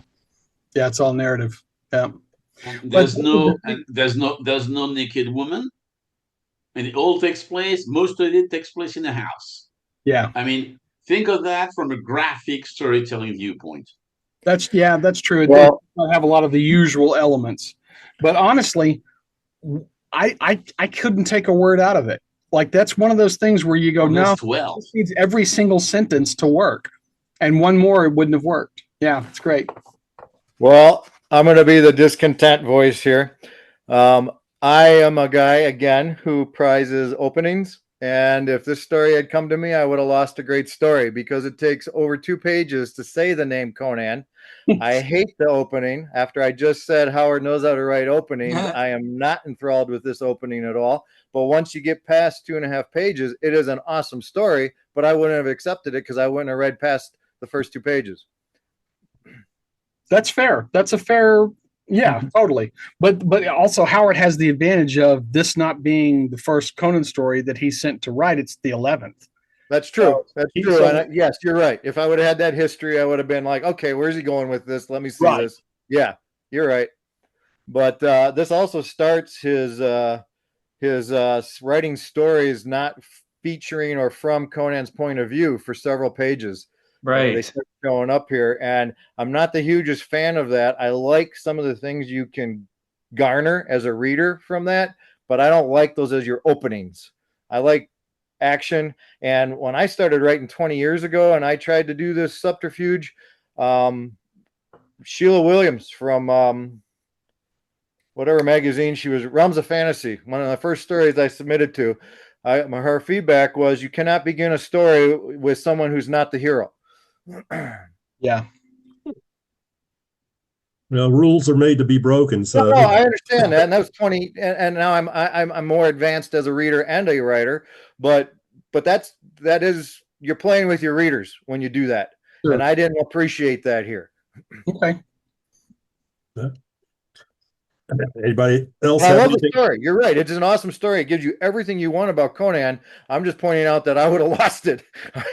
Yeah, it's all narrative. Yeah. There's no naked woman. And it all takes place, most of it takes place in a house. Yeah. I mean, think of that from a graphic storytelling viewpoint. That's true. Well, They have a lot of the usual elements. But honestly, I couldn't take a word out of it. Like, that's one of those things where you go, no, this needs every single sentence to work. And one more, it wouldn't have worked. Yeah, it's great. Well, I'm going to be the discontent voice here. I am a guy, again, who prizes openings. And if this story had come to me, I would have lost a great story because it takes over 2 pages to say the name Conan. I hate the opening. After I just said Howard knows how to write openings, I am not enthralled with this opening at all. But once you get past 2.5 pages, it is an awesome story, but I wouldn't have accepted it because I wouldn't have read past the first 2 pages. That's fair. That's a fair, yeah, totally. But also Howard has the advantage of this not being the first Conan story that he sent to write. It's the 11th. That's true. That's true. And yes, you're right. If I would have had that history, I would have been like, okay, where's he going with this? Let me see this. Yeah, you're right. But this also starts his writing stories not featuring or from Conan's point of view for several pages. Right. They start showing up here, and I'm not the hugest fan of that. I like some of the things you can garner as a reader from that, but I don't like those as your openings. I like action. And when I started writing 20 years ago and I tried to do this subterfuge, Sheila Williams from whatever magazine she was, Realms of Fantasy, one of the first stories I submitted to, her feedback was, you cannot begin a story with someone who's not the hero. Yeah. Well, rules are made to be broken. So no, I understand that, and that was 20. And now I'm more advanced as a reader and a writer, but that is, you're playing with your readers when you do that, sure. And I didn't appreciate that here. Okay. Anybody else? I love the story. You're right. It's an awesome story. It gives you everything you want about Conan. I'm just pointing out that I would have lost it,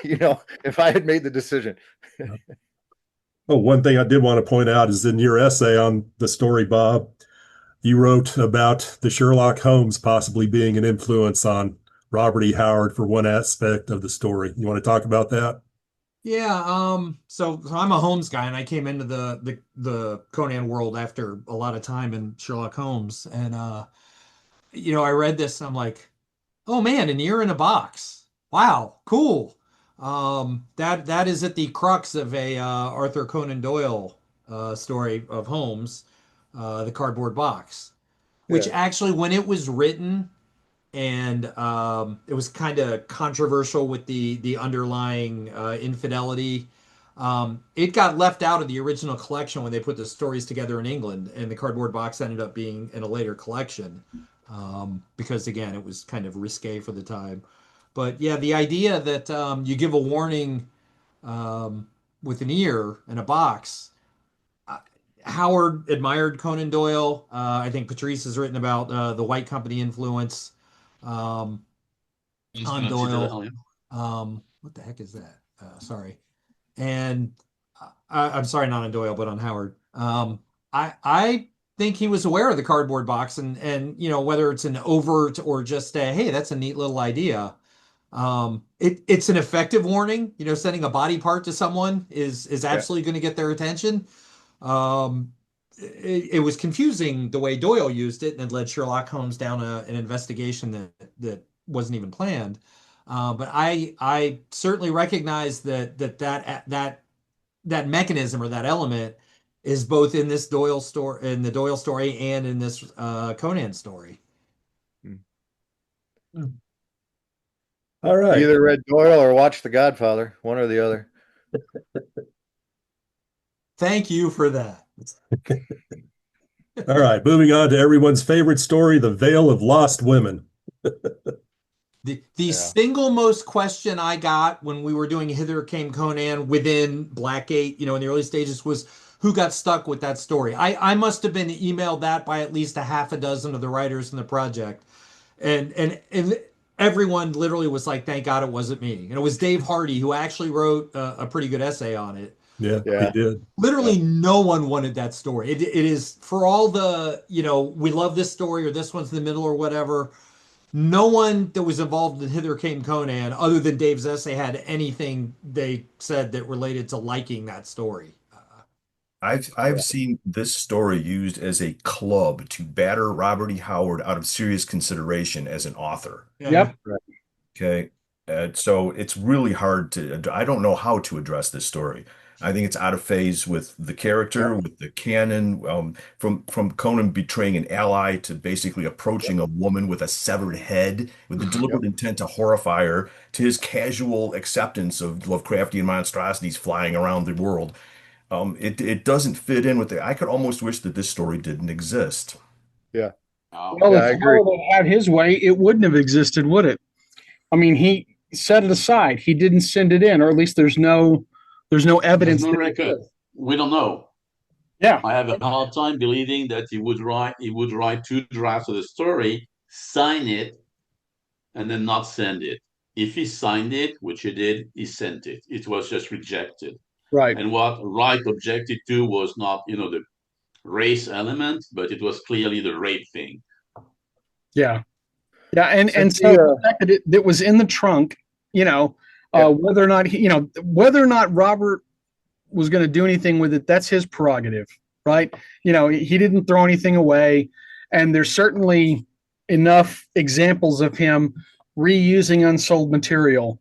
if I had made the decision. Oh, one thing I did want to point out is in your essay on the story, Bob, you wrote about the Sherlock Holmes possibly being an influence on Robert E. Howard for one aspect of the story. You want to talk about that? Yeah, so I'm a Holmes guy, and I came into the Conan world after a lot of time in Sherlock Holmes, and I read this, and I'm like, oh man, an ear in a box. Wow, cool. That is at the crux of a Arthur Conan Doyle story of Holmes, the cardboard box, which actually, when it was written, and it was kind of controversial with the underlying infidelity. It got left out of the original collection when they put the stories together in England, and the cardboard box ended up being in a later collection because, again, it was kind of risque for the time. But yeah, the idea that you give a warning with an ear in a box, Howard admired Conan Doyle. I think Patrice has written about the White Company influence on Doyle. What the heck is that? Sorry. And I'm sorry, not on Doyle, but on Howard. I think he was aware of the cardboard box, and whether it's an overt or just hey, that's a neat little idea. It's an effective warning. Sending a body part to someone is absolutely going to get their attention. It was confusing the way Doyle used it, and it led Sherlock Holmes down an investigation that wasn't even planned. But I certainly recognize that mechanism or that element is both in this Doyle story, in the Doyle story, and in this Conan story. All right. Either read Doyle or watched The Godfather, one or the other. Thank you for that. All right, moving on to everyone's favorite story, The Vale of Lost Women. The single most question I got when we were doing Hither Came Conan within Blackgate, in the early stages, was who got stuck with that story. I must have been emailed that by at least a half a dozen of the writers in the project. And everyone literally was like, thank God it wasn't me. And it was Dave Hardy who actually wrote a pretty good essay on it. Yeah, he did. Literally no one wanted that story. It is, for all the, we love this story or this one's in the middle or whatever, no one that was involved in Hither Came Conan, other than Dave's essay, had anything they said that related to liking that story. I've seen this story used as a club to batter Robert E. Howard out of serious consideration as an author. Yep. Okay. So it's really hard I don't know how to address this story. I think it's out of phase with the character, with the canon, from Conan betraying an ally to basically approaching a woman with a severed head with the deliberate intent to horrify her, to his casual acceptance of Lovecraftian monstrosities flying around the world. It doesn't fit in with it. I could almost wish that this story didn't exist. Yeah. Well, if Howard had his way, it wouldn't have existed, would it? I mean, he set it aside. He didn't send it in, or at least there's no evidence. There's no record. We don't know. Yeah. I have a hard time believing that he would write 2 drafts of the story, sign it, and then not send it. If he signed it, which he did, he sent it. It was just rejected. Right. And what Wright objected to was not, the race element, but it was clearly the rape thing. Yeah. Yeah. And so the fact that it was in the trunk, whether or not Robert was going to do anything with it, that's his prerogative, right? He didn't throw anything away. And there's certainly enough examples of him reusing unsold material.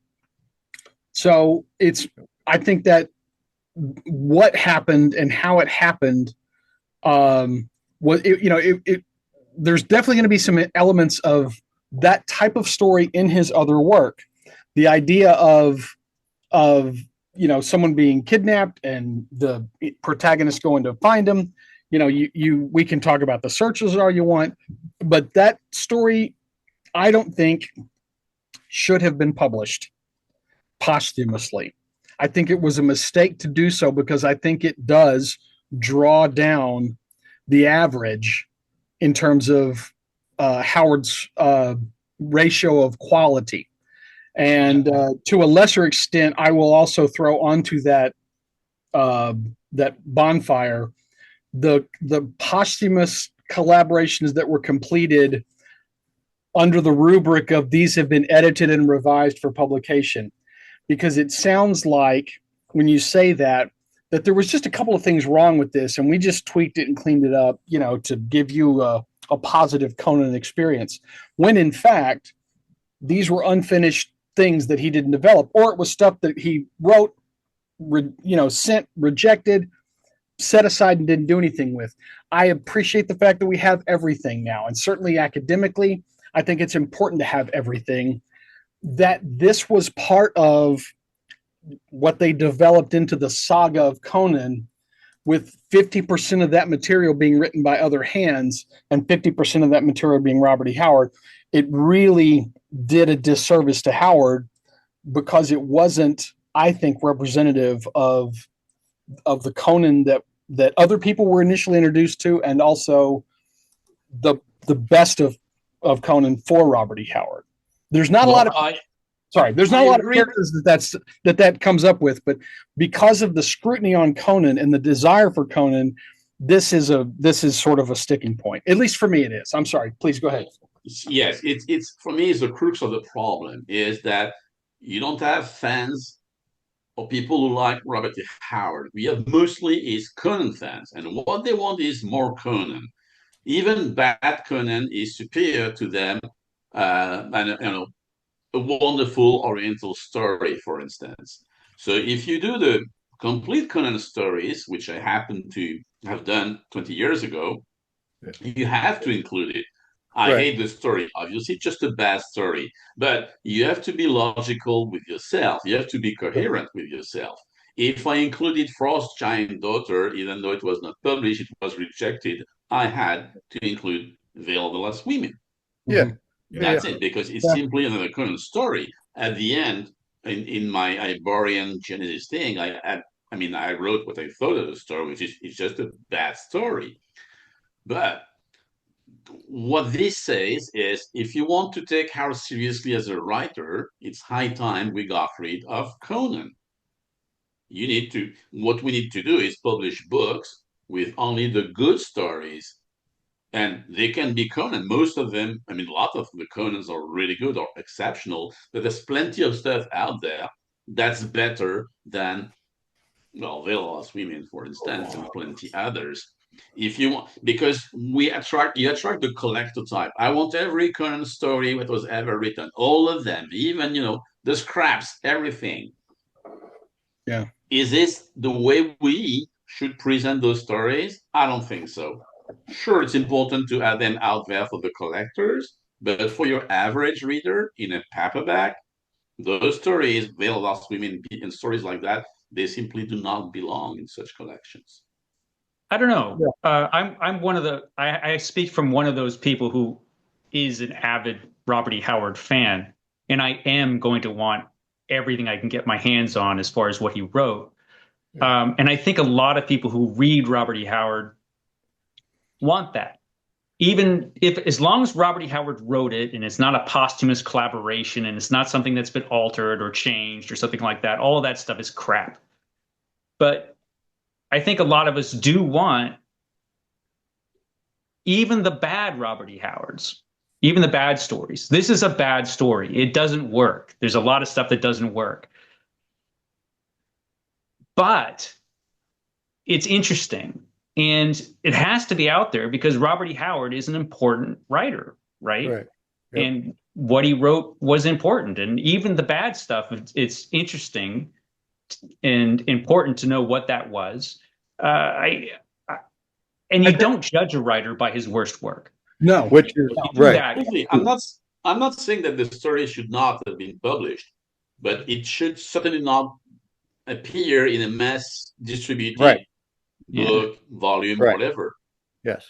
So I think that what happened and how it happened there's definitely going to be some elements of that type of story in his other work. The idea of someone being kidnapped and the protagonist going to find him. We can talk about the searches all you want, but that story, I don't think, should have been published posthumously. I think it was a mistake to do so because I think it does draw down the average in terms of Howard's ratio of quality. And to a lesser extent, I will also throw onto that bonfire the posthumous collaborations that were completed under the rubric of these have been edited and revised for publication. Because it sounds like when you say that there was just a couple of things wrong with this, and we just tweaked it and cleaned it up, to give you a positive Conan experience. When in fact, these were unfinished things that he didn't develop, or it was stuff that he wrote, sent, rejected, set aside, and didn't do anything with. I appreciate the fact that we have everything now, and certainly academically, I think it's important to have everything. That this was part of what they developed into the saga of Conan, with 50% of that material being written by other hands and 50% of that material being Robert E. Howard. It really did a disservice to Howard because it wasn't, I think, representative of the Conan that that other people were initially introduced to, and also the best of Conan for Robert E. Howard. There's not a lot of there's not a lot of characters that comes up with, but because of the scrutiny on Conan and the desire for Conan, this is sort of a sticking point. At least for me, it is. I'm sorry. Please go ahead. Yes, it's for me, it's the crux of the problem is that you don't have fans or people who like Robert E. Howard. We have mostly is Conan fans, and what they want is more Conan. Even bad Conan is superior to them, and a wonderful Oriental story, for instance. So if you do the complete Conan stories, which I happen to have done 20 years ago, you have to include it. I hate the story. Obviously, just a bad story. But you have to be logical with yourself. You have to be coherent with yourself. If I included Frost Giant Daughter, even though it was not published, it was rejected, I had to include Vale the Last Women. Yeah. That's it, because it's simply another Conan story. At the end, in my Hyborian Genesis thing, I wrote what I thought of the story, which is it's just a bad story. But what this says is, if you want to take Howard seriously as a writer, it's high time we got rid of Conan. What we need to do is publish books with only the good stories, and they can be Conan. Most of them, a lot of the Conans are really good or exceptional, but there's plenty of stuff out there that's better than, well, Vale Lost Women, for instance, and plenty others. If you want, because you attract the collector type. I want every Conan story that was ever written, all of them, even the scraps, everything. Yeah. Is this the way we should present those stories? I don't think so. Sure, it's important to have them out there for the collectors, but for your average reader in a paperback, those stories, Vale Lost Women and stories like that, they simply do not belong in such collections. I don't know. I'm one of the. I speak from one of those people who is an avid Robert E. Howard fan, and I am going to want everything I can get my hands on as far as what he wrote. And I think a lot of people who read Robert E. Howard want that. Even if, as long as Robert E. Howard wrote it and it's not a posthumous collaboration and it's not something that's been altered or changed or something like that, all of that stuff is crap. But I think a lot of us do want even the bad Robert E. Howards, even the bad stories. This is a bad story. It doesn't work. There's a lot of stuff that doesn't work. But it's interesting. And it has to be out there because Robert E. Howard is an important writer, right? Yep. And what he wrote was important. And even the bad stuff, it's interesting and important to know what that was. And you don't judge a writer by his worst work. No, which is right. I'm not saying that the story should not have been published, but it should certainly not appear in a mass distributed book, volume, whatever. Yes.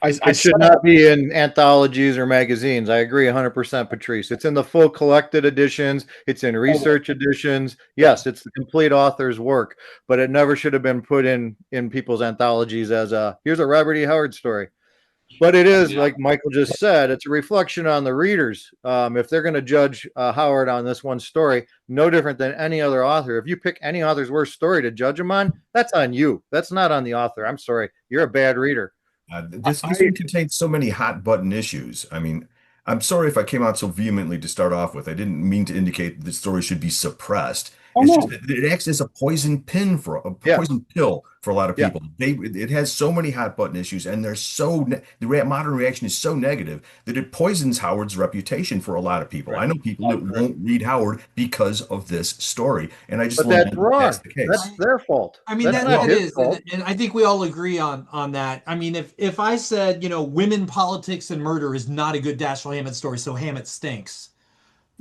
It should not be in anthologies or magazines. I agree 100%, Patrice. It's in the full collected editions. It's in research editions. Yes, it's the complete author's work, but it never should have been put in people's anthologies as here's a Robert E. Howard story. But it is, like Michael just said, it's a reflection on the readers. If they're going to judge Howard on this one story, no different than any other author. If you pick any author's worst story to judge him on, that's on you. That's not on the author. I'm sorry. You're a bad reader. This one contains so many hot button issues. I mean, I'm sorry if I came out so vehemently to start off with. I didn't mean to indicate that the story should be suppressed. Just that it acts as a poison pill for a lot of people. It has so many hot button issues, and the modern reaction is so negative that it poisons Howard's reputation for a lot of people. I know people that won't read Howard because of this story, and I just that's wrong. That's the case. That's their fault. I mean, that is, and I think we all agree on that. I mean, if I said, women, politics, and murder is not a good Dashiell Hammett story, so Hammett stinks.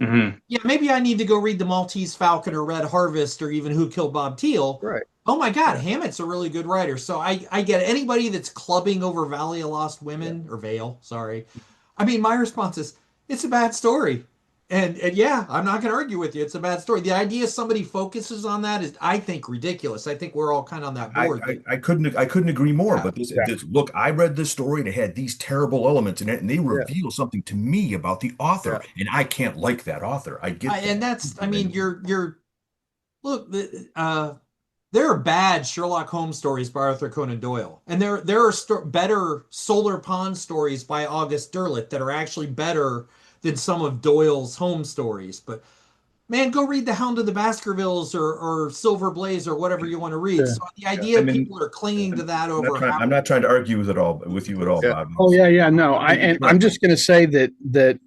Mm-hmm. Yeah, maybe I need to go read The Maltese Falcon or Red Harvest or even Who Killed Bob Thiel. Right. Oh my God, Hammett's a really good writer. So I get anybody that's clubbing over Valley of Lost Women or Vale. Sorry. I mean, my response is it's a bad story. And yeah, I'm not going to argue with you. It's a bad story. The idea somebody focuses on that is, I think, ridiculous. I think we're all kind of on that board. I couldn't agree more. Yeah. But look, I read this story and it had these terrible elements in it, and they reveal something to me about the author, and I can't like that author. I get that. And that's, I mean, you're look, there are bad Sherlock Holmes stories by Arthur Conan Doyle, and there are better Solar Pond stories by August Derleth that are actually better than some of Doyle's Holmes stories. But man, go read The Hound of the Baskervilles or Silver Blaze or whatever you want to read. Sure. So the idea people are clinging to that over. I'm not trying to argue with you at all, Bob. Oh yeah, no. I'm just going to say that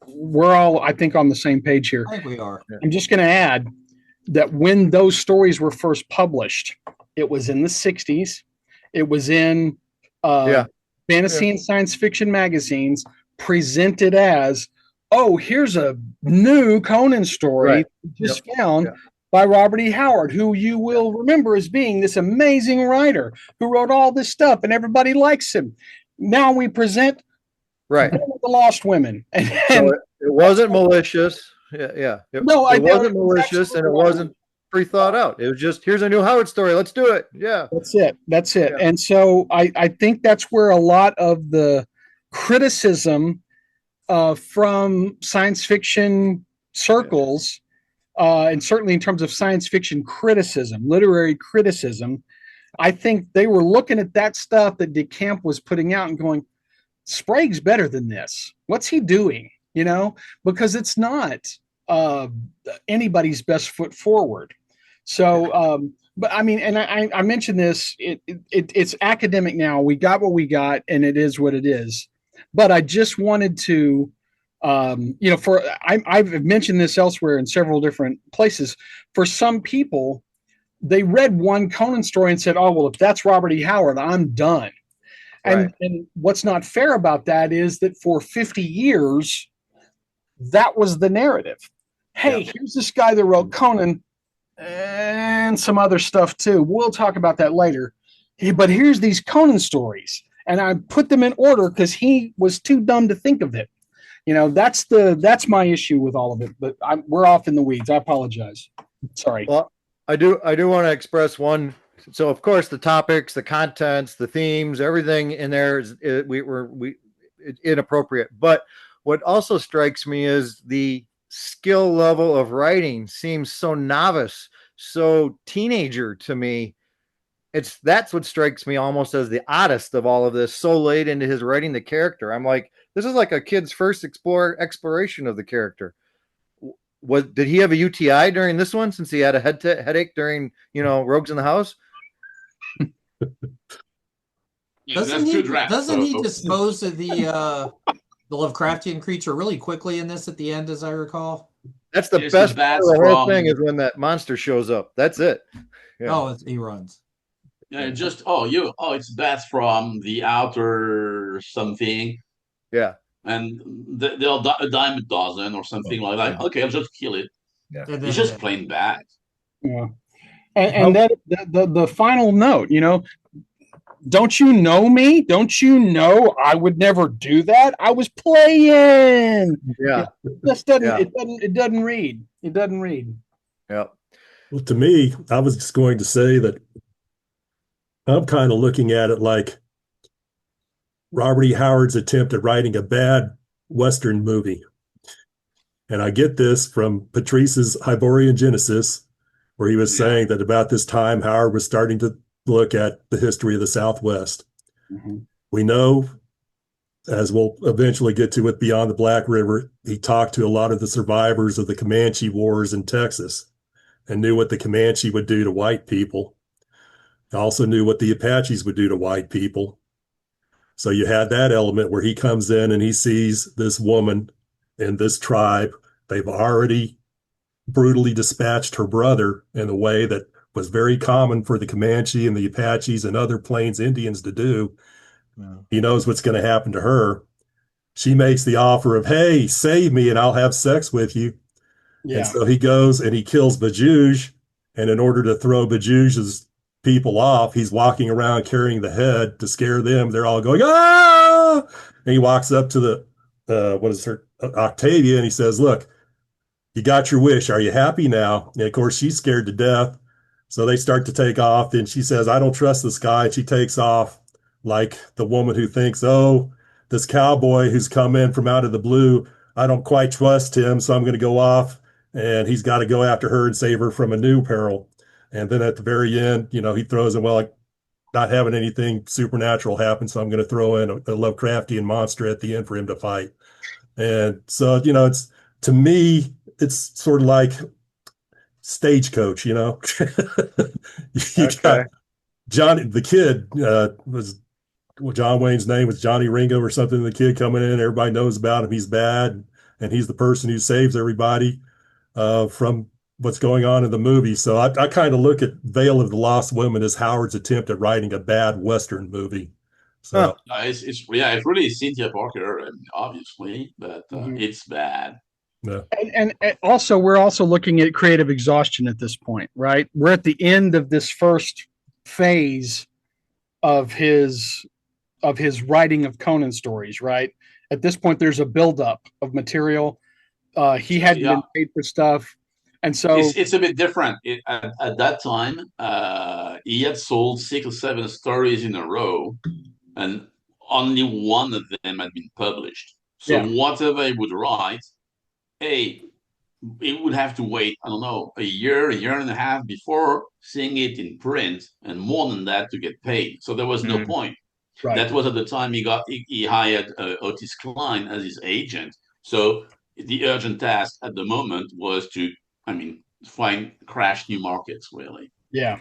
we're all, I think, on the same page here. I think we are. I'm just going to add that when those stories were first published, it was in the 60s. It was in fantasy and science fiction magazines, presented as, oh, here's a new Conan story just found by Robert E. Howard, who you will remember as being this amazing writer who wrote all this stuff, and everybody likes him. Now we present the Lost Women. So it wasn't malicious. It wasn't malicious, and it wasn't pre-thought out. It was just, here's a new Howard story. Let's do it. Yeah. That's it. Yeah. And so I think that's where a lot of the criticism from science fiction circles, and certainly in terms of science fiction criticism, literary criticism, I think they were looking at that stuff that De Camp was putting out and going, Sprague's better than this. What's he doing? You know, because it's not anybody's best foot forward. So, but I mean, and I mentioned this, it's academic now. We got what we got, and it is what it is. But I just wanted to, I've mentioned this elsewhere in several different places. For some people, they read one Conan story and said, oh, well, if that's Robert E. Howard, I'm done. And what's not fair about that is that for 50 years, that was the narrative. Hey, here's this guy that wrote Conan and some other stuff too. We'll talk about that later. But here's these Conan stories. And I put them in order because he was too dumb to think of it. You know, that's my issue with all of it. But we're off in the weeds. I apologize. Sorry. Well, I do want to express one. So of course the topics, the contents, the themes, everything in there is inappropriate. But what also strikes me is the skill level of writing seems so novice, so teenager to me. That's what strikes me almost as the oddest of all of this, so late into his writing the character. I'm like, this is like a kid's first exploration of the character. Did he have a UTI during this one, since he had a headache during, Rogues in the House? Doesn't he dispose of the Lovecraftian creature really quickly in this at the end, as I recall? That's the best part of the whole thing, is when that monster shows up. That's it. Yeah. Oh, he runs. Yeah, it's bats from the outer something. Yeah. And they'll a dime a dozen or something like that. Okay, I'll just kill it. Yeah. It's just plain bad. Yeah. And that the final note, don't you know me? Don't you know I would never do that? I was playing. Yeah. It doesn't read. It doesn't read. Yeah. Well, to me, I was just going to say that I'm kind of looking at it like Robert E. Howard's attempt at writing a bad Western movie. And I get this from Patrice's Hyborian Genesis, where he was saying that about this time, Howard was starting to look at the history of the Southwest. Mm-hmm. We know, as we'll eventually get to with Beyond the Black River, he talked to a lot of the survivors of the Comanche Wars in Texas and knew what the Comanche would do to white people. He also knew what the Apaches would do to white people. So you had that element where he comes in and he sees this woman in this tribe. They've already brutally dispatched her brother in a way that was very common for the Comanche and the Apaches and other Plains Indians to do. Yeah. He knows what's going to happen to her. She makes the offer of, hey, save me and I'll have sex with you. Yeah. And so he goes and he kills Bajuj. And in order to throw Bajuj's people off, he's walking around carrying the head to scare them. They're all going, ah! And he walks up to the, Octavia, and he says, "Look, you got your wish. Are you happy now?" And of course, she's scared to death. So they start to take off. Then she says, "I don't trust this guy." And she takes off like the woman who thinks, "Oh, this cowboy who's come in from out of the blue, I don't quite trust him. So I'm going to go off and he's got to go after her and save her from a new peril." And then at the very end, he throws in, "Well, not having anything supernatural happen. So I'm going to throw in a Lovecraftian monster at the end for him to fight." And so, to me, it's sort of like Stagecoach, you got Johnny, the kid, John Wayne's name was Johnny Ringo or something. The kid coming in, everybody knows about him. He's bad, and he's the person who saves everybody from what's going on in the movie. So I kind of look at Vale of the Lost Women as Howard's attempt at writing a bad Western movie. So it's really Cynthia Parker, obviously, but it's bad. Yeah. And also, we're also looking at creative exhaustion at this point, right? We're at the end of this first phase of his writing of Conan stories, right? At this point, there's a buildup of material. He hadn't been paid for stuff, and so it's a bit different. At that time, he had sold 6 or 7 stories in a row, and only one of them had been published. So whatever he would write, it would have to wait, I don't know, a year and a half before seeing it in print, and more than that to get paid. So there was no point. Right. That was at the time he hired Otis Klein as his agent. So the urgent task at the moment was to, crash new markets, really. Yeah.